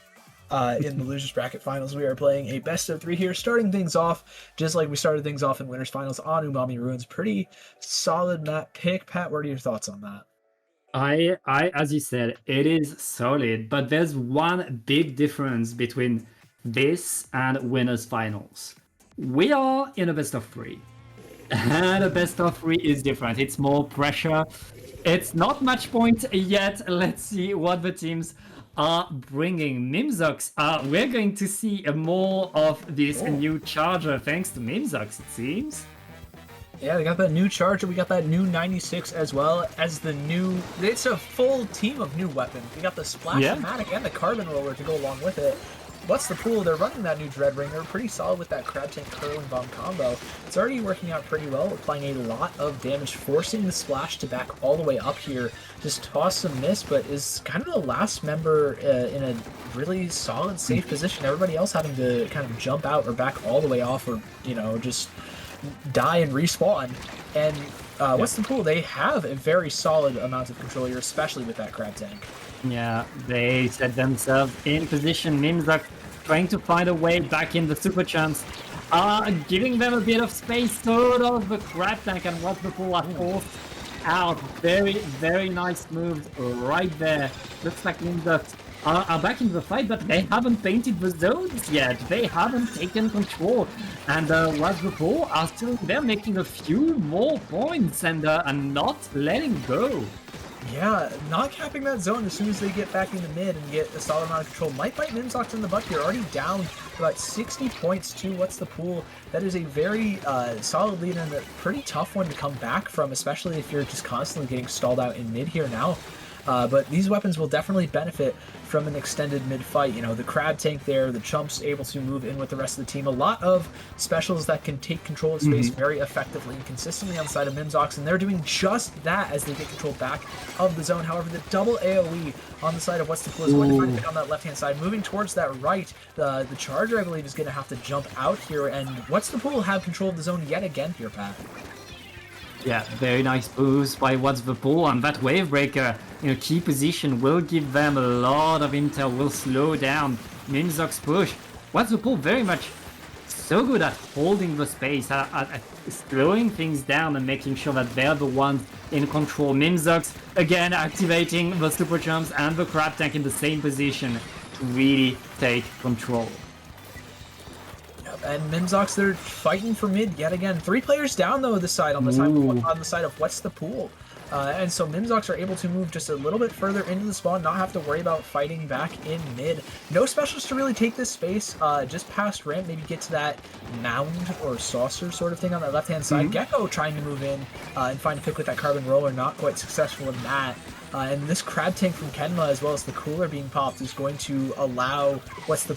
In the losers bracket finals, we are playing a best of 3 here, starting things off just like we started things off in winners finals on Umami Ruins. Pretty solid map pick. Pat, what are your thoughts on that?
I, as you said, it is solid, but there's one big difference between this and winners finals. We are in a best of 3, and a best of 3 is different. It's more pressure. It's not much point yet. Let's see what the teams are bringing. Mimzox, we're going to see more of this new charger thanks to Mimzox, it seems.
Yeah, we got that new charger, we got that new 96 as well as the new... It's a full team of new weapons. We got the Splash-O-Matic and the Carbon Roller to go along with it. What's the Pool? They're running that new Dread Ring. They're pretty solid with that Crab Tank Curling Bomb combo. It's already working out pretty well, applying a lot of damage, forcing the Splash to back all the way up here. Just toss some miss, but is kind of the last member in a really solid, safe position. Everybody else having to kind of jump out or back all the way off or, just die and respawn. And What's the Pool? They have a very solid amount of control here, especially with that Crab Tank.
Yeah, they set themselves in position. Mimzox trying to find a way back in the super chance, giving them a bit of space. So does the Crab Tank, and What's the Pool are forced out. Very, very nice moves right there. Looks like Mimzox are back in the fight, but they haven't painted the zones yet. They haven't taken control, and What's the Pool are still there, making a few more points and not letting go.
Yeah, not capping that zone as soon as they get back into mid and get a solid amount of control. Might bite Mimzox in the butt here, already down about 60 points to What's the Pool. That is a very solid lead and a pretty tough one to come back from, especially if you're just constantly getting stalled out in mid here now. But these weapons will definitely benefit from an extended mid-fight. The Crab Tank there, the Chumps able to move in with the rest of the team. A lot of specials that can take control of space very effectively and consistently on the side of Mimzox, and they're doing just that as they get control back of the zone. However, the double AoE on the side of What's the Pool is going to find a hit on that left-hand side. Moving towards that right, the Charger, I believe, is going to have to jump out here, and What's the Pool have control of the zone yet again here, Pat.
Yeah, very nice boost by What's the Pool, and that Wave Breaker, key position will give them a lot of intel, will slow down Mimzox's push. What's the Pool very much so good at holding the space, at slowing things down and making sure that they're the ones in control. Mimzox, again, activating the Super Jumps and the Crab Tank in the same position to really take control.
And Mimzox, they're fighting for mid yet again. 3 players down though this side on the side of What's the Pool. And so Mimzox are able to move just a little bit further into the spawn, not have to worry about fighting back in mid. No specials to really take this space, just past ramp, maybe get to that mound or saucer sort of thing on that left-hand side. Gecko trying to move in and find a pick with that Carbon Roller, not quite successful in that. And this Crab Tank from Kenma, as well as the Cooler being popped, is going to allow What's the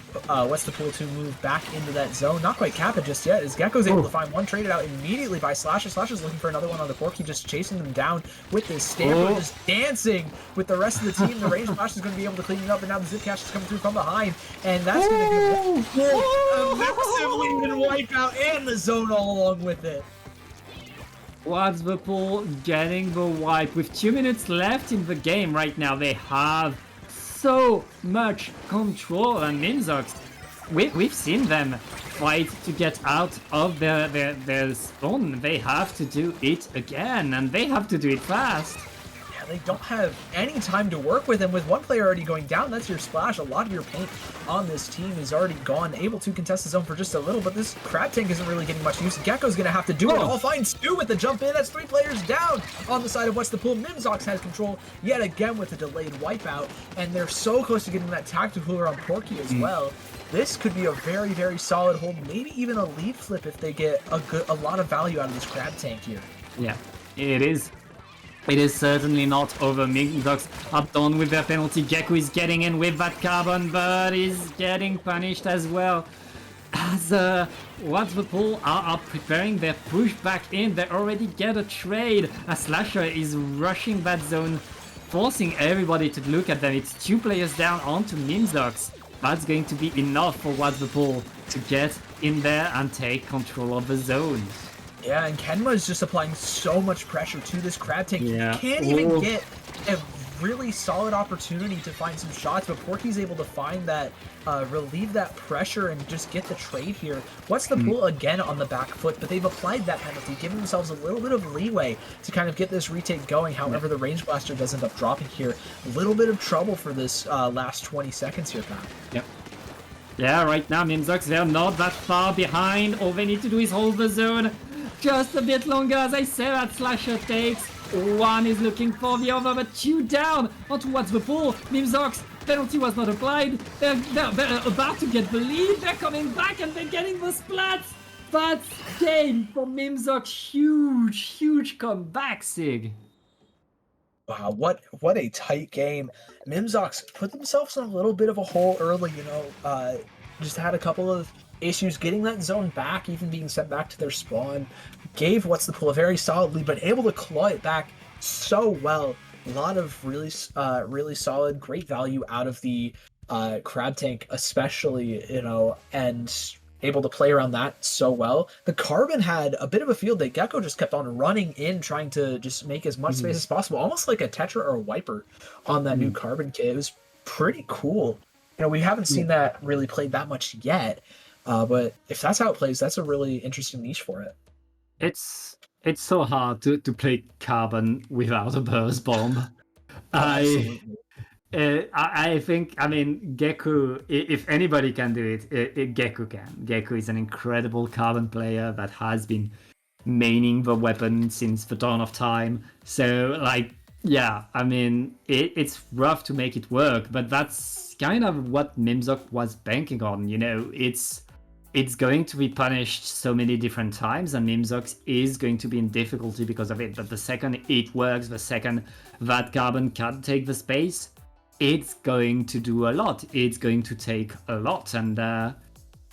Pool to move back into that zone. Not quite cap it just yet, as Gecko's able to find one, traded out immediately by Slasher. Slasher's looking for another one on the Porky, just chasing them down with this Stamper, just dancing with the rest of the team. The range Flash is going to be able to clean it up, and now the Zip Cash is coming through from behind, and that's going to give a massive lead and wipe out, and the zone all along with it.
What's the Pool getting the wipe with 2 minutes left in the game right now? They have so much control, and Mimzox, we've seen them fight to get out of their spawn. They have to do it again, and they have to do it fast.
they don't have any time to work with, and with one player already going down, that's your splash. A lot of your paint on this team is already gone, able to contest the zone for just a little, but this Crab Tank isn't really getting much use. Gecko's gonna have to do it all. Finds Stu with the jump in. That's 3 players down on the side of What's the Pool. Mimzox has control yet again with a delayed wipeout, and they're so close to getting that tactical cooler on Porky as well. This could be a very, very solid hold, maybe even a lead flip if they get a lot of value out of this Crab Tank here.
Yeah, it is. It is certainly not over. Mimzox up done with their penalty. Gecko is getting in with that carbon, but is getting punished as well. As What's the Pool are preparing their push back in. They already get a trade. A Slasher is rushing that zone, forcing everybody to look at them. It's 2 players down onto Mimzox. That's going to be enough for What's the Pool to get in there and take control of the zone.
Yeah, and Kenma is just applying so much pressure to this Crab Tank.
Yeah.
He can't even get a really solid opportunity to find some shots, but Porky's able to find that, relieve that pressure and just get the trade here. What's the Pool again on the back foot, but they've applied that penalty, giving themselves a little bit of leeway to kind of get this retake going. However, the Range Blaster does end up dropping here. A little bit of trouble for this last 20 seconds here, Pat.
Yep. Yeah, right now Mimzox, they're not that far behind. All they need to do is hold the zone just a bit longer. As I say, that Slasher takes. One is looking for the other, but 2 down onto What's the Pool. Mimzox, penalty was not applied. They're about to get the lead. They're coming back and they're getting the splats. That's game for Mimzox. Huge comeback, Sig.
Wow, what a tight game. Mimzox put themselves in a little bit of a hole early, you know, just had a couple of issues getting that zone back, even being sent back to their spawn. Gave What's the Pool a very solid lead, but able to claw it back so well. A lot of really solid, great value out of the Crab Tank, especially, you know, and able to play around that so well. The Carbon had a bit of a field day. Gecko just kept on running in, trying to just make as much space as possible, almost like a Tetra or a Wiper on that new Carbon kit. It was pretty cool. You know, we haven't seen that really played that much yet, but if that's how it plays, that's a really interesting niche for it.
It's so hard to play Carbon without a burst bomb.
Absolutely.
I think, I mean, Gecko, if anybody can do it, Gecko can. Gecko is an incredible Carbon player that has been maining the weapon since the dawn of time. So, like, yeah, I mean, it's rough to make it work, but that's kind of what Mimzox was banking on, you know? It's going to be punished so many different times, and Mimzox is going to be in difficulty because of it. But the second it works, the second that Carbon can take the space, it's going to do a lot. It's going to take a lot. And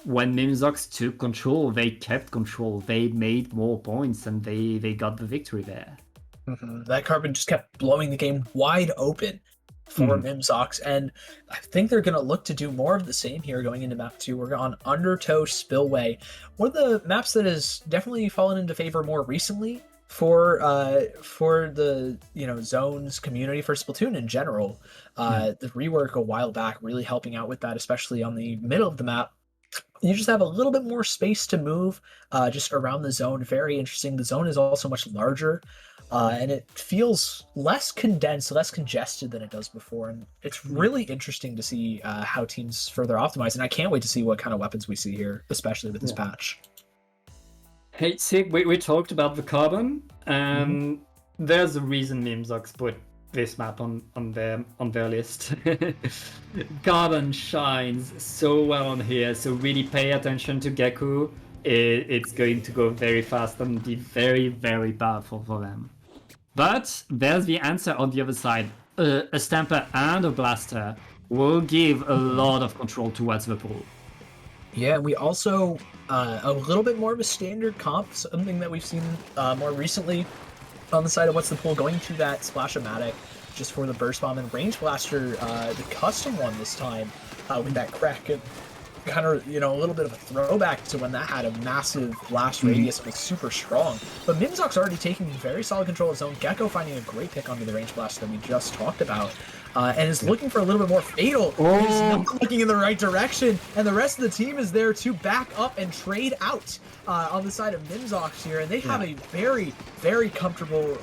when Mimzox took control, they kept control. They made more points, and they got the victory there.
That Carbon just kept blowing the game wide open for Mimzox, and I think they're going to look to do more of the same here going into map 2. We're on Undertow Spillway, one of the maps that has definitely fallen into favor more recently for the, you know, zones community, for Splatoon in general. The rework a while back really helping out with that, especially on the middle of the map. You just have a little bit more space to move just around the zone. Very interesting. The zone is also much larger. And it feels less condensed, less congested than it does before. And it's really interesting to see how teams further optimize. And I can't wait to see what kind of weapons we see here, especially with this patch.
Hey, Sig, we talked about the Carbon. There's a reason Mimzox put this map on their list. Carbon shines so well on here, so really pay attention to Gecko. It's going to go very fast and be very, very powerful for them. But there's the answer on the other side. A Stamper and a Blaster will give a lot of control to What's the Pool.
Yeah, and we also, a little bit more of a standard comp, something that we've seen more recently on the side of What's the Pool, going to that Splash-O-Matic just for the Burst Bomb, and Range Blaster, the custom one this time, with that Kraken kind of, a little bit of a throwback to when that had a massive blast radius and was super strong. But Mimzock's already taking very solid control of zone. Gecko finding a great pick onto the range blaster that we just talked about. And is looking for a little bit more fatal.
Oh.
He's not looking in the right direction, and the rest of the team is there to back up and trade out on the side of Mimzox here, and they have a very, very comfortable,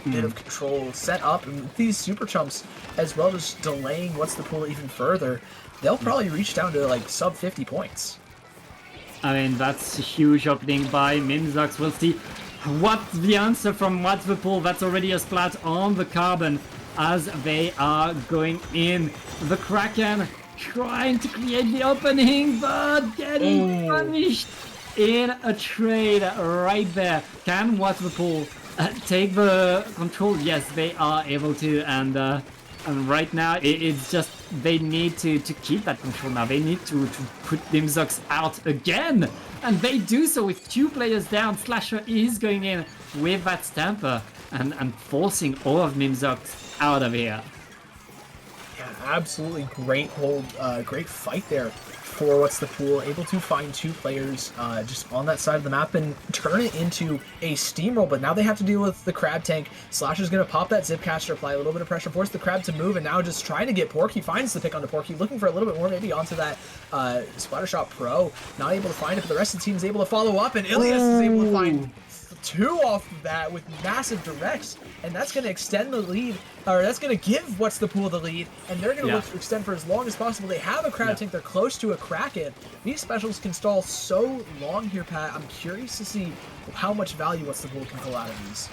bit of control set up. And with these super chumps, as well as delaying What's the Pool even further, they'll probably reach down to like sub 50 points.
I mean, that's a huge opening by Mimzox. We'll see what's the answer from What's the Pool. That's already a splat on the carbon as they are going in. The Kraken trying to create the opening, but getting punished in a trade right there. Can What's the Pool take the control? Yes, they are able to, and right now it's just they need to keep that control now. They need to put Mimzox out again, and they do so with 2 players down. Slasher is going in with that Stamper and forcing all of Mimzox out of here.
Yeah, absolutely great hold, great fight there for What's the Pool. Able to find 2 players just on that side of the map and turn it into a steamroll, but now they have to deal with the Crab Tank. Slasher's going to pop that Zip Caster, apply a little bit of pressure, force the Crab to move, and now just trying to get Porky. Finds the pick onto Porky, looking for a little bit more maybe onto that Splattershot Pro. Not able to find it, but the rest of the team is able to follow up, and Ilias is able to find 2 off of that with massive directs, and that's going to extend the lead, or that's going to give What's the Pool the lead, and they're going to look to extend for as long as possible. They have a Crab Tank, they're close to a Kraken. These specials can stall so long here, Pat. I'm curious to see how much value What's the Pool can pull out of these.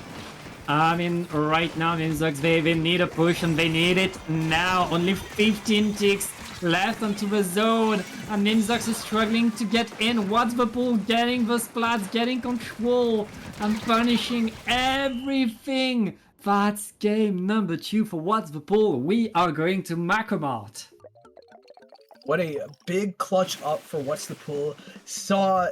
I mean, right now, Mimzox, they need a push, and they need it now. Only 15 ticks left onto the zone, and Mimzox is struggling to get in. What's the Pool getting the splats, getting control, and punishing everything. That's game number 2 for What's the Pool. We are going to Macomart.
What a big clutch up for What's the Pool. Saw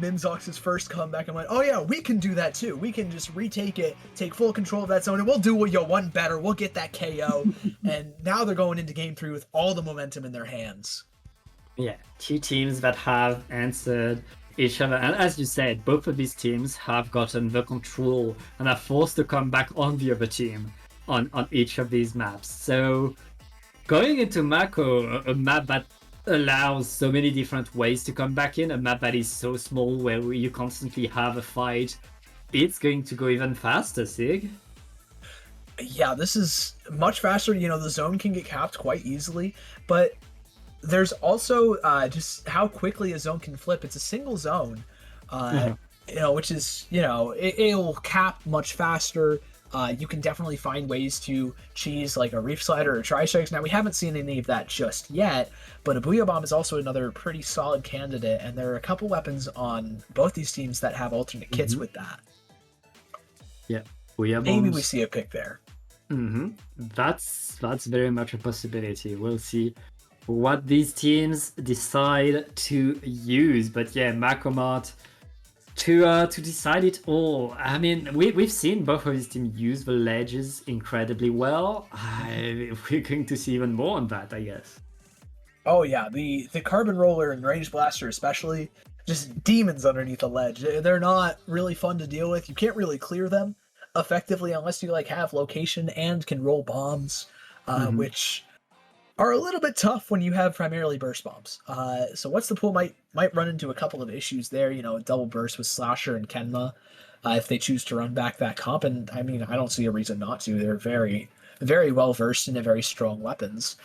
Mimzox's first comeback and went, oh yeah, we can do that too. We can just retake it, take full control of that zone, and we'll do one better. We'll get that KO. And now they're going into game 3 with all the momentum in their hands.
Yeah, 2 teams that have answered each other. And as you said, both of these teams have gotten the control and are forced to come back on the other team on each of these maps. So going into Mako, a map that allows so many different ways to come back in, a map that is so small where you constantly have a fight, it's going to go even faster, Sig.
Yeah, this is much faster. The zone can get capped quite easily, but there's also just how quickly a zone can flip. It's a single zone, which is, it'll cap much faster. You can definitely find ways to cheese like a Reef Slider or Tri-Strikes. Now, we haven't seen any of that just yet, but a Booyah Bomb is also another pretty solid candidate, and there are a couple weapons on both these teams that have alternate kits with that.
Yeah, Booyah Bombs.
Maybe we see a pick there.
That's very much a possibility. We'll see what these teams decide to use. But yeah, Macomart to decide it all. I mean, we've seen both of these teams use the ledges incredibly well. We're going to see even more on that, I guess.
Oh yeah, the Carbon Roller and Range Blaster especially, just demons underneath the ledge. They're not really fun to deal with. You can't really clear them effectively unless you have location and can roll bombs, which are a little bit tough when you have primarily burst bombs. So What's the Pool might run into a couple of issues there, a double burst with Slasher and Kenma, if they choose to run back that comp, and I mean, I don't see a reason not to. They're very, very well versed in very strong weapons.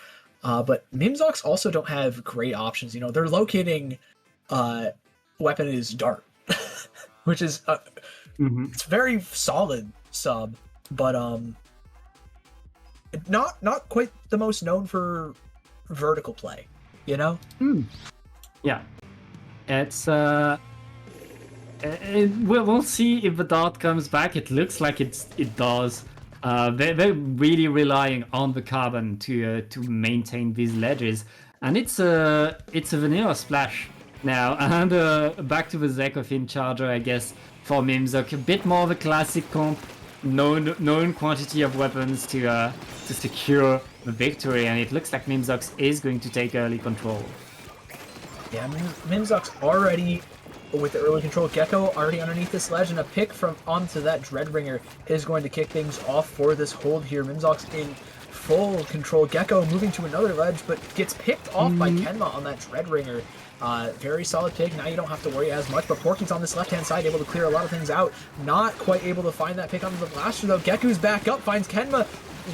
But Mimzox also don't have great options. Their locating weapon is Dart, which is it's very solid sub, but not quite the most known for vertical play, Yeah,
it's we'll see if the Dart comes back. It looks like it does. They're really relying on the carbon to maintain these ledges, and it's a vanilla splash now. And back to the Zekofin Charger, I guess, for Mimzox, a bit more of a classic comp. known quantity of weapons to secure the victory, and it looks like Mimzox is going to take early control.
Yeah, Mimzox already with the early control. Gecko already underneath this ledge, and a pick from onto that Dreadringer is going to kick things off for this hold here. Mimzox in full control. Gecko moving to another ledge, but gets picked off by Kenma on that Dreadringer. Very solid pick. Now you don't have to worry as much, but Porky's on this left-hand side, able to clear a lot of things out. Not quite able to find that pick onto the blaster, though. Geku's back up, finds Kenma,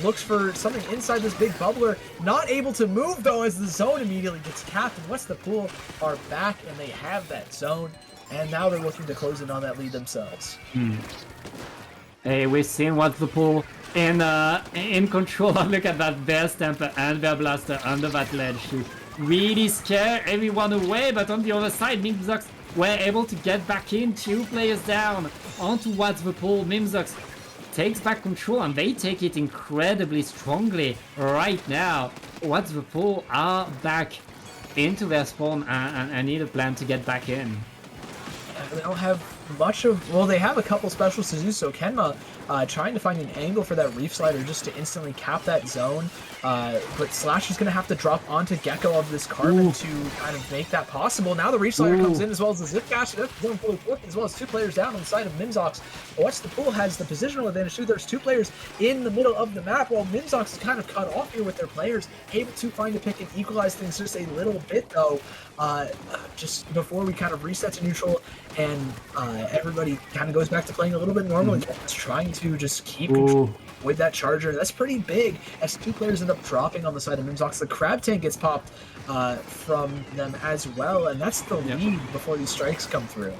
looks for something inside this big bubbler. Not able to move, though, as the zone immediately gets capped, and What's the Pool are back, and they have that zone, and now they're looking to close in on that lead themselves.
Hey, we've seen What's the Pool in control. Look at that Bear Stamper and Bear Blaster under that ledge to really scare everyone away, but on the other side, Mimzox were able to get back in, 2 players down onto What's the Pool. Mimzox takes back control, and they take it incredibly strongly right now. What's the Pool are back into their spawn and need a plan to get back in.
They don't have much of... Well, they have a couple specials to do so. Kenma trying to find an angle for that Reef Slider just to instantly cap that zone. But Slash is going to have to drop onto Gecko of this Carbon to kind of make that possible. Now the Reef Slider comes in, as well as the Zip Cash, as well as 2 players down on the side of Mimzox. What's the Pool has the positional advantage too. There's 2 players in the middle of the map, while Mimzox is kind of cut off here with their players, able to find a pick and equalize things just a little bit, though. Just before we kind of reset to neutral and everybody kind of goes back to playing a little bit normal. It's trying to just keep control with that charger. That's pretty big as 2 players end up dropping on the side of Mimzox. The Crab Tank gets popped from them as well, and that's the lead before these strikes come through.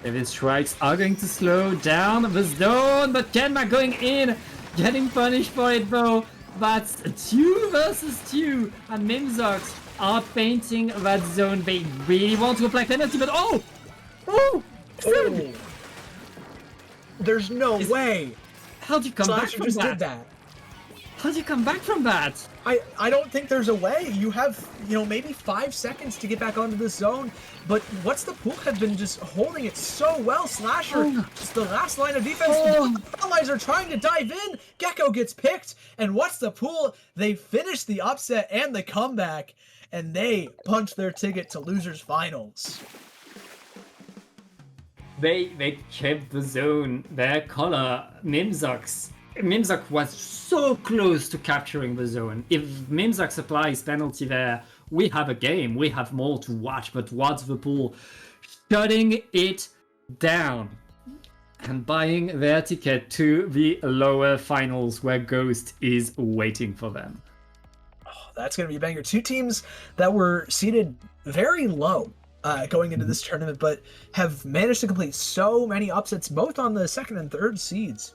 These strikes are going to slow down the zone, but Kenma going in, getting punished for it though. That's 2 versus 2, and Mimzox are painting that zone. They really want to apply penalty, but
there's no way.
How'd you come back from
just
that?
Did that?
How'd you come back from that?
I don't think there's a way. You have, maybe 5 seconds to get back onto this zone, but What's the Pool have been just holding it so well. Slasher, just the last line of defense. The allies are trying to dive in. Gecko gets picked, and What's the Pool? They finish the upset and the comeback, and they punch their ticket to losers finals.
They kept the zone, their color. Mimzox was so close to capturing the zone. If Mimzox applies penalty there, we have a game, we have more to watch, but What's the Pool shutting it down and buying their ticket to the lower finals where Ghost is waiting for them.
That's going to be a banger. 2 teams that were seated very low going into this tournament, but have managed to complete so many upsets, both on the 2nd and 3rd seeds.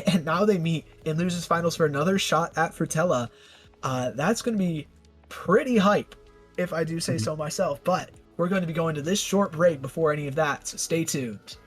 And now they meet in losers finals for another shot at Frutella. That's going to be pretty hype, if I do say so myself. But we're going to be going to this short break before any of that, so stay tuned.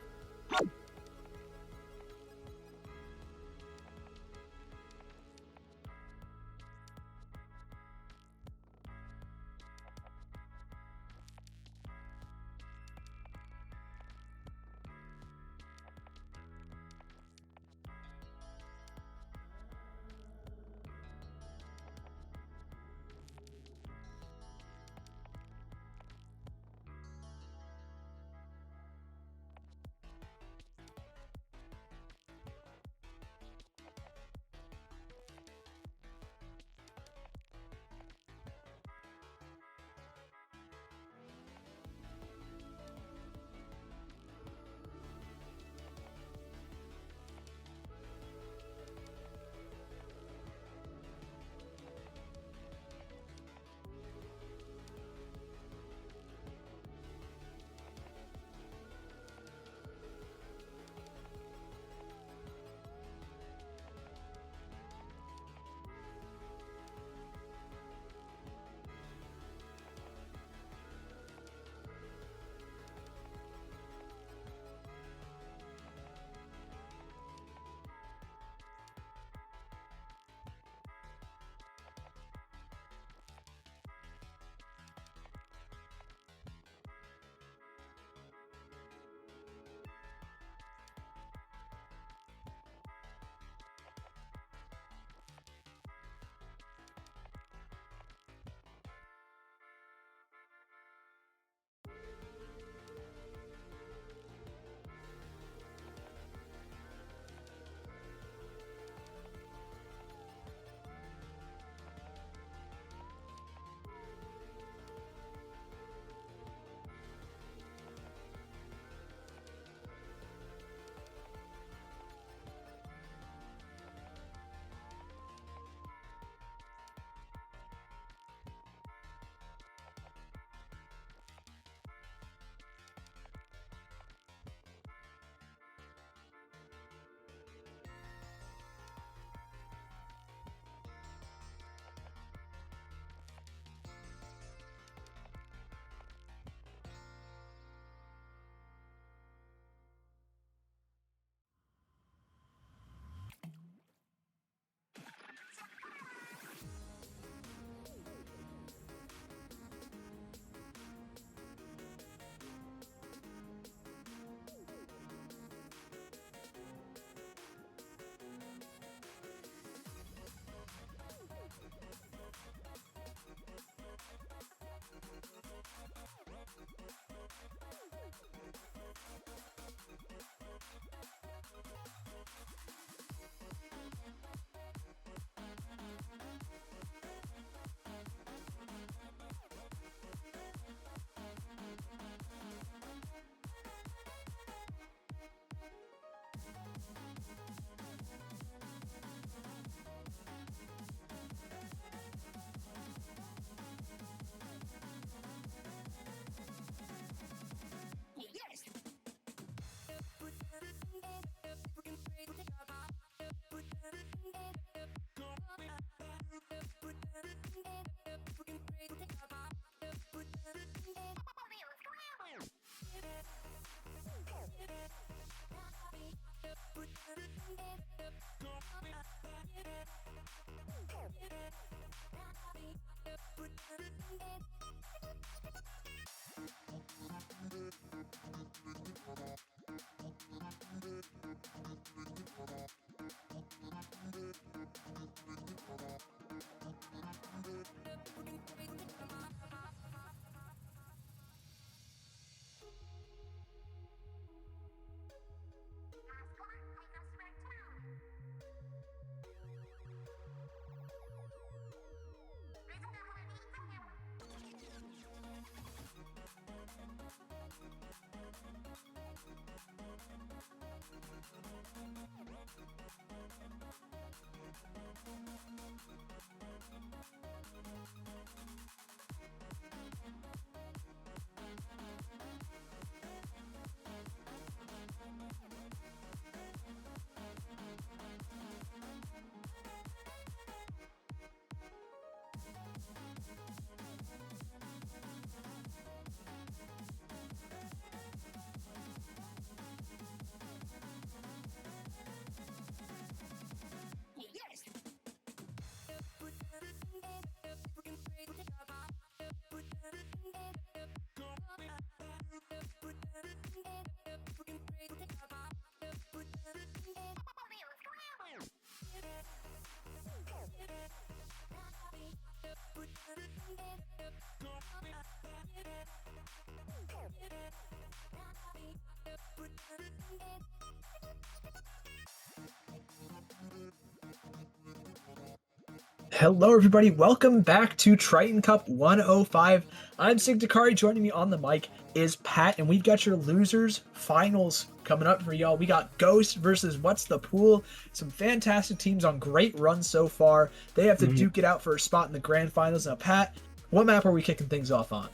Hello, everybody. Welcome back to Triton Cup 105. I'm Sig Dakari. Joining me on the mic is Pat, and we've got your losers finals coming up for y'all. We got Ghost versus What's the Pool. Some fantastic teams on great runs so far. They have to duke it out for a spot in the grand finals. Now, Pat, what map are we kicking things off on?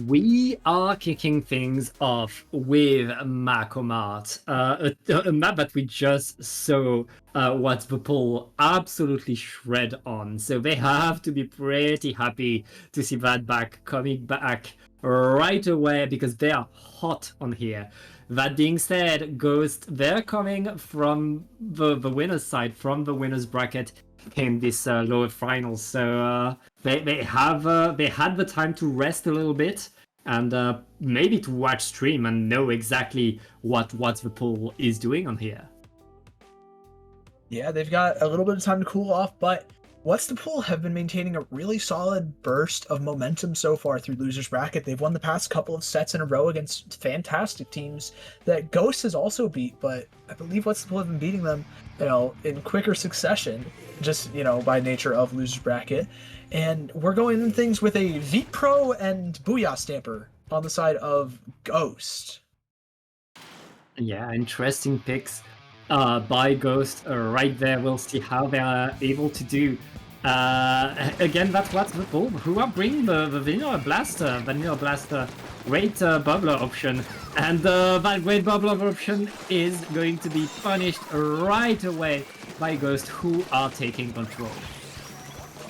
We are kicking things off with Macomat, a map that we just saw What's the Pool absolutely shred on. So they have to be pretty happy to see that back coming back right away because they are hot on here. That being said, Ghost, they're coming from the winner's side, from the winner's bracket in this lower finals. So they had the time to rest a little bit and maybe to watch stream and know exactly what the pool is doing on here.
Yeah, they've got a little bit of time to cool off, but What's the Pool have been maintaining a really solid burst of momentum so far through Losers Bracket. They've won the past couple of sets in a row against fantastic teams that Ghost has also beat, but I believe What's the Pool have been beating them, in quicker succession, just, by nature of Losers Bracket. And we're going in things with a V-Pro and Booyah Stamper on the side of Ghost.
Yeah, interesting picks by Ghost right there. We'll see how they are able to do. Again, that's What's the Pool, who are bringing the Vanilla Blaster. Great bubbler option. And that great bubbler option is going to be punished right away by Ghost, who are taking control.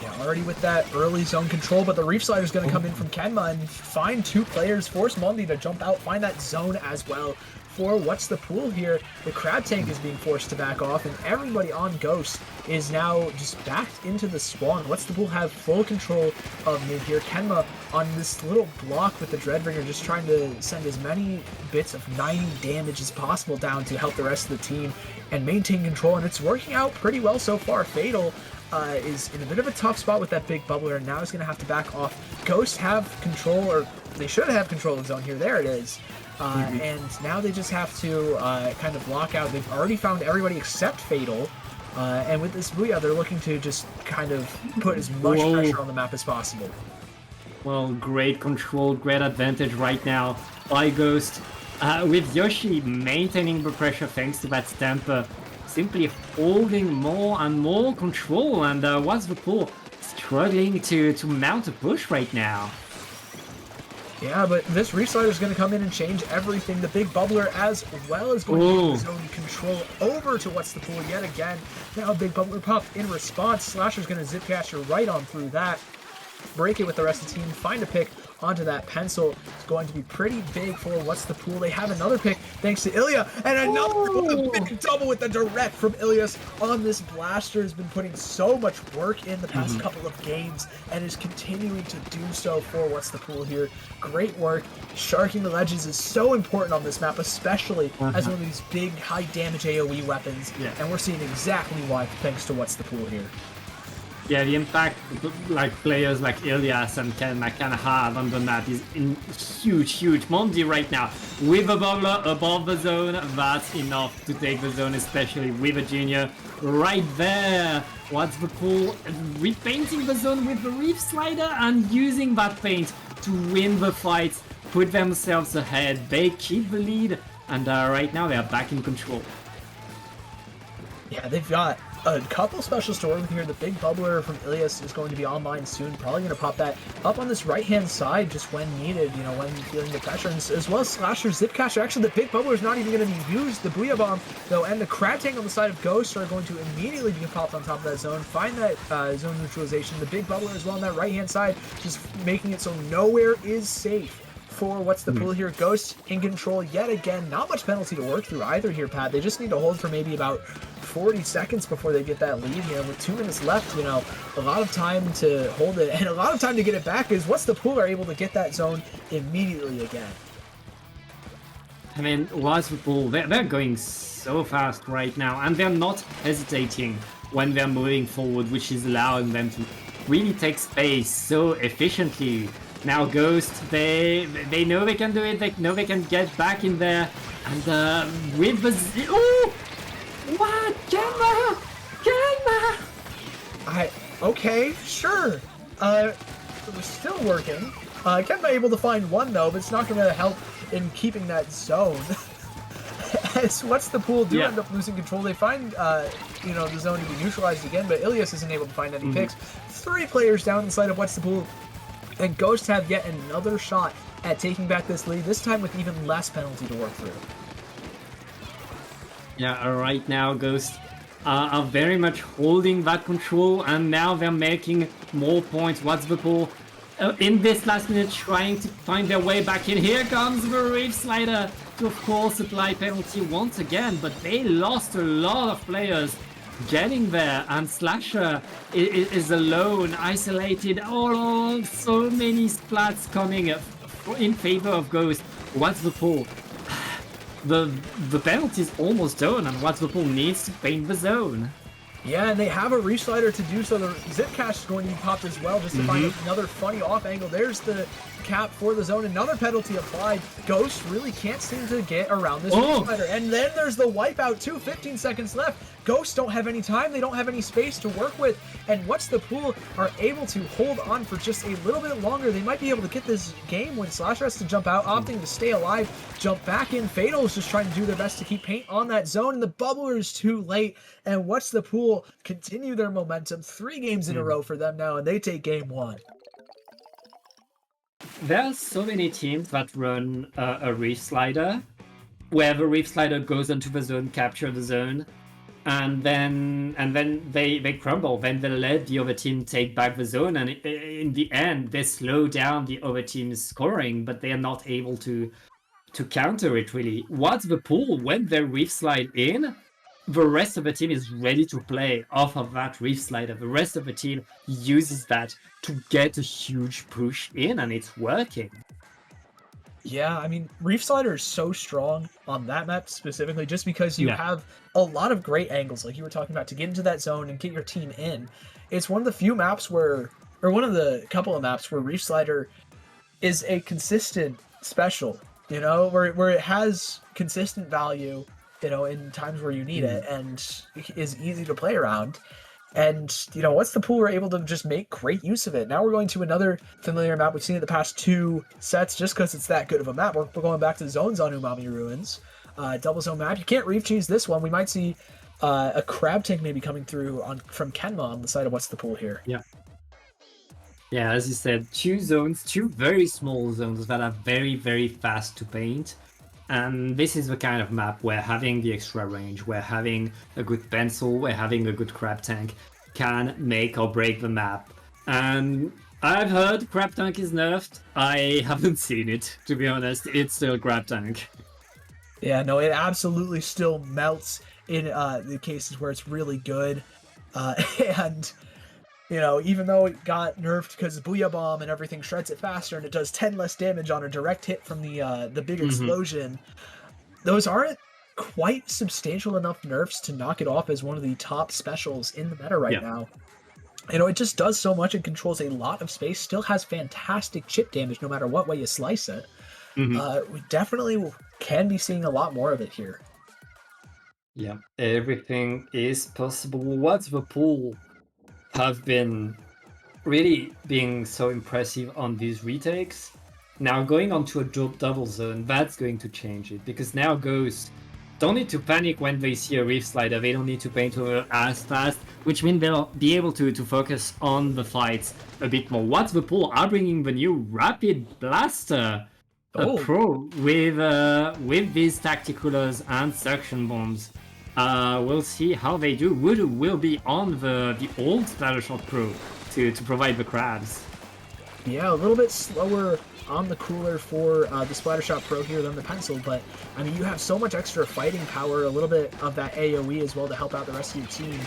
Yeah, already with that early zone control, but the Reef Slider is going to come in from Kenma and find two players, force Mundi to jump out, find that zone as well. For What's the Pool here, the Crab Tank is being forced to back off, and everybody on Ghost is now just backed into the spawn. What's the Pool have full control of mid here. Kenma on this little block with the Dreadbringer, just trying to send as many bits of 90 damage as possible down to help the rest of the team and maintain control, and it's working out pretty well so far. Fatal is in a bit of a tough spot with that big bubbler, and now he's going to have to back off. Ghosts have control, or they should have control of the zone here. There it is. And now they just have to kind of lock out. They've already found everybody except Fatal. And with this Booyah, they're looking to just kind of put as much pressure on the map as possible.
Well, great control, great advantage right now by Ghost. With Yoshi maintaining the pressure thanks to that Stamper, simply holding more and more control. And What's the Pool struggling to mount a push right now.
Yeah, but this Reef Slider is going to come in and change everything. The big bubbler as well as going to use zone control over to What's the Pool yet again. Now big bubbler pop in response. Slasher's going to zip caster right on through that. Break it with the rest of the team. Find a pick onto that pencil is going to be pretty big for What's the Pool. They have another pick thanks to Ilya, and another big double with the direct from Ilias on this blaster. Has been putting so much work in the past couple of games and is continuing to do so for What's the Pool here. Great work. Sharking the ledges is so important on this map, especially as one of these big high damage AoE weapons, and we're seeing exactly why thanks to What's the Pool here.
Yeah, the impact like players like Ilias and Ken can have on the map is huge. Mondi right now with a bubbler above the zone, that's enough to take the zone, especially with a junior right there. What's the Pool repainting the zone with the Reef Slider and using that paint to win the fight, put themselves ahead. They keep the lead, and right now they are back in control.
Yeah, they've got a couple specials to work with here. The big bubbler from Ilias is going to be online soon. Probably going to pop that up on this right-hand side just when needed, you know, when feeling the pressure. And as well as Slasher, Zip Cacher. Actually, the big bubbler is not even going to be used. The Booyah Bomb, though, and the Crab Tank on the side of Ghost are going to immediately be popped on top of that zone. Find that zone neutralization. The big bubbler as well on that right-hand side, just making it so nowhere is safe for What's the Pool here. Ghost in control yet again. Not much penalty to work through either here, Pat. They just need to hold for maybe about 40 seconds before they get that lead. You know, with 2 minutes left, you know, a lot of time to hold it and a lot of time to get it back is What's the Pool are able to get that zone immediately again.
I mean, What's the Pool, they're going so fast right now, and they're not hesitating when they're moving forward, which is allowing them to really take space so efficiently. Now Ghost, they know they can do it, they know they can get back in there, and with the... Ooh! What? Kenma!
Okay, sure. It was still working. Kenma able to find one, though, but it's not going to help in keeping that zone. As What's the Pool do end up losing control, they find, you know, the zone to be neutralized again, but Ilias isn't able to find any picks. 3 players down inside of What's the Pool. And Ghosts have yet another shot at taking back this lead, this time with even less penalty to work through.
Yeah, right now Ghosts are very much holding that control, and now they're making more points. What's the Pool in this last minute trying to find their way back in. Here comes the Reef Slider to, of course, apply penalty once again, but they lost a lot of players getting there, and Slasher is alone, isolated. Oh, so many splats coming in favor of Ghost. What's the Pool? The penalty is almost done, and What's the Pool needs to paint the zone.
Yeah, and they have a Reef Slider to do so. The Zip Cache is going to be popped as well, just to find another funny off angle. There's the cap for the zone. Another penalty applied. Ghost really can't seem to get around this Reef Slider. And then there's the wipeout too. 15 seconds left. Ghosts don't have any time. They don't have any space to work with. And What's the Pool are able to hold on for just a little bit longer. They might be able to get this game when Slasher has to jump out, opting to stay alive, jump back in. Fatal is just trying to do their best to keep paint on that zone, and the bubbler is too late. And What's the Pool continue their momentum. 3 games in a row for them now, and they take game 1.
There are so many teams that run a Reef Slider, where the Reef Slider goes into the zone, capture the zone, and then they crumble. Then they let the other team take back the zone, and in the end they slow down the other team's scoring, but they are not able to counter it really. What's the Pool, when they Reef Slide in, the rest of the team is ready to play off of that Reef Slider. The rest of the team uses that to get a huge push in, and it's working.
Yeah, I mean, Reef Slider is so strong on that map specifically, just because you have a lot of great angles, like you were talking about, to get into that zone and get your team in. It's one of the few maps where, or one of the couple of maps where Reef Slider is a consistent special, you know, where it has consistent value, you know, in times where you need it, and is easy to play around. And, you know, What's the Pool were able to just make great use of it. Now we're going to another familiar map we've seen in the past 2 sets, just because it's that good of a map. We're going back to zones on Umami Ruins. Double zone map. You can't Reef Cheese this one. We might see a Crab Tank maybe coming through from Kenma on the side of What's the Pool here.
Yeah. Yeah, as you said, 2 zones, 2 very small zones that are very, very fast to paint. And this is the kind of map where having the extra range, where having a good pencil, where having a good Crab Tank can make or break the map. And I've heard Crab Tank is nerfed. I haven't seen it, to be honest. It's still Crab Tank.
Yeah, no, it absolutely still melts in the cases where it's really good. And, you know, even though it got nerfed because of Booyah Bomb and everything shreds it faster and it does 10 less damage on a direct hit from the big explosion, those aren't quite substantial enough nerfs to knock it off as one of the top specials in the meta right now. You know, it just does so much and controls a lot of space, still has fantastic chip damage no matter what way you slice it. We definitely can be seeing a lot more of it here.
Yeah, everything is possible. What's the pool have been really being so impressive on these retakes. Now going on to a double zone, that's going to change it, because now Ghosts don't need to panic when they see a Reef Slider, they don't need to paint over as fast, which means they'll be able to focus on the fights a bit more. What's the pool are bringing the new Rapid Blaster, a pro with these tacticulars and suction bombs. We'll see how they do. Voodoo will be on the old Splattershot Pro to provide the crabs.
Yeah, a little bit slower on the cooler for the Splattershot Pro here than the pencil, but I mean, you have so much extra fighting power, a little bit of that AoE as well to help out the rest of your team.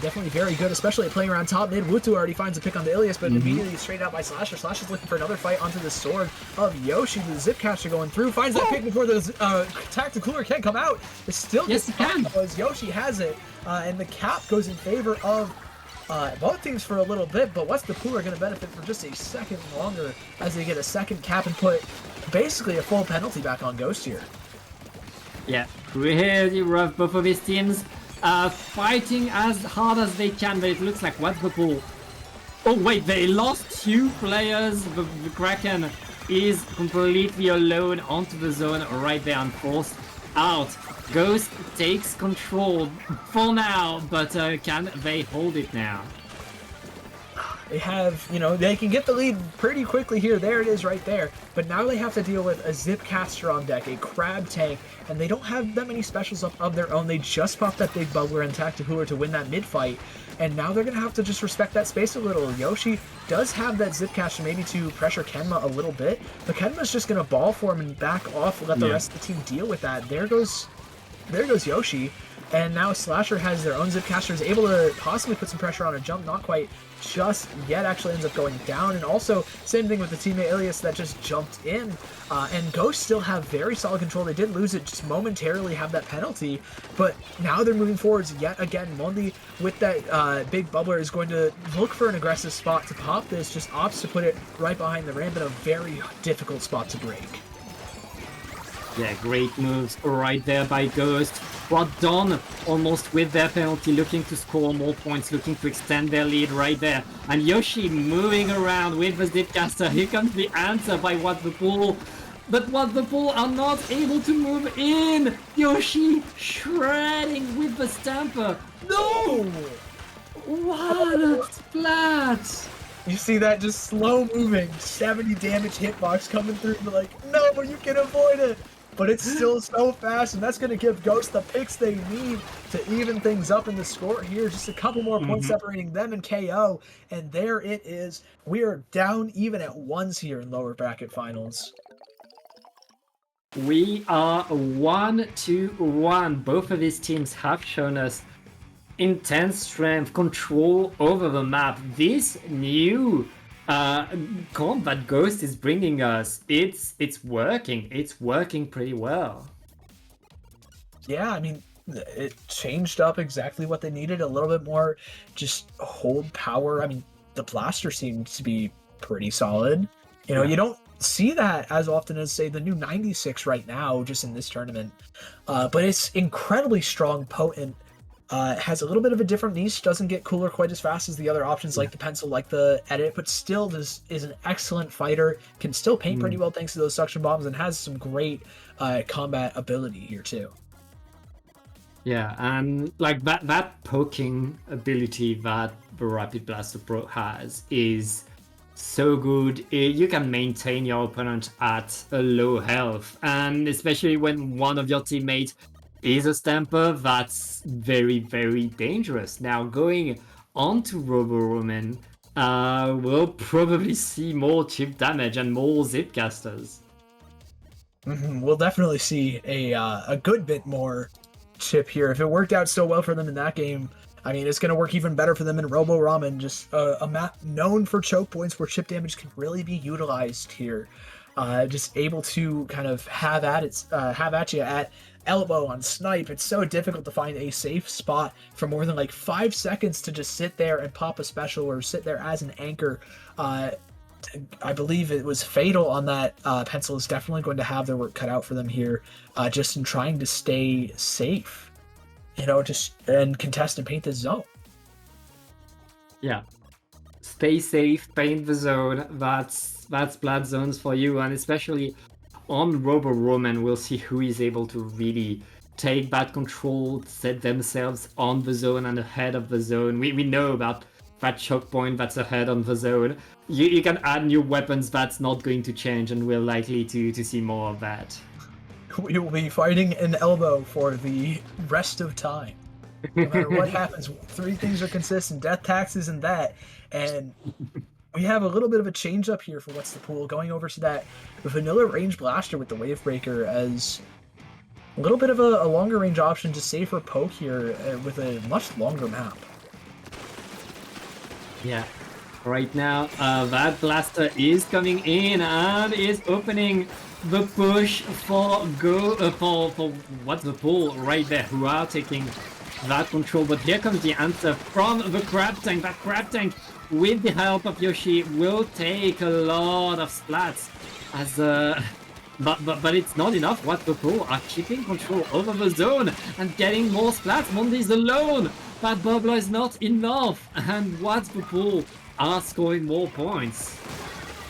Definitely very good, especially at playing around top mid. Wutu already finds a pick on the Ilias, but immediately straight out by Slasher. Slasher's looking for another fight onto the sword of Yoshi. The zip caster going through, finds that pick before the tactical cooler can come out. It still gets caught as Yoshi has it, and the cap goes in favor of both teams for a little bit, but what's the Pooler going to benefit for just a second longer as they get a second cap and put basically a full penalty back on Ghost here.
Yeah, really rough. Both of these teams fighting as hard as they can, but it looks like what's the pool? Oh wait, they lost 2 players. The Kraken is completely alone onto the zone right there and forced out. Ghost takes control for now, but can they hold it now?
They have, you know, they can get the lead pretty quickly here. There it is right there. But now they have to deal with a Zip Caster on deck, a Crab Tank, and they don't have that many specials up of their own. They just popped that Big Bubbler and Tacticooler to win that mid-fight, and now they're going to have to just respect that space a little. Yoshi does have that Zip Caster maybe to pressure Kenma a little bit, but Kenma's just going to ball for him and back off, let the rest of the team deal with that. There goes Yoshi. And now Slasher has their own Zip Caster, is able to possibly put some pressure on a jump, not quite just yet, actually ends up going down. And also, same thing with the teammate Ilias that just jumped in. And Ghosts still have very solid control. They did lose it, just momentarily have that penalty, but now they're moving forwards yet again. Mondi with that big bubbler is going to look for an aggressive spot to pop this, just opts to put it right behind the ramp in a very difficult spot to break.
Yeah, great moves right there by Ghost. Well done, almost with their penalty, looking to score more points, looking to extend their lead right there. And Yoshi moving around with the Zipcaster. Here comes the answer by What the Pool. But What the Pool are not able to move in. Yoshi shredding with the Stamper. No! What a splat!
You see that just slow moving, 70 damage hitbox coming through, but like, no, you can avoid it. But it's still so fast, and that's going to give Ghost the picks they need to even things up in the score here. Just a couple more points separating them and KO, and there it is. We are down even at ones here in lower bracket finals.
We are 1-1. Both of these teams have shown us intense strength, control over the map. This new combat Ghost is bringing us, it's working. It's working pretty well.
Yeah, I mean, it changed up exactly what they needed. A little bit more just hold power. I mean, the blaster seems to be pretty solid. You know, you don't see that as often as, say, the new 96 right now, just in this tournament. But it's incredibly strong, potent. Has a little bit of a different niche, doesn't get cooler quite as fast as the other options like the pencil, like the edit, but still is an excellent fighter, can still paint pretty well thanks to those suction bombs, and has some great combat ability here too.
Yeah, and like that poking ability that the Rapid Blaster Pro has is so good. You can maintain your opponent at a low health, and especially when one of your teammates is a Stamper, that's very, very dangerous. Now going on to Robo Roman, we'll probably see more chip damage and more Zipcasters.
We'll definitely see a good bit more chip here. If it worked out so well for them in that game, I mean, it's going to work even better for them in Robo Ramen, just a map known for choke points where chip damage can really be utilized here. Just able to kind of have at you at elbow on snipe. It's so difficult to find a safe spot for more than like 5 seconds to just sit there and pop a special or sit there as an anchor. I believe it was Fatal on that pencil is definitely going to have their work cut out for them here, just in trying to stay safe, and contest and paint the zone.
Yeah, stay safe, paint the zone. That's Blood Zones for you, and especially on Robo Roman, we'll see who is able to really take that control, set themselves on the zone and ahead of the zone. We know about that choke point that's ahead on the zone. You can add new weapons, that's not going to change, and we're likely to see more of that.
We will be fighting an elbow for the rest of time. No matter what happens, 3 things are consistent: death, taxes, and that. And we have a little bit of a change up here for What's the Pool, going over to that vanilla range blaster with the Wave Breaker as a little bit of a longer range option to safer poke here with a much longer map.
Yeah, right now that blaster is coming in and is opening the push for What's the Pool right there, who are taking that control. But here comes the answer from the Crab Tank. That Crab Tank, with the help of Yoshi, will take a lot of splats. But it's not enough. What's the Pool are keeping control over the zone and getting more splats. Mondi's alone. That bubbler is not enough, and What's the Pool are scoring more points.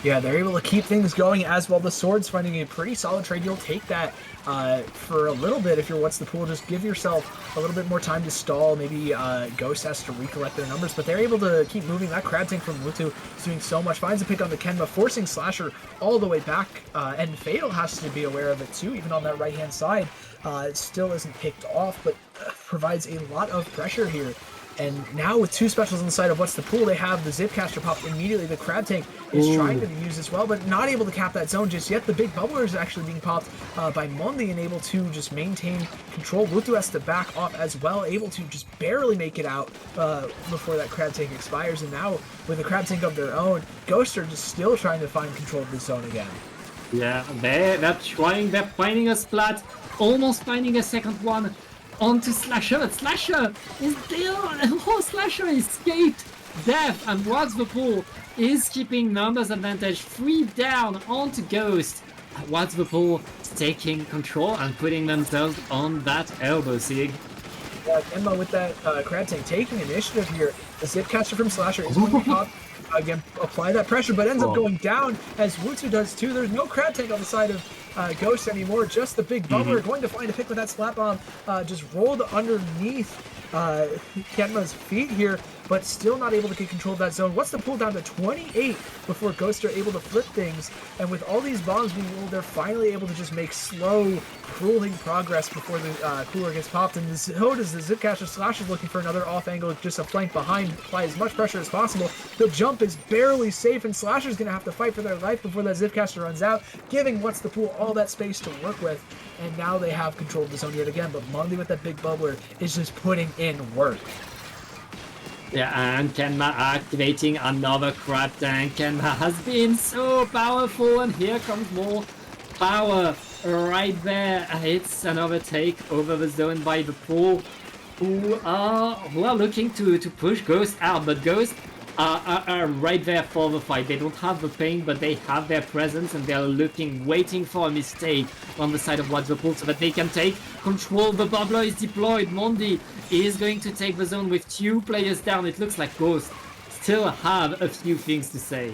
Yeah, they're able to keep things going as well. The Sword's finding a pretty solid trade. You'll take that for a little bit if you're What's the Pool. Just give yourself a little bit more time to stall. Maybe Ghost has to recollect their numbers, but they're able to keep moving. That Crab Tank from Mutu is doing so much. Finds a pick on the Kenma, forcing Slasher all the way back, and Fatal has to be aware of it too, even on that right-hand side. It still isn't picked off, but provides a lot of pressure here. And now with 2 specials on the side of What's the Pool, they have the Zipcaster popped immediately. The Crab Tank is trying to be used as well, but not able to cap that zone just yet. The big bubbler is actually being popped by Mondi and able to just maintain control. Lutu has to back off as well, able to just barely make it out before that Crab Tank expires. And now with a Crab Tank of their own, Ghosts are just still trying to find control of the zone again.
Yeah, they're finding a splat, almost finding a second one. Onto Slasher. Slasher is there. Oh, Slasher escaped death, and What's the Pool is keeping numbers advantage. 3 down onto Ghost. What's the Pool taking control and putting themselves on that elbow, Sig.
Yeah, Emma with that Crab Tank taking initiative here. The Zipcaster from Slasher is going to pop. Again, apply that pressure, but ends up going down as Wutsu does too. There's no Crab Tank on the side of Ghost anymore, just the big bubbler going to find a pick with that slap bomb, just rolled underneath Kenma's feet here, but still not able to get control of that zone. What's the Pool down to 28 before Ghosts are able to flip things, and with all these bombs being rolled, they're finally able to just make slow, crueling progress before the cooler gets popped. And so does the Zipcaster. Slash is looking for another off angle, just a flank behind, apply as much pressure as possible. The jump is barely safe, and Slasher's going to have to fight for their life before that Zipcaster runs out, giving What's the Pool all that space to work with. And now they have control of the zone yet again, but Mondi with that big bubbler is just putting in work.
Yeah, and Kenma activating another Crab Tank. Kenma has been so powerful, and here comes more power right there. It's another take over the zone by the Pool, who are looking to push Ghost out, but Ghost are right there for the fight. They don't have the pain, but they have their presence, and they're waiting for a mistake on the side of What's the Pool so that they can take control. The bubbler is deployed. Mondi is going to take the zone with 2 players down. It looks like Ghost still have a few things to say.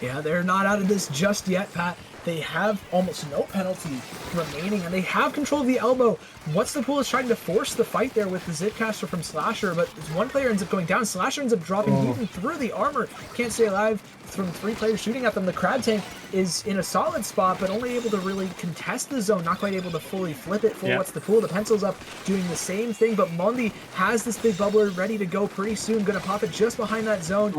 Yeah, they're not out of this just yet, Pat. They have almost no penalty remaining, and they have control of the elbow. What's the Pool is trying to force the fight there with the Zipcaster from Slasher, but one player ends up going down. Slasher ends up dropping even through the armor. Can't stay alive. from 3 players shooting at them. The Crab Tank is in a solid spot, but only able to really contest the zone, not quite able to fully flip it for what's the pool. The Pencil's up doing the same thing, but Mundi has this big bubbler ready to go pretty soon. Gonna pop it just behind that zone,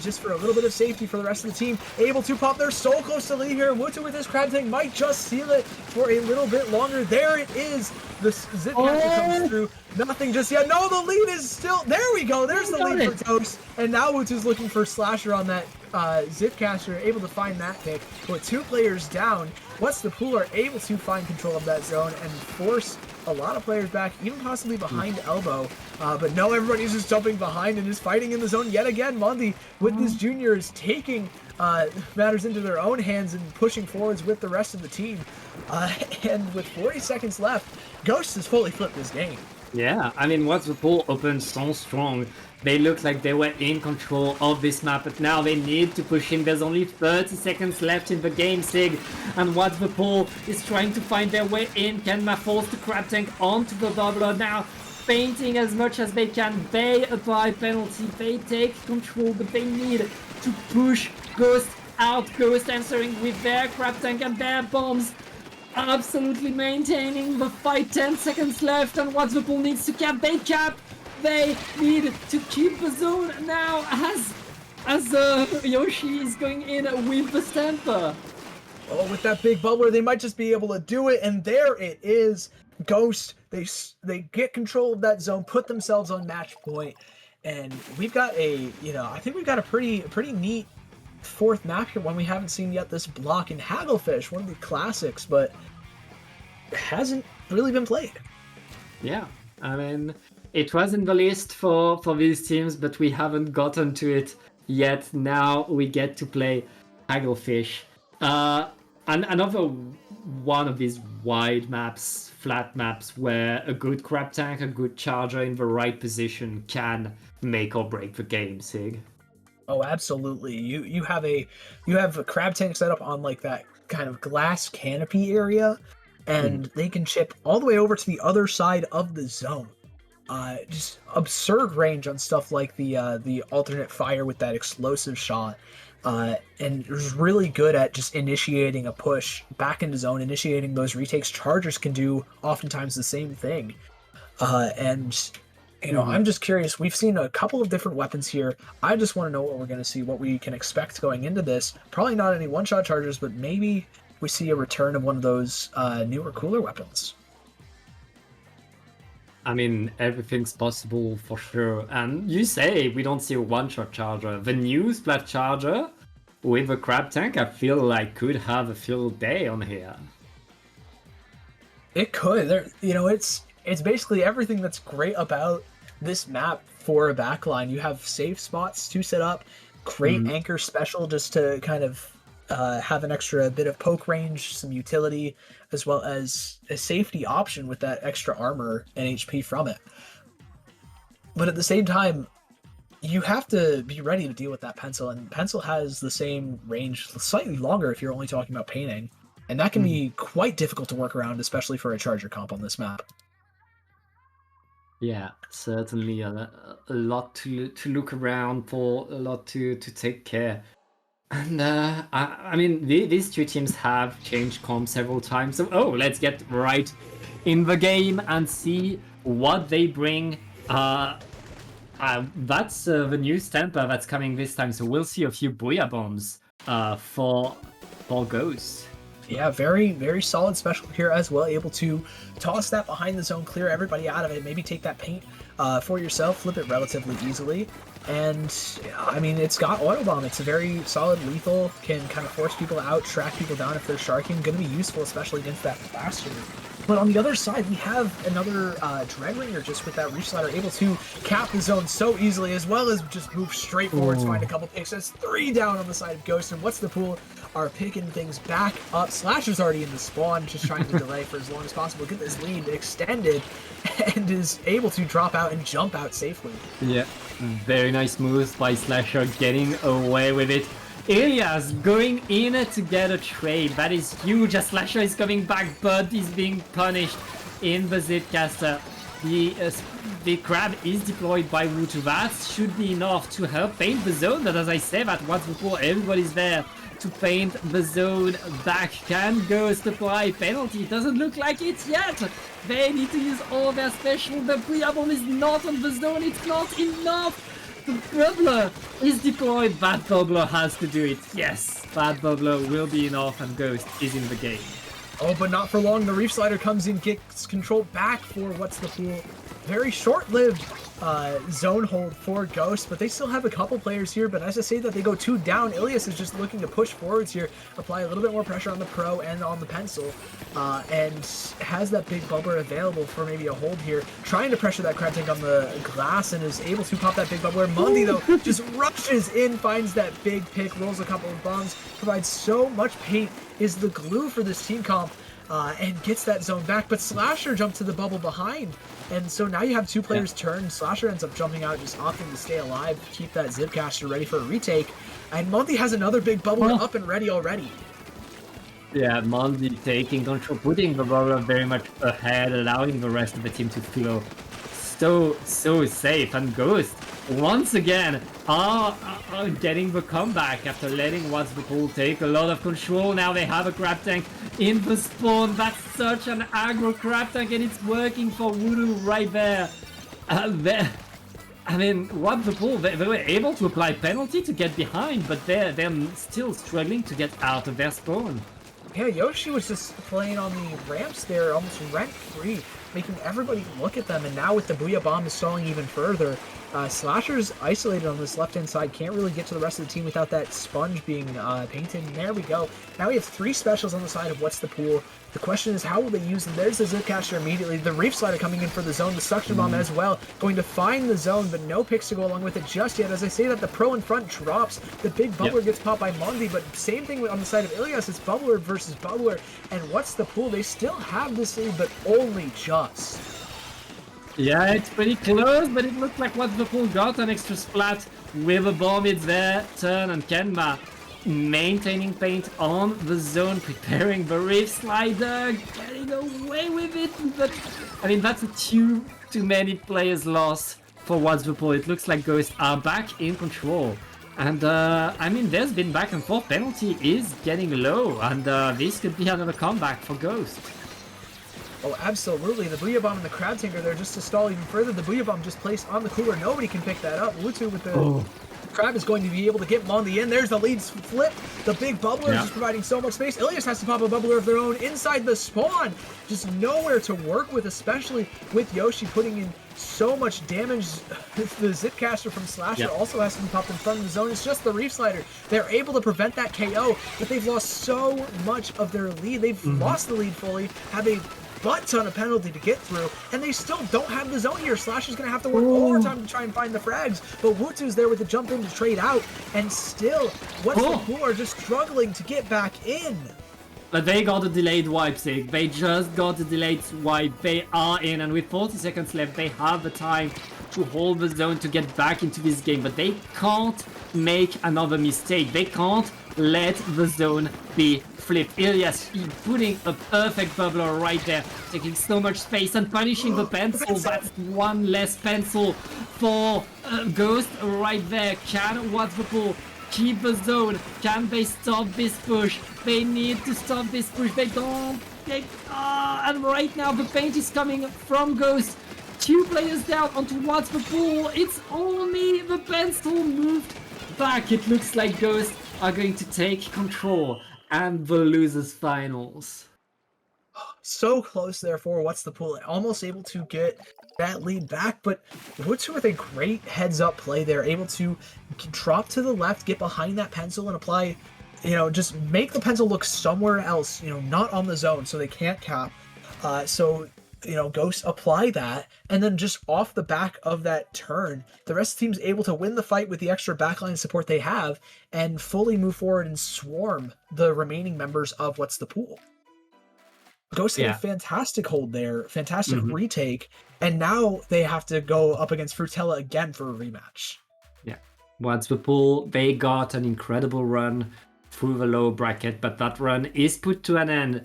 just for a little bit of safety for the rest of the team. Able to pop there, so close to lead here. Wutu with his Crab Tank might just seal it for a little bit longer. There it is. The Zip Caster comes through. Nothing just yet. No, the lead is still... There we go. There's the lead for Ghost. And now Wutu's looking for Slasher on that Zipcaster, able to find that pick. With 2 players down, What's the Pool are able to find control of that zone and force a lot of players back, even possibly behind Elbow. But no, everybody's just jumping behind and is fighting in the zone yet again. Mundi, with this junior, is taking matters into their own hands and pushing forwards with the rest of the team. And with 40 seconds left, Ghost has fully flipped this game.
Yeah, I mean, What's the Pool opened so strong. They looked like they were in control of this map, but now they need to push in. There's only 30 seconds left in the game, Sig, and What's the Pool is trying to find their way in. Kenma falls the Crab Tank onto the bubbler now, fainting as much as they can. They apply penalty, they take control, but they need to push Ghost out. Ghost answering with their Crab Tank and their bombs. Absolutely maintaining the fight. 10 seconds left, and What's the Pool needs to cap. They cap. They need to keep the zone now as Yoshi is going in with the Stamper.
Oh, with that big bubbler, they might just be able to do it, and there it is. Ghost, they get control of that zone, put themselves on match point, and we've got a, I think we've got a pretty neat fourth map here, one we haven't seen yet this block in Hagglefish, one of the classics, but hasn't really been played.
Yeah, I mean, it was in the list for these teams, but we haven't gotten to it yet. Now we get to play Hagglefish. And another one of these wide maps, flat maps, where a good Crab Tank, a good Charger in the right position can make or break the game, Sig.
Oh, absolutely. You have a Crab Tank set up on like that kind of glass canopy area, and they can chip all the way over to the other side of the zone. Just absurd range on stuff like the alternate fire with that explosive shot, and is really good at just initiating a push back into zone, initiating those retakes. Chargers can do oftentimes the same thing, and I'm just curious. We've seen a couple of different weapons here. I just want to know what we're going to see, what we can expect going into this. Probably not any one-shot chargers, but maybe we see a return of one of those newer, cooler weapons.
I mean, everything's possible for sure. And you say we don't see a one-shot charger. The new Splat Charger with a Crab Tank, I feel like could have a field day on here.
It could. It's basically everything that's great about this map for a backline. You have safe spots to set up, great anchor special just to kind of have an extra bit of poke range, some utility, as well as a safety option with that extra armor and HP from it. But at the same time, you have to be ready to deal with that Pencil, and Pencil has the same range, slightly longer if you're only talking about painting, and that can be quite difficult to work around, especially for a Charger comp on this map.
Yeah, certainly a lot to look around for, a lot to take care. And I mean, these two teams have changed comp several times. So, let's get right in the game and see what they bring. That's the new Stamper that's coming this time. So we'll see a few Booyah Bombs for Ghost.
Yeah, very, very solid special here as well. Able to toss that behind the zone, clear everybody out of it, maybe take that paint for yourself, flip it relatively easily. And, I mean, it's got Auto Bomb. It's a very solid lethal, can kind of force people out, track people down if they're sharking. Going to be useful, especially against that blaster. But on the other side, we have another Dreadringer just with that reach slider, able to cap the zone so easily, as well as just move straight forwards, find a couple picks. That's 3 down on the side of Ghost, and What's the Pool are picking things back up. Slasher's already in the spawn, just trying to delay for as long as possible, get this lead extended, and is able to drop out and jump out safely.
Yeah, very nice moves by Slasher, getting away with it. Ilias going in to get a trade. That is huge as Slasher is coming back, but he's being punished in the Zipcaster. the crab is deployed by Wutu. That should be enough to help paint the zone, but as I said, that once before everybody's there to paint the zone back. Can Ghost apply penalty? Doesn't look like it yet. They need to use all their special. The Booyah is not on the zone. It's not enough. The bubbler is deployed. That bubbler has to do it. Yes, that bubbler will be enough, and Ghost is in the game.
Oh, but not for long. The Reef Slider comes in, gets control back for What's the Pool. Very short-lived zone hold for Ghost, but they still have a couple players here. But as I say that, they go 2 down. Ilias is just looking to push forwards here, apply a little bit more pressure on the Pro and on the Pencil, and has that big bubbler available for maybe a hold here, trying to pressure that crab tank on the glass, and is able to pop that big bubbler. Mundi, though, just rushes in, finds that big pick, rolls a couple of bombs, provides so much paint, is the glue for this team comp, and gets that zone back. But Slasher jumped to the bubble behind, and so now you have 2 players turn. Slasher ends up jumping out, just opting to stay alive, keep that Zipcaster ready for a retake, and Monty has another big bubbler up and ready already.
Yeah, Mondi taking control, putting the bubbler very much ahead, allowing the rest of the team to feel so safe. And Ghost once again are getting the comeback after letting What's the Pool take a lot of control. Now they have a crab tank in the spawn. That's such an aggro crab tank, and it's working for Voodoo right there. I mean, What's the Pool, they were able to apply penalty to get behind, but they're still struggling to get out of their spawn.
Yeah, Yoshi was just playing on the ramps there, almost rent-free, making everybody look at them, and now with the Booyah Bomb stalling even further, Slasher's isolated on this left-hand side, can't really get to the rest of the team without that sponge being painted, and there we go. Now we have 3 specials on the side of What's the Pool. The question is, how will they use them? There's the Zipcaster immediately, the Reef Slider coming in for the zone, the Suction Bomb as well, going to find the zone, but no picks to go along with it just yet. As I say that, the Pro in front drops, the big bubbler gets popped by Mondi, but same thing on the side of Ilias, it's bubbler versus bubbler, and What's the Pool? They still have this lead, but only just.
Yeah, it's pretty close, but it looks like What's the Pool got an extra splat with a bomb. It's there, Turn and Kenma maintaining paint on the zone, preparing the Reef Slider, getting away with it, but I mean, that's too many players lost for What's the Pool. It looks like Ghosts are back in control, and I mean, there's been back and forth. Penalty is getting low, and this could be another comeback for Ghost.
Oh, absolutely. The Booyah Bomb and the Crab Tank are there just to stall even further. The Booyah Bomb just placed on the cooler. Nobody can pick that up. Wutu with the Crab is going to be able to get Mondi in. There's the lead flip. The big bubbler is just providing so much space. Ilias has to pop a bubbler of their own inside the spawn. Just nowhere to work with, especially with Yoshi putting in so much damage. The Zipcaster from Slasher also has to be popped in front of the zone. It's just the Reef Slider. They're able to prevent that KO, but they've lost so much of their lead. They've lost the lead fully, have a butt ton of penalty to get through, and they still don't have the zone here. Slasher's gonna have to work overtime to try and find the frags, but Wutu's there with the jump in to trade out, and still, What's the Pool are just struggling to get back in.
But they got a delayed wipe, Sig. They just got a delayed wipe. They are in, and with 40 seconds left, they have the time to hold the zone to get back into this game, but they can't make another mistake. They can't let the zone be flipped. Ilias putting a perfect bubbler right there, taking so much space and punishing the pencil. That's one less pencil for Ghost right there. Can What's the Pool keep the zone? Can they stop this push? They need to stop this push. They don't. And right now the paint is coming from Ghost. 2 players down onto What's the Pool. It's only the pencil moved back. It looks like Ghost are going to take control and the losers finals.
So close, therefore, What's the Pool? Almost able to get that lead back, but Wutu with a great heads-up play there, able to drop to the left, get behind that pencil, and apply, just make the pencil look somewhere else, not on the zone, so they can't cap. Ghosts apply that, and then just off the back of that turn, the rest of the team's able to win the fight with the extra backline support they have, and fully move forward and swarm the remaining members of What's the Pool. Ghosts had a fantastic hold there, fantastic retake, and now they have to go up against Frutella again for a rematch.
Yeah, What's the Pool, they got an incredible run through the low bracket, but that run is put to an end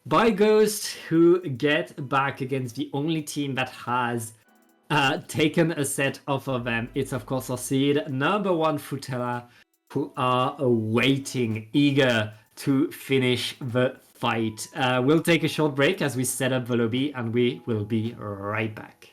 by Ghost, who get back against the only team that has taken a set off of them. It's of course our seed number 1 Futella, who are waiting, eager to finish the fight. We'll take a short break as we set up the lobby, and we will be right back.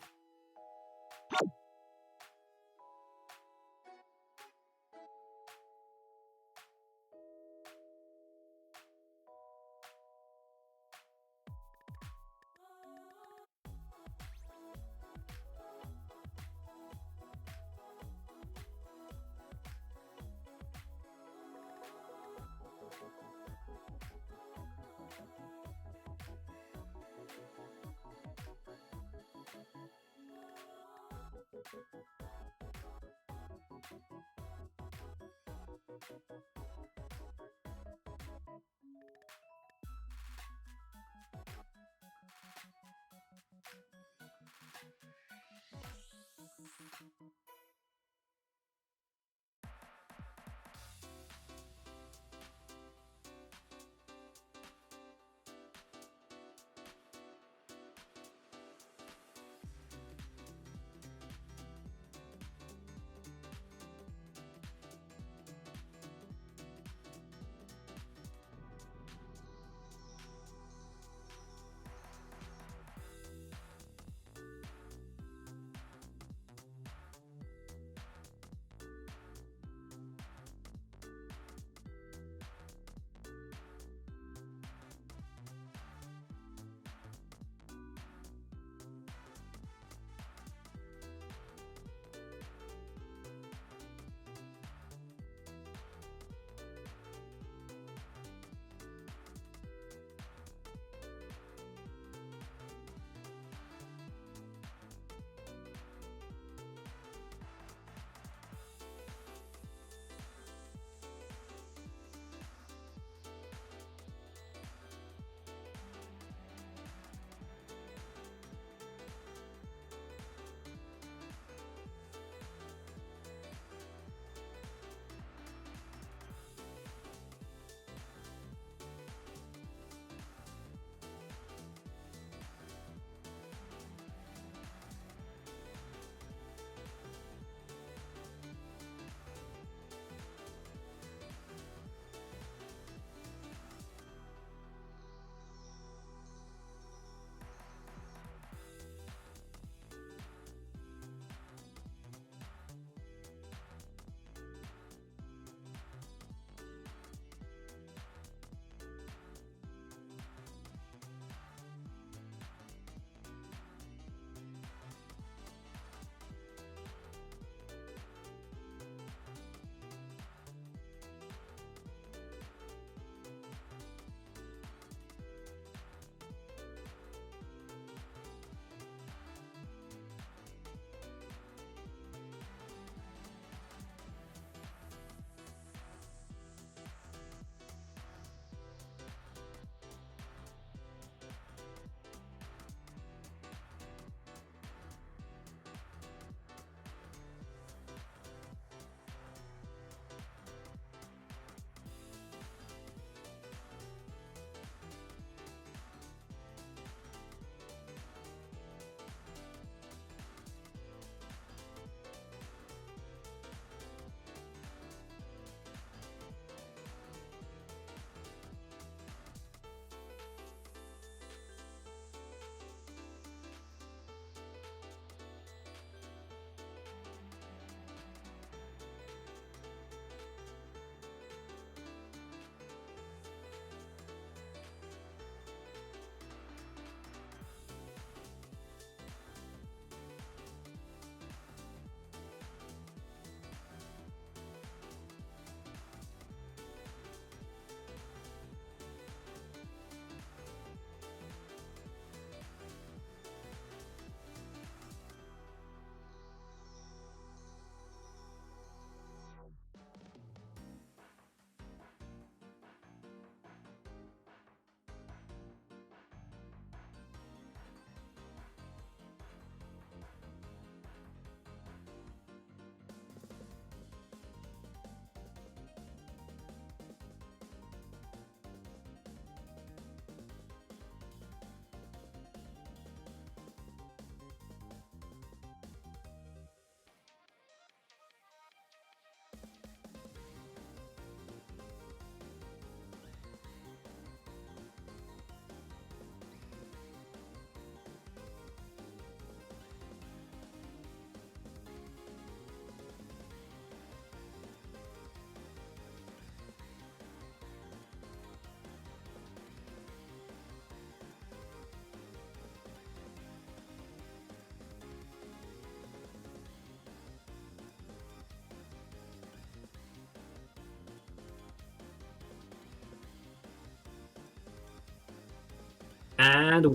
And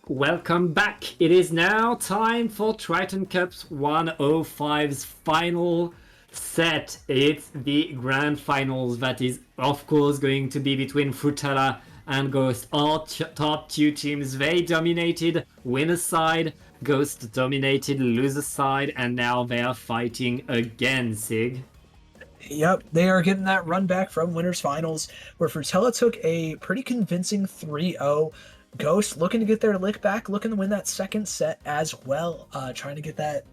welcome back. It is now time for Triton-Cup's 105's final set. It's the grand finals that is, of course, going to be between Frutella and Ghost. Our top two teams, they dominated winner's side, Ghost dominated loser's side, and now they are fighting again, Sig.
Yep, they are getting that run back from winners finals, where Frutella took a pretty convincing 3-0. Ghost looking to get their lick back, looking to win that second set as well, trying to get that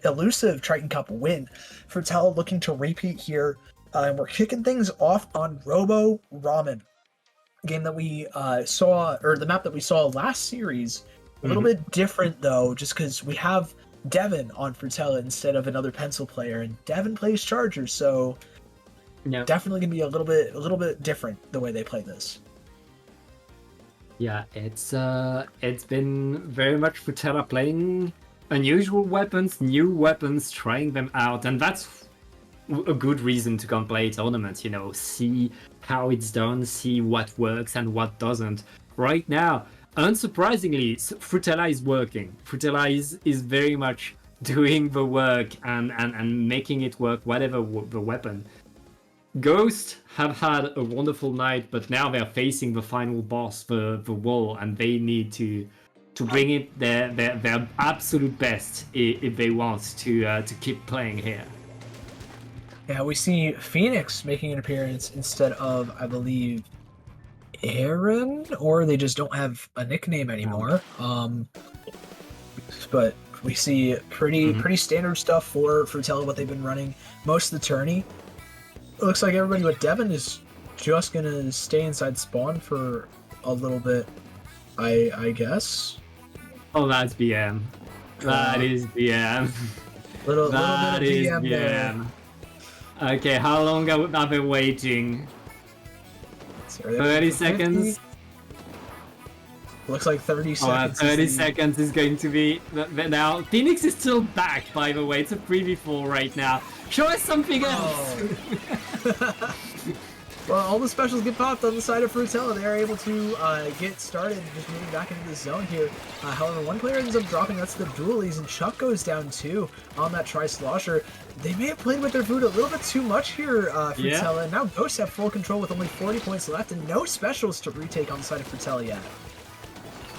elusive Triton-Cup win. Frutella looking to repeat here, and we're kicking things off on Robo Ramen, game that we saw, or the map that we saw last series. A little bit different though, just because we have Devin on Frutella instead of another pencil player, and Devin plays Chargers, so definitely gonna be a little bit different the way they play this.
Yeah, it's been very much Frutella playing unusual weapons, new weapons, trying them out, and that's a good reason to come play tournaments, see how it's done, see what works and what doesn't. Right now, unsurprisingly, Frutella is working. Frutella is very much doing the work and making it work, whatever the weapon. Ghost have had a wonderful night, but now they're facing the final boss, the wall, and they need to bring it their absolute best if they want to keep playing here.
Yeah, we see Phoenix making an appearance instead of, I believe, Aaron, or they just don't have a nickname anymore. But we see pretty standard stuff for Frutella, what they've been running most of the tourney. It looks like everybody but Devin is just gonna stay inside spawn for a little bit, I guess.
Oh, that's BM. That is BM.
Little
That
bit of
is
BM there.
BM. Okay, how long are they waiting? 30 seconds?
Looks like 30 seconds.
30 seconds is going to be... Now, Phoenix is still back, by the way. It's a 3v4 right now. Show us something else!
Well, all the specials get popped on the side of Frutella. They are able to get started, just moving back into the zone here. However, one player ends up dropping. That's the Dualies, and Chuck goes down too on that Tri-Slosher. They may have played with their food a little bit too much here, Frutella. And now Ghosts have full control with only 40 points left and no specials to retake on the side of Frutella yet.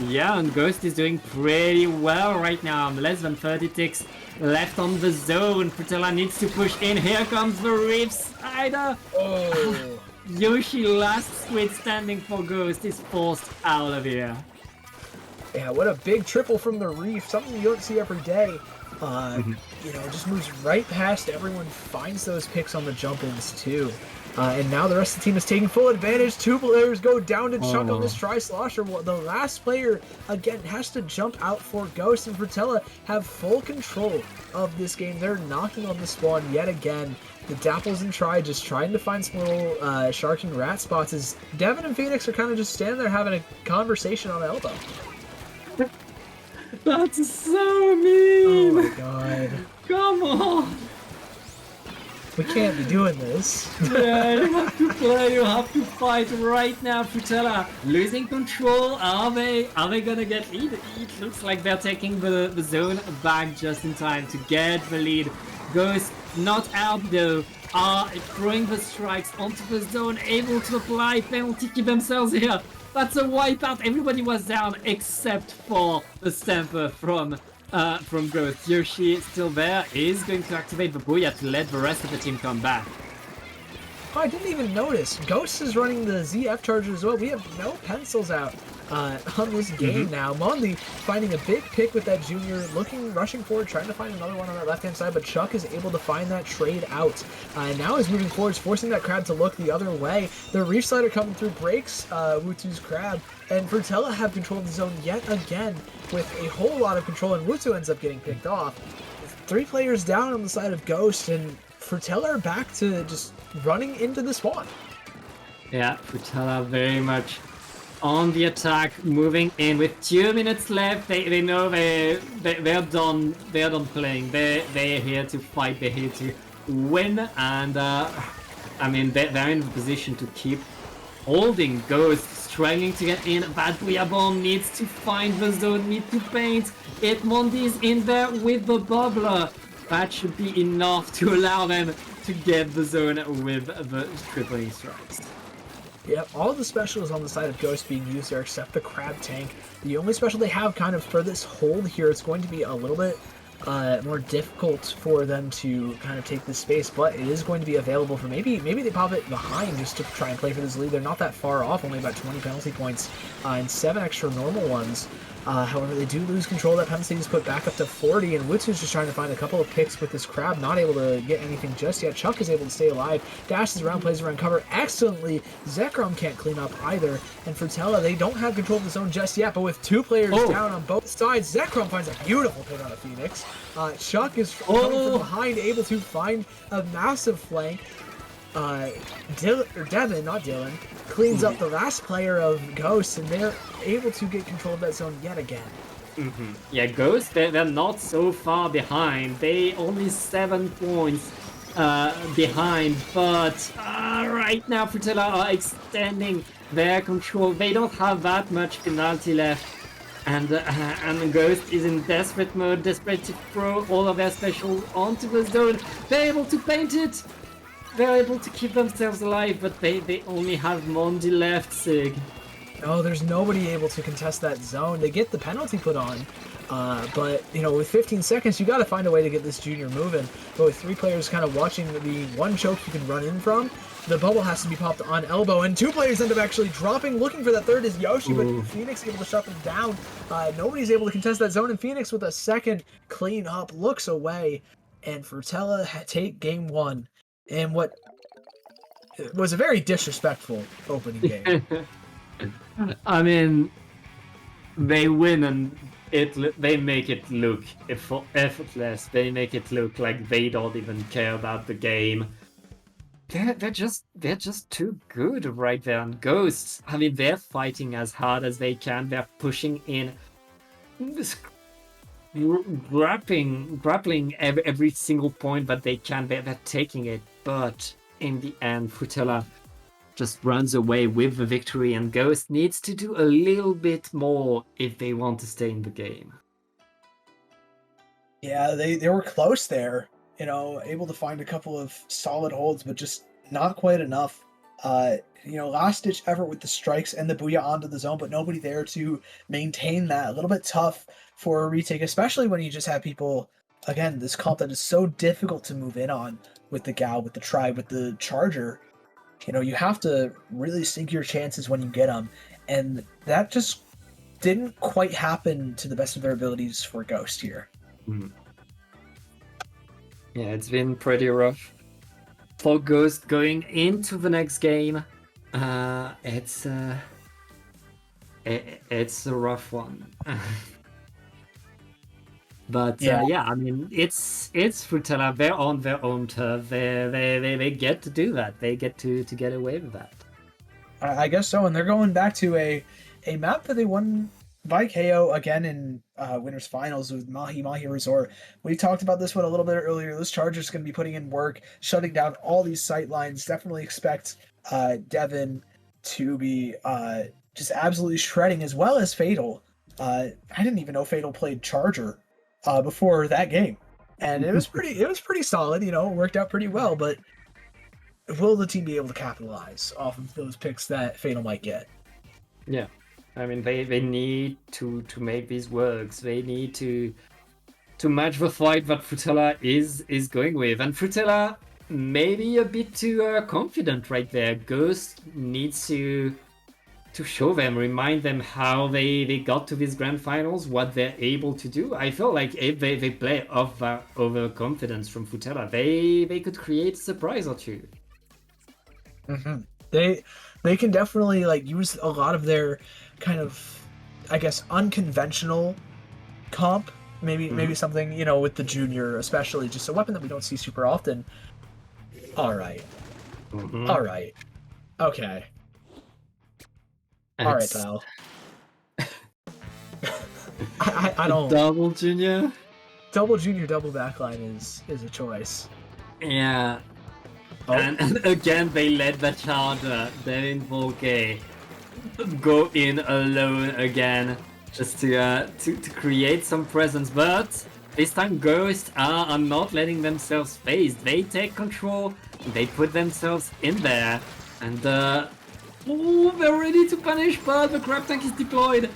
Yeah, and Ghost is doing pretty well right now. Less than 30 ticks left on the zone. Frutella needs to push in. Here comes the Reef Spider.
Oh.
Yoshi, last squid standing for Ghost, is forced out of here.
Yeah, what a big triple from the Reef. Something you don't see every day. Just moves right past everyone, finds those picks on the jump-ins too. And now the rest of the team is taking full advantage. Two players go down to Chuck on this Tri-Slosher. The last player, again, has to jump out for Ghost, and Frutella have full control of this game. They're knocking on the spawn yet again. The Dapples and Tri just trying to find some little shark and rat spots as Devin and Phoenix are kind of just standing there having a conversation on elbow.
That's so mean!
Oh my god.
Come on!
We can't be doing this.
Yeah, you have to play, you have to fight right now, Frutella. Losing control, are they gonna get lead? It looks like they're taking the zone back just in time to get the lead. Ghost not out though, are throwing the strikes onto the zone, able to apply penalty, keep themselves here. That's a wipeout, everybody was down except for the Stamper from Ghost. Yoshi still there, is going to activate the Booyah to let the rest of the team come back.
Oh, I didn't even notice. Ghost is running the ZF Charger as well. We have no pencils out on this game now. Mondi finding a big pick with that Junior, rushing forward, trying to find another one on that left-hand side, but Chuck is able to find that trade out. And now is moving forwards, forcing that Crab to look the other way. The Reef Slider coming through breaks Wutu's Crab, and Frutella have control of the zone yet again with a whole lot of control, and Wutu ends up getting picked off. 3 players down on the side of Ghost, and Frutella are back to just running into the spawn.
Yeah, Frutella very much on the attack, moving in with 2 minutes left. They know they're done playing. They're here to fight, they're here to win, and they're in the position to keep holding Ghost struggling to get in. That Booyah Bomb needs to find the zone, needs to paint. Mondi's in there with the bubbler. That should be enough to allow them to get the zone with the triple E strikes.
Yep, all of the specials on the side of Ghost being used there except the Crab Tank. The only special they have kind of for this hold here is going to be a little bit more difficult for them to kind of take this space, but it is going to be available for maybe they pop it behind just to try and play for this lead. They're not that far off, only about 20 penalty points and 7 extra normal ones. However, they do lose control. That penalty is put back up to 40, and Wutsu's just trying to find a couple of picks with this Crab, not able to get anything just yet. Chuck is able to stay alive, dashes around, plays around cover excellently. Zekrom can't clean up either, and Frutella, they don't have control of the zone just yet, but with 2 players down on both sides, Zekrom finds a beautiful pick on a Phoenix. Chuck is coming from behind, able to find a massive flank. Devin, not Dylan, cleans up the last player of Ghost, and they're able to get control of that zone yet again.
Yeah, Ghost, they're not so far behind. They only 7 points behind, but right now Frutella are extending their control. They don't have that much penalty left. And Ghost is in desperate mode, desperate to throw all of their special onto the zone. They're able to paint it! They're able to keep themselves alive, but they only have Mondi left, Sig.
No, there's nobody able to contest that zone. They get the penalty put on, but, you know, with 15 seconds, you got to find a way to get this junior moving. But with 3 players kind of watching the one choke you can run in from, the bubble has to be popped on elbow, and 2 players end up actually dropping. Looking for that third is Yoshi, but Phoenix able to shut them down. Nobody's able to contest that zone, and Phoenix with a second clean up looks away, and Frutella take game 1 in what was a very disrespectful opening game.
I mean, they win and they make it look effortless. They make it look like they don't even care about the game. They're just too good right there. And Ghosts, I mean, they're fighting as hard as they can. They're pushing in, grappling every single point that they can. They're taking it, but in the end, Frutella just runs away with the victory, and Ghost needs to do a little bit more if they want to stay in the game.
Yeah, they were close there, you know, able to find a couple of solid holds, but just not quite enough. You know, last ditch effort with the strikes and the Booyah onto the zone, but nobody there to maintain that. A little bit tough for a retake, especially when you just have people, again, this comp that is so difficult to move in on with the Gal, with the Tribe, with the Charger. You know, you have to really sink your chances when you get them, and that just didn't quite happen to the best of their abilities for Ghost here.
Yeah, it's been pretty rough for Ghost going into the next game. It's a rough one. But yeah, I mean, it's Frutella. They're on their own turf. They get to do that. They get to get away with that.
I guess so, and they're going back to a map that they won by KO again in winners finals with Mahi Resort. We talked about this one a little bit earlier. This Charger's going to be putting in work, shutting down all these sight lines. Definitely expect Devin to be just absolutely shredding, as well as Fatal. I didn't even know Fatal played Charger before that game, and it was pretty solid. You know, it worked out pretty well. But will the team be able to capitalize off of those picks that Fatal might get?
Yeah, I mean, they need to make these works. They need to match the fight that Frutella is going with, and Frutella maybe a bit too confident right there. Ghost needs to show them, remind them how they got to these grand finals, what they're able to do. I feel like if they play off that overconfidence from Frutella, they could create a surprise or two.
They can definitely like use a lot of their kind of, I guess, unconventional comp. Maybe something, you know, with the junior, especially, just a weapon that we don't see super often. All right. Okay. All right, pal. I don't.
Double junior.
Double junior, double backline is a choice.
Yeah. Oh. And again, they led the Charger. They're in 4K. go in alone again, just to create some presence. But this time Ghosts are not letting themselves face. They take control, they put themselves in there, and they're ready to punish, but the crab tank is deployed,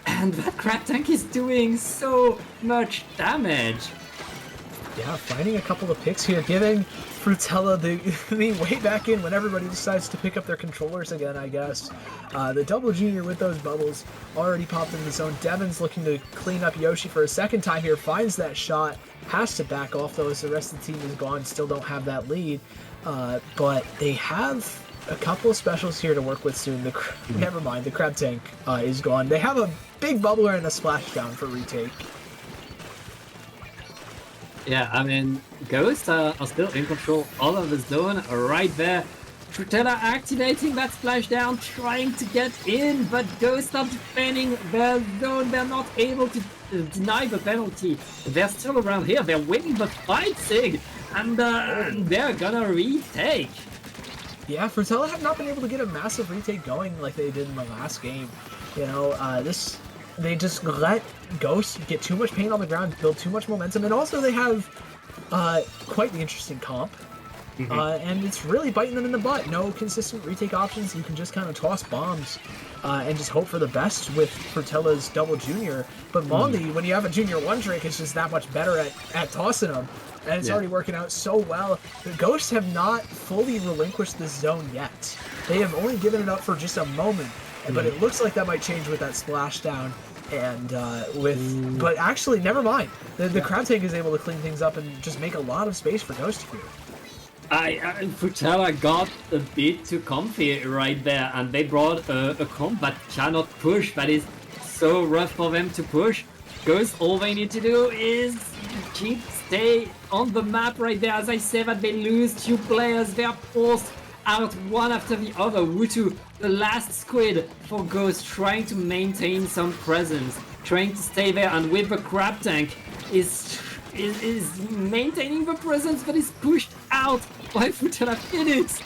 and that crab tank is doing so much damage.
Yeah, finding a couple of picks here, giving Frutella the way back in when everybody decides to pick up their controllers again, I guess. The Double Junior with those bubbles already popped in the zone. Devin's looking to clean up Yoshi for a second time here, finds that shot, has to back off though as the rest of the team is gone, still don't have that lead. But they have a couple of specials here to work with soon. Never mind, the crab tank is gone. They have a big bubbler and a splashdown for retake.
Yeah, I mean, Ghosts are still in control all of the zone right there. Frutella activating that splashdown, trying to get in, but Ghosts are defending their zone. They're not able to deny the penalty. They're still around here. They're winning the fight, Sig, and they're gonna retake.
Yeah, Frutella have not been able to get a massive retake going like they did in the last game. You know, they just let Ghost get too much paint on the ground, build too much momentum, and also they have quite the interesting comp. And it's really biting them in the butt. No consistent retake options. You can just kind of toss bombs and just hope for the best with Frutella's Double Junior. But Mondi, when you have a Junior 1 trick, is just that much better at tossing them. And it's already working out so well. The Ghosts have not fully relinquished this zone yet. They have only given it up for just a moment. But it looks like that might change with that splashdown. And but actually, never mind. The crab tank is able to clean things up and just make a lot of space for Ghost here.
Frutella got a bit too comfy right there, and they brought a comp that cannot push. That is so rough for them to push. Ghost, all they need to do is stay on the map right there. As I say that they lose 2 players, they are forced out one after the other. Wutu, the last squid for Ghost, trying to maintain some presence, trying to stay there, and with the crab tank is maintaining the presence, but is pushed out by Frutella Phoenix.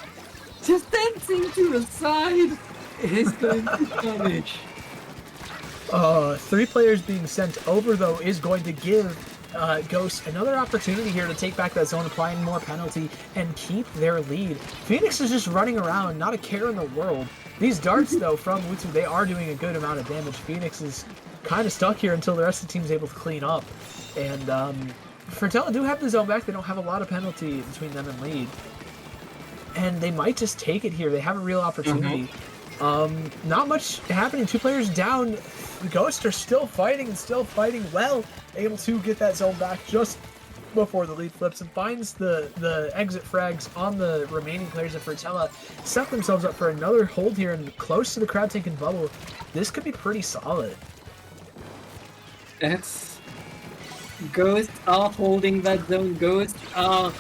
Just dancing to the side. He's going to damage.
3 players being sent over though is going to give Ghost another opportunity here to take back that zone, applying more penalty and keep their lead. Phoenix is just running around, not a care in the world. These darts though from Wutu, they are doing a good amount of damage. Phoenix is kind of stuck here until the rest of the team is able to clean up. And Frutella do have the zone back. They don't have a lot of penalty between them and lead. And they might just take it here. They have a real opportunity. Not much happening. 2 players down. The Ghosts are still fighting well. Able to get that zone back just before the lead flips and finds the exit frags on the remaining players of Frutella. Set themselves up for another hold here and close to the crab tank and bubble. This could be pretty solid.
It's Ghosts are holding that zone. Ghosts are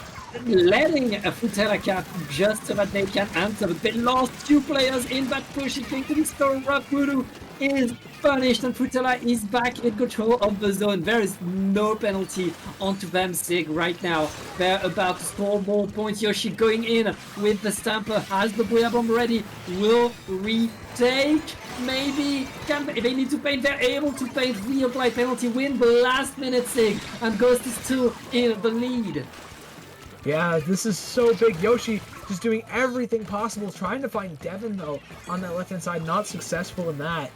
letting a Frutella cap just so that they can answer. But they lost 2 players in that push. It's going to be so rough. Voodoo is punished and Frutella is back in control of the zone. There is no penalty onto them, Sig, right now. They're about to score more points. Yoshi going in with the stamper, has the Booyah Bomb ready, will retake. Maybe they need to paint. They're able to paint, reapply penalty, win the last minute, Sig, and Ghost is still in the lead.
Yeah, this is so big. Yoshi just doing everything possible, trying to find Devin though on that left hand side, not successful in that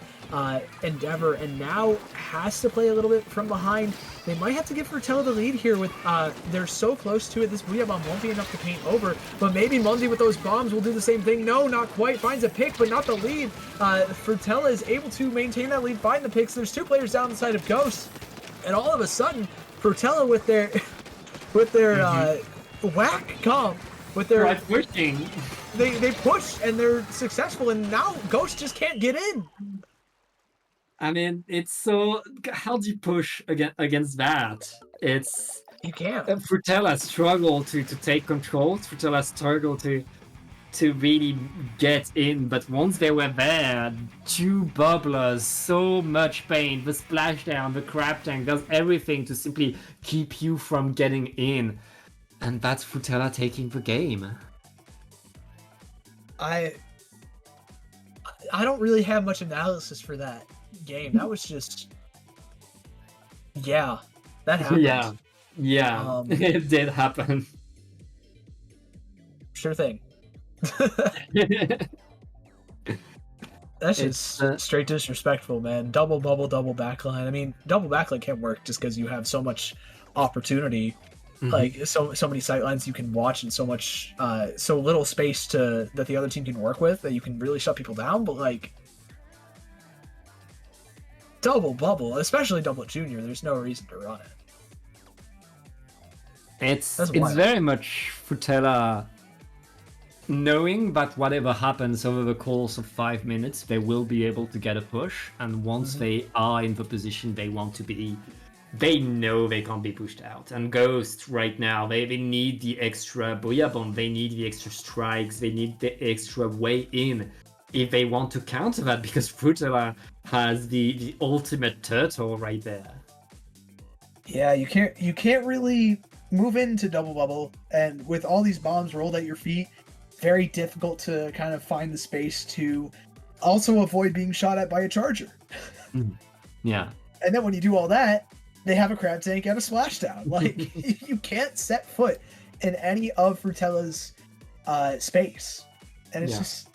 endeavor, and now has to play a little bit from behind. They might have to give Frutella the lead here with they're so close to it. This Booyah Bomb won't be enough to paint over, but maybe Mondi with those bombs will do the same thing. No, not quite. Finds a pick, but not the lead. Frutella is able to maintain that lead, find the picks. There's 2 players down the side of Ghost, and all of a sudden Frutella with their whack comp, with their
pushing,
they push and they're successful, and now Ghost just can't get in.
I mean, it's so, how do you push against that? It's,
you can't.
Frutella struggle to take control. Frutella struggle to really get in, but once they were there, 2 bubblers, so much pain, the splashdown, the crab tank does everything to simply keep you from getting in. And that's Frutella taking the game.
I don't really have much analysis for that game. That was just, yeah, that happened.
Yeah, it did happen.
Sure thing. That's just straight disrespectful, man. Double bubble, double backline. I mean, double backline can't work just because you have so much opportunity, like so many sightlines you can watch, and so little space that the other team can work with that you can really shut people down. But like double bubble, especially double junior, there's no reason to run it.
It's very much Frutella knowing that whatever happens over the course of 5 minutes, they will be able to get a push, and once they are in the position they want to be, they know they can't be pushed out. And Ghost right now, they need the extra Booyah Bomb, they need the extra strikes, they need the extra way in if they want to counter that, because Frutella has the ultimate turtle right there.
Yeah, you can't really move into double bubble, and with all these bombs rolled at your feet, very difficult to kind of find the space to also avoid being shot at by a charger.
Yeah.
And then when you do all that, they have a crab tank and a splashdown. Like, you can't set foot in any of Frutella's space. And it's just,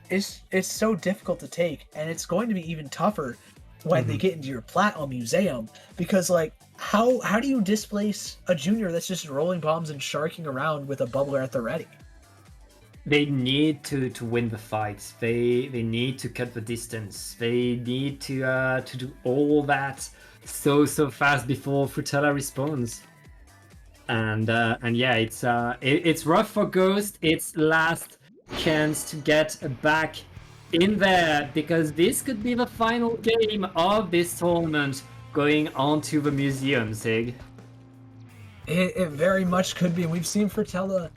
it's so difficult to take. And it's going to be even tougher when they get into your Platinum Museum, because like, how do you displace a junior that's just rolling bombs and sharking around with a bubbler at the ready?
They need to win the fights. They need to cut the distance. They need to do all that so fast before Frutella responds. And yeah, it's rough for Ghost. It's last chance to get back in there, because this could be the final game of this tournament going on to the museum, Sig.
It very much could be. We've seen Frutella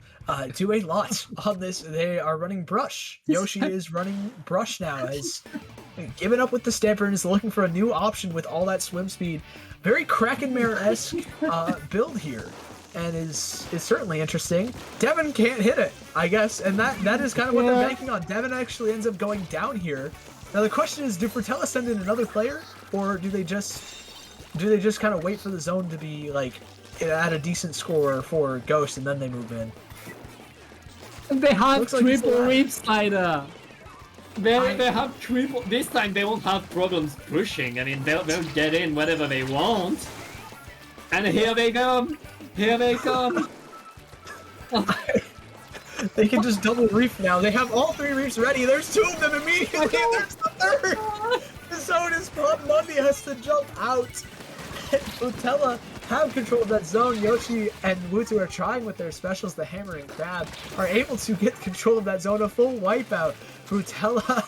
do a lot on this. They are running Brush. Yoshi is running Brush now. Has given up with the Stamper and is looking for a new option with all that swim speed. Very Krakenmare-esque build here, and is certainly interesting. Devin can't hit it, I guess, and that is kind of what they're banking on. Devin actually ends up going down here. Now the question is, do Frutella send in another player, or do they just kind of wait for the zone to be like at a decent score for Ghost, and then they move in?
They have triple
like
Reap Slider. They have triple. This time they won't have problems pushing. I mean, they'll get in whatever they want. And here they come. Here they come.
They can just double reef now. They have all three reefs ready. There's two of them immediately. There's the third. The zone is popped. Mundi has to jump out. Frutella have control of that zone. Yoshi and Wutu are trying with their specials. The Hammer and Crab are able to get control of that zone. A full wipeout. Frutella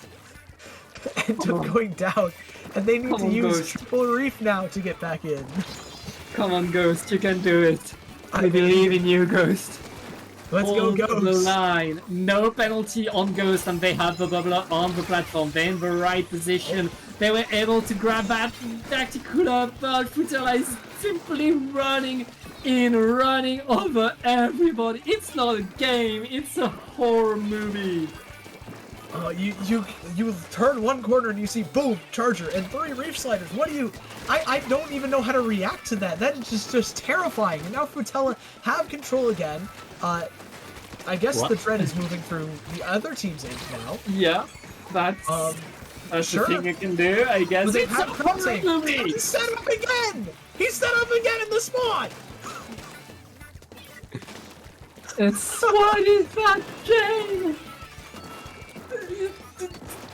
ends up going down, and they need to use
Ghost.
triple reef now to get back in.
Come on, Ghost, you can do it. I believe in you, Ghost.
Let's go,
Hold
Ghost.
the line. No penalty on Ghost, and they have the bubbler on the platform. They're in the right position. They were able to grab that tactical up, but Frutella is simply running over everybody. It's not a game, it's a horror movie. You turn one corner and you see boom, charger, and three reef sliders. What do you... I don't even know how to react to that. That is just terrifying. And now Frutella have control again. I guess the Dread is moving through the other team's age now. Yeah, that's
sure.
the thing you can do, I guess.
But
It's a horror movie!
He set up again! He set up again in the spot!
What is that game?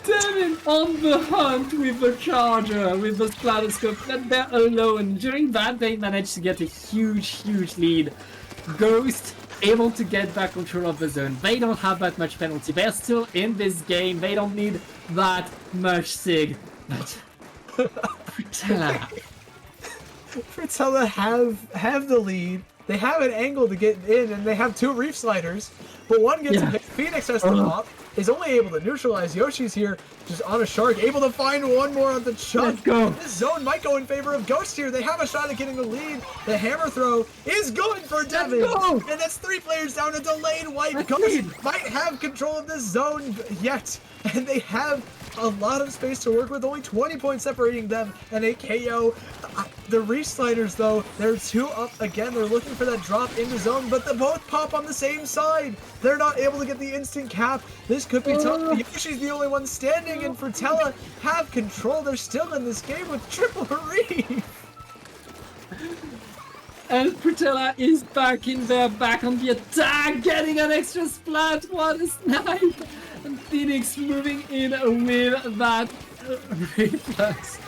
Devin on the hunt with the charger, with the splatterscope, and they're alone. During that, they managed to get a huge lead. Ghost able to get back control of the zone. They don't have that much penalty. They're still in this game. They don't need that much Sig. But
Frutella have the lead. They have an angle to get in, and they have two reef sliders. But one gets hit. Phoenix has to pop. is only able to neutralize. Yoshi's here, just on a shark, able to find one more on the chunk.
Let's go.
This zone might go in favor of Ghost here. They have a shot at getting the lead. The hammer throw is good for Devin.
go.
And that's 3 players down, a delayed wipe. Ghost might have control of this zone yet. And they have a lot of space to work with, only 20 points separating them and a KO. The Reef Sliders, though, they're 2 up again. They're looking for that drop into zone, but they both pop on the same side. They're not able to get the instant cap. This could be tough. Yoshi's the only one standing, and Frutella have control. They're still in this game with Triple Reef.
And Frutella is back in there, back on the attack, getting an extra splat. What a snipe! And Phoenix moving in with that reflex.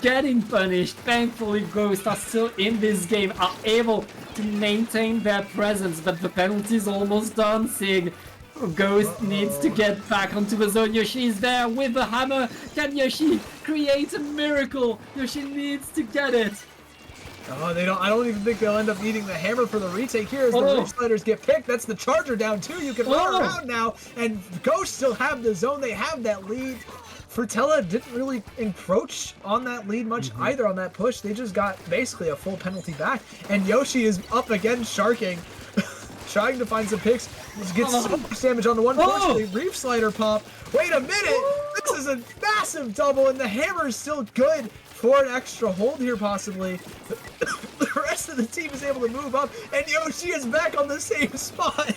Getting punished. Thankfully, Ghosts are still in this game, are able to maintain their presence, but the penalty is almost done. Sig. Ghost needs to get back onto the zone. Yoshi is there with the hammer. Can Yoshi create a miracle? Yoshi needs to get it.
Oh, they don't. I don't even think they'll end up needing the hammer for the retake here as the Reef Sliders get picked. That's the charger down too. You can run around now, and Ghosts still have the zone. They have that lead. Frutella didn't really encroach on that lead much either on that push. They just got basically a full penalty back, and Yoshi is up again, sharking, trying to find some picks. Gets so much damage on the one push. The Reef Slider pop. Wait a minute! This is a massive double, and the hammer is still good for an extra hold here, possibly. The rest of the team is able to move up, and Yoshi is back on the same spot.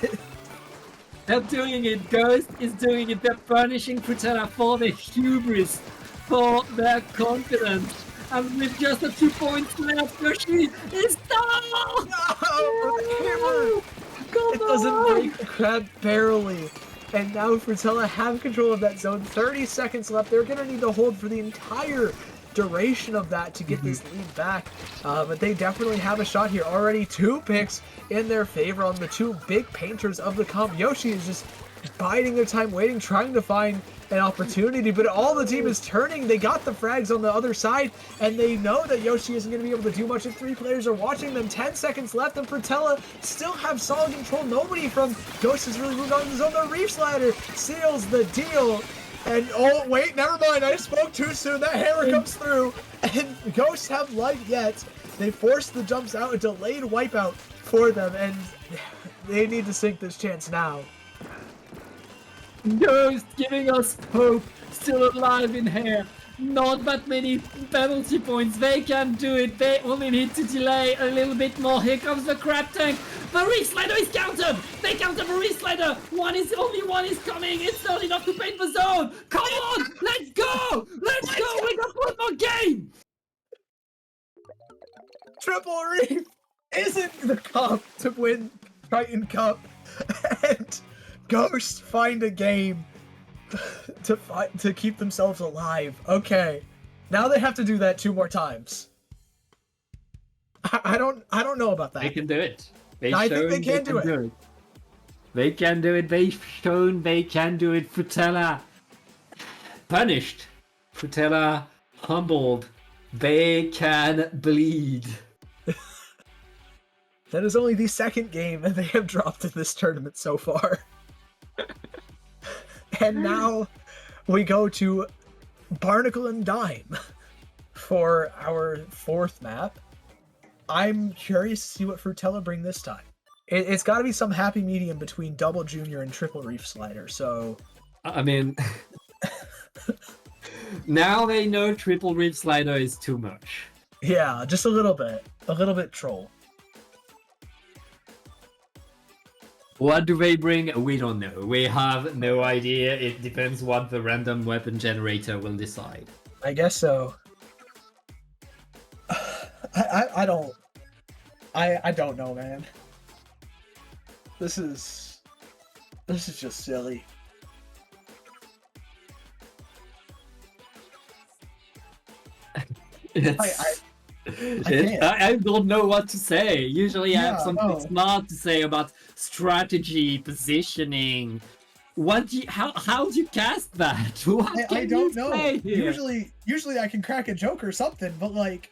They're doing it. Ghost is doing it. They're punishing Frutella for their hubris, for their confidence. And with just a 2 points left, Yoshi is down!
No! The hammer! It doesn't break the crab barely. And now Frutella have control of that zone. 30 seconds left. They're going to need to hold for the entire duration of that to get this lead back, but they definitely have a shot here. Already 2 picks in their favor on the 2 big painters of the comp. Yoshi is just biding their time, waiting, trying to find an opportunity, but all the team is turning. They got the frags on the other side, and they know that Yoshi isn't going to be able to do much if 3 players are watching them. 10 seconds left, and Frutella still have solid control. Nobody from Ghost has really moved on to the zone. The Reef Slider seals the deal. And oh wait, never mind, I spoke too soon. That hammer comes through, and Ghosts have life yet. They force the jumps out, a delayed wipeout for them, and they need to sink this chance now.
Ghost giving us hope, still alive in here. Not that many penalty points. They can do it. They only need to delay a little bit more. Here comes the crab tank. The Reef Slider is countered. They counter the Reef Slider. Only one is coming. It's not enough to paint the zone. Come on, let's go. Let's go. We got one more game.
Triple Reef isn't the comp to win Triton-Cup, and Ghost find a game to keep themselves alive. Okay, now they have to do that 2 more times. I don't know about that.
They can do it.
I think they can do it.
They can do it. They've shown they can do it. Frutella punished. Frutella humbled. They can bleed.
That is only the 2nd game that they have dropped in this tournament so far. And now we go to Barnacle and Dime for our 4th map. I'm curious to see what Frutella bring this time. It's got to be some happy medium between Double Junior and Triple Reef Slider, so...
I mean... now they know Triple Reef Slider is too much.
Yeah, just a little bit. A little bit troll.
What do they bring? We don't know. We have no idea. It depends what the random weapon generator will decide.
I guess so. I don't know, man. This is just silly.
I don't know what to say. Usually I have something smart to say about strategy, positioning. How do you cast that?
I don't know. Usually I can crack a joke or something, but like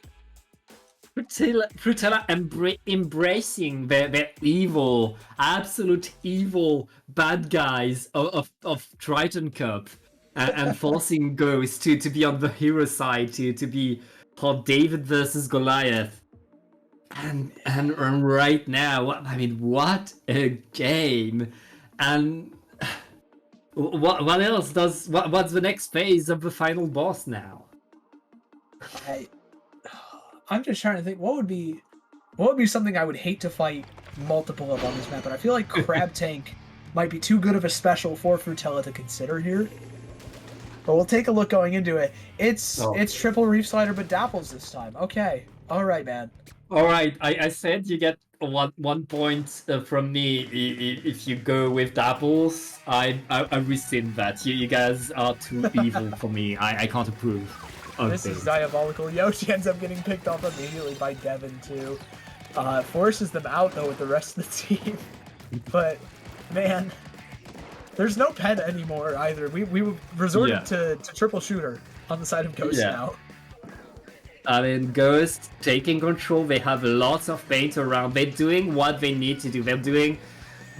Frutella embracing their evil, absolute evil bad guys of Triton-Cup and forcing Ghost to be on the hero side, to be for David versus Goliath. And right now, I mean, what a game! And what else does what's the next phase of the final boss now?
I'm just trying to think what would be something I would hate to fight multiple of on this map, but I feel like Crab Tank might be too good of a special for Frutella to consider here. But we'll take a look going into it. It's triple Reef Slider, but Dapples this time. Okay, all right, man.
All right, I said you get one point from me if you go with Dapples. I rescind that. You guys are too evil for me. I can't approve.
This is diabolical. Yoshi ends up getting picked off immediately by Devin too. Forces them out though with the rest of the team. But man, there's no pen anymore either. We resorted to triple shooter on the side of Ghost now.
I mean, Ghost taking control. They have lots of paint around. They're doing what they need to do. They're doing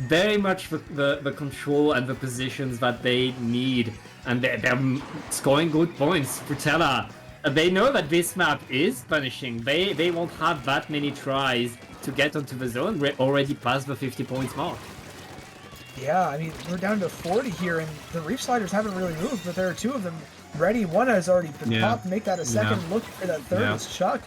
very much the control and the positions that they need. And they're scoring good points. Frutella, they know that this map is punishing. They won't have that many tries to get onto the zone. We're already past the 50 points mark.
Yeah, I mean, we're down to 40 here, and the Reef Sliders haven't really moved, but there are two of them ready. One has already been popped. Make that a second. Looking for that third is Chuck.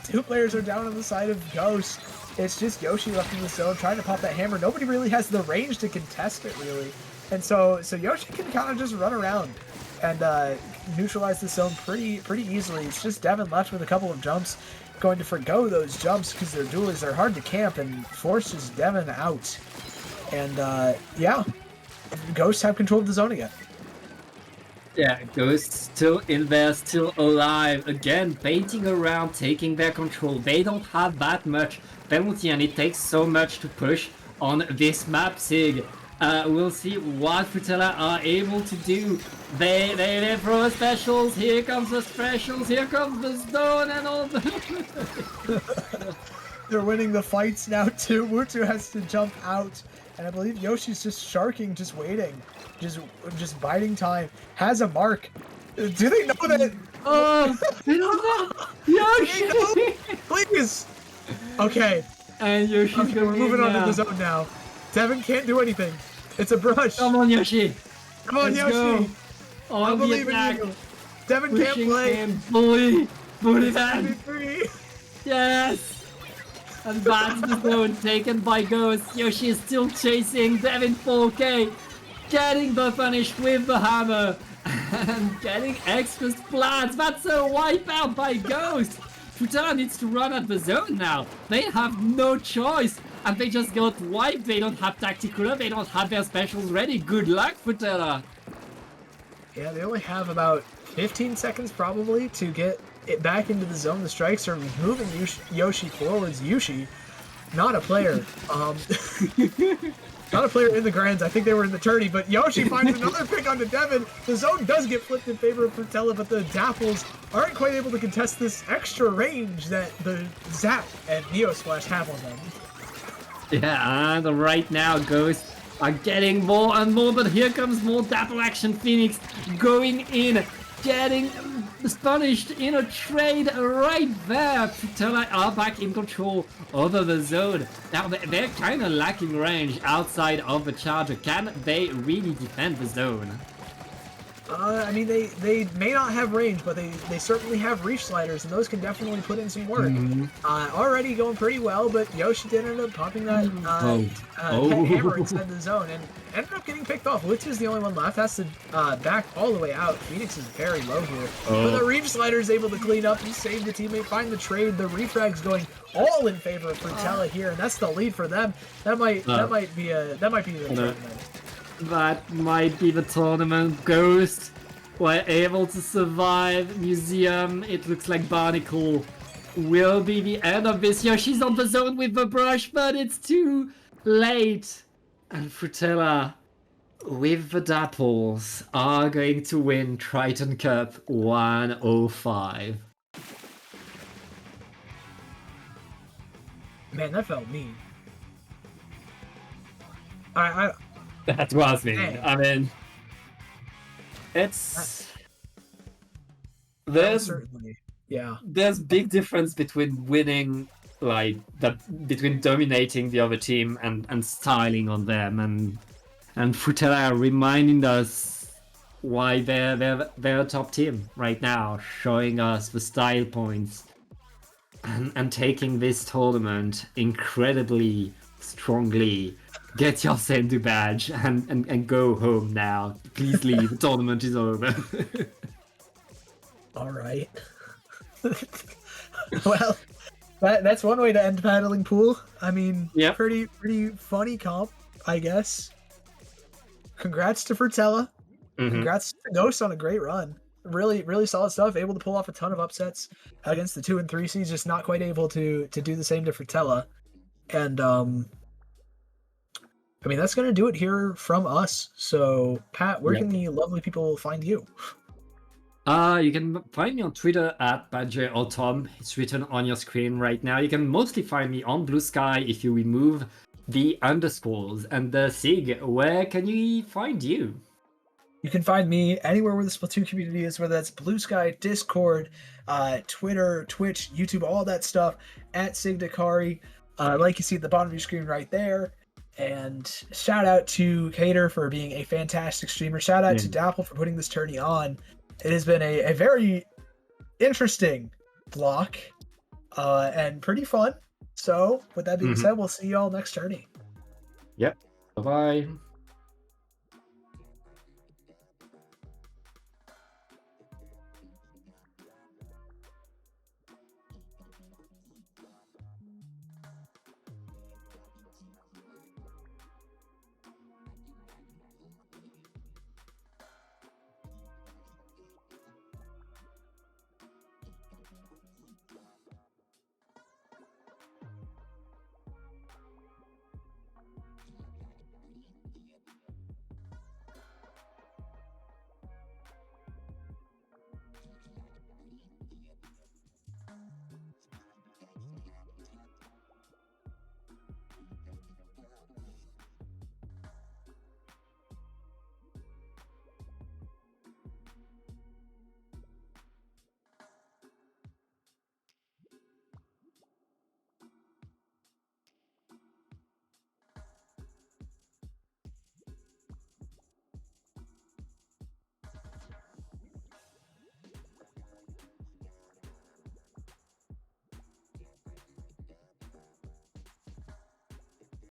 Two players are down on the side of Ghost. It's just Yoshi left in the zone trying to pop that hammer. Nobody really has the range to contest it, really. And so Yoshi can kind of just run around and neutralize the zone pretty easily. It's just Devin left with a couple of jumps, going to forgo those jumps because they're dualies. They're hard to camp and forces Devin out. And yeah, Ghosts have control of the zone again.
Yeah, Ghosts still in there, still alive. Again, painting around, taking their control. They don't have that much penalty, and it takes so much to push on this map, Sig. We'll see what Frutella are able to do. They throw specials. Here comes the specials. Here comes the zone and all the...
They're winning the fights now too. Mutu has to jump out. And I believe Yoshi's just sharking, just waiting. Just biding time. Has a mark. Do they know that?
Oh, they don't know. Yoshi!
Please! Okay.
And Yoshi's
we're moving on to the zone now. Devin can't do anything. It's a brush.
Come on, Yoshi.
Come on,
Let's
Yoshi.
Go.
I believe in you. Devin can't play.
Bully that.
Free.
Yes. And that's the zone taken by Ghost. Yoshi is still chasing Devin 4K. Getting the punish with the hammer. And getting extra splats. That's a wipeout by Ghost. Frutella needs to run at the zone now. They have no choice. And they just got wiped. They don't have Tacticular. They don't have their specials ready. Good luck, Frutella.
Yeah, they only have about 15 seconds probably to get it back into the zone. The strikes are moving Yoshi forwards. Yoshi, not a player. Not a player in the grands. I think they were in the tourney, but Yoshi finds another pick onto Devin. The zone does get flipped in favor of Frutella, but the Dapples aren't quite able to contest this extra range that the Zap and Neo Splash have on them.
Yeah, and right now Ghosts are getting more and more, but here comes more Dapple action. Phoenix going in, getting punished in a trade right there. Frutella are back in control over the zone. Now they're kind of lacking range outside of the charger. Can they really defend the zone?
I mean, they may not have range, but they certainly have reach sliders, and those can definitely put in some work. Already going pretty well, but Yoshi did end up popping that hammer inside the zone, and ended up getting picked off. Witch is the only one left, has to back all the way out. Phoenix is very low here. But the reach slider is able to clean up and save the teammate, find the trade. The refrag's going all in favor of Frutella here, and that's the lead for them. That might be the tournament.
That might be the tournament. Ghost were able to survive. Museum, it looks like Barnacle will be the end of this. Yoshi's on the zone with the brush, but it's too late. And Frutella, with the Dapples, are going to win Triton Cup 105.
Man, that felt mean. I
That was me.
Dang.
I mean, it's
that was
there's
certainly, yeah.
there's big difference between winning, like that, between dominating the other team and styling on them, and Futera reminding us why they're a top team right now, showing us the style points and taking this tournament incredibly strongly. Get your Sendu badge and go home now. Please leave. The tournament is over.
All right. Well, that's one way to end paddling pool. I mean,
Yep.
pretty funny comp, I guess. Congrats to Fertella.
Mhm.
Congrats to Ghost on a great run. Really solid stuff. Able to pull off a ton of upsets against the 2 and 3 seeds, just not quite able to do the same to Fertella. And I mean, that's gonna do it here from us. So, Pat, where
Yep.
can the lovely people find you?
You can find me on Twitter at BadgerAutumn. It's written on your screen right now. You can mostly find me on Blue Sky if you remove the underscores. And Sig, where can you find you?
You can find me anywhere where the Splatoon community is, whether that's Blue Sky, Discord, Twitter, Twitch, YouTube, all that stuff, at Sigdakari. Like you see at the bottom of your screen right there. And shout out to Cater for being a fantastic streamer. Shout out to Dapple for putting this tourney on. It has been a very interesting block and pretty fun. So, with that being said, we'll see you all next tourney.
Yep. Bye-bye.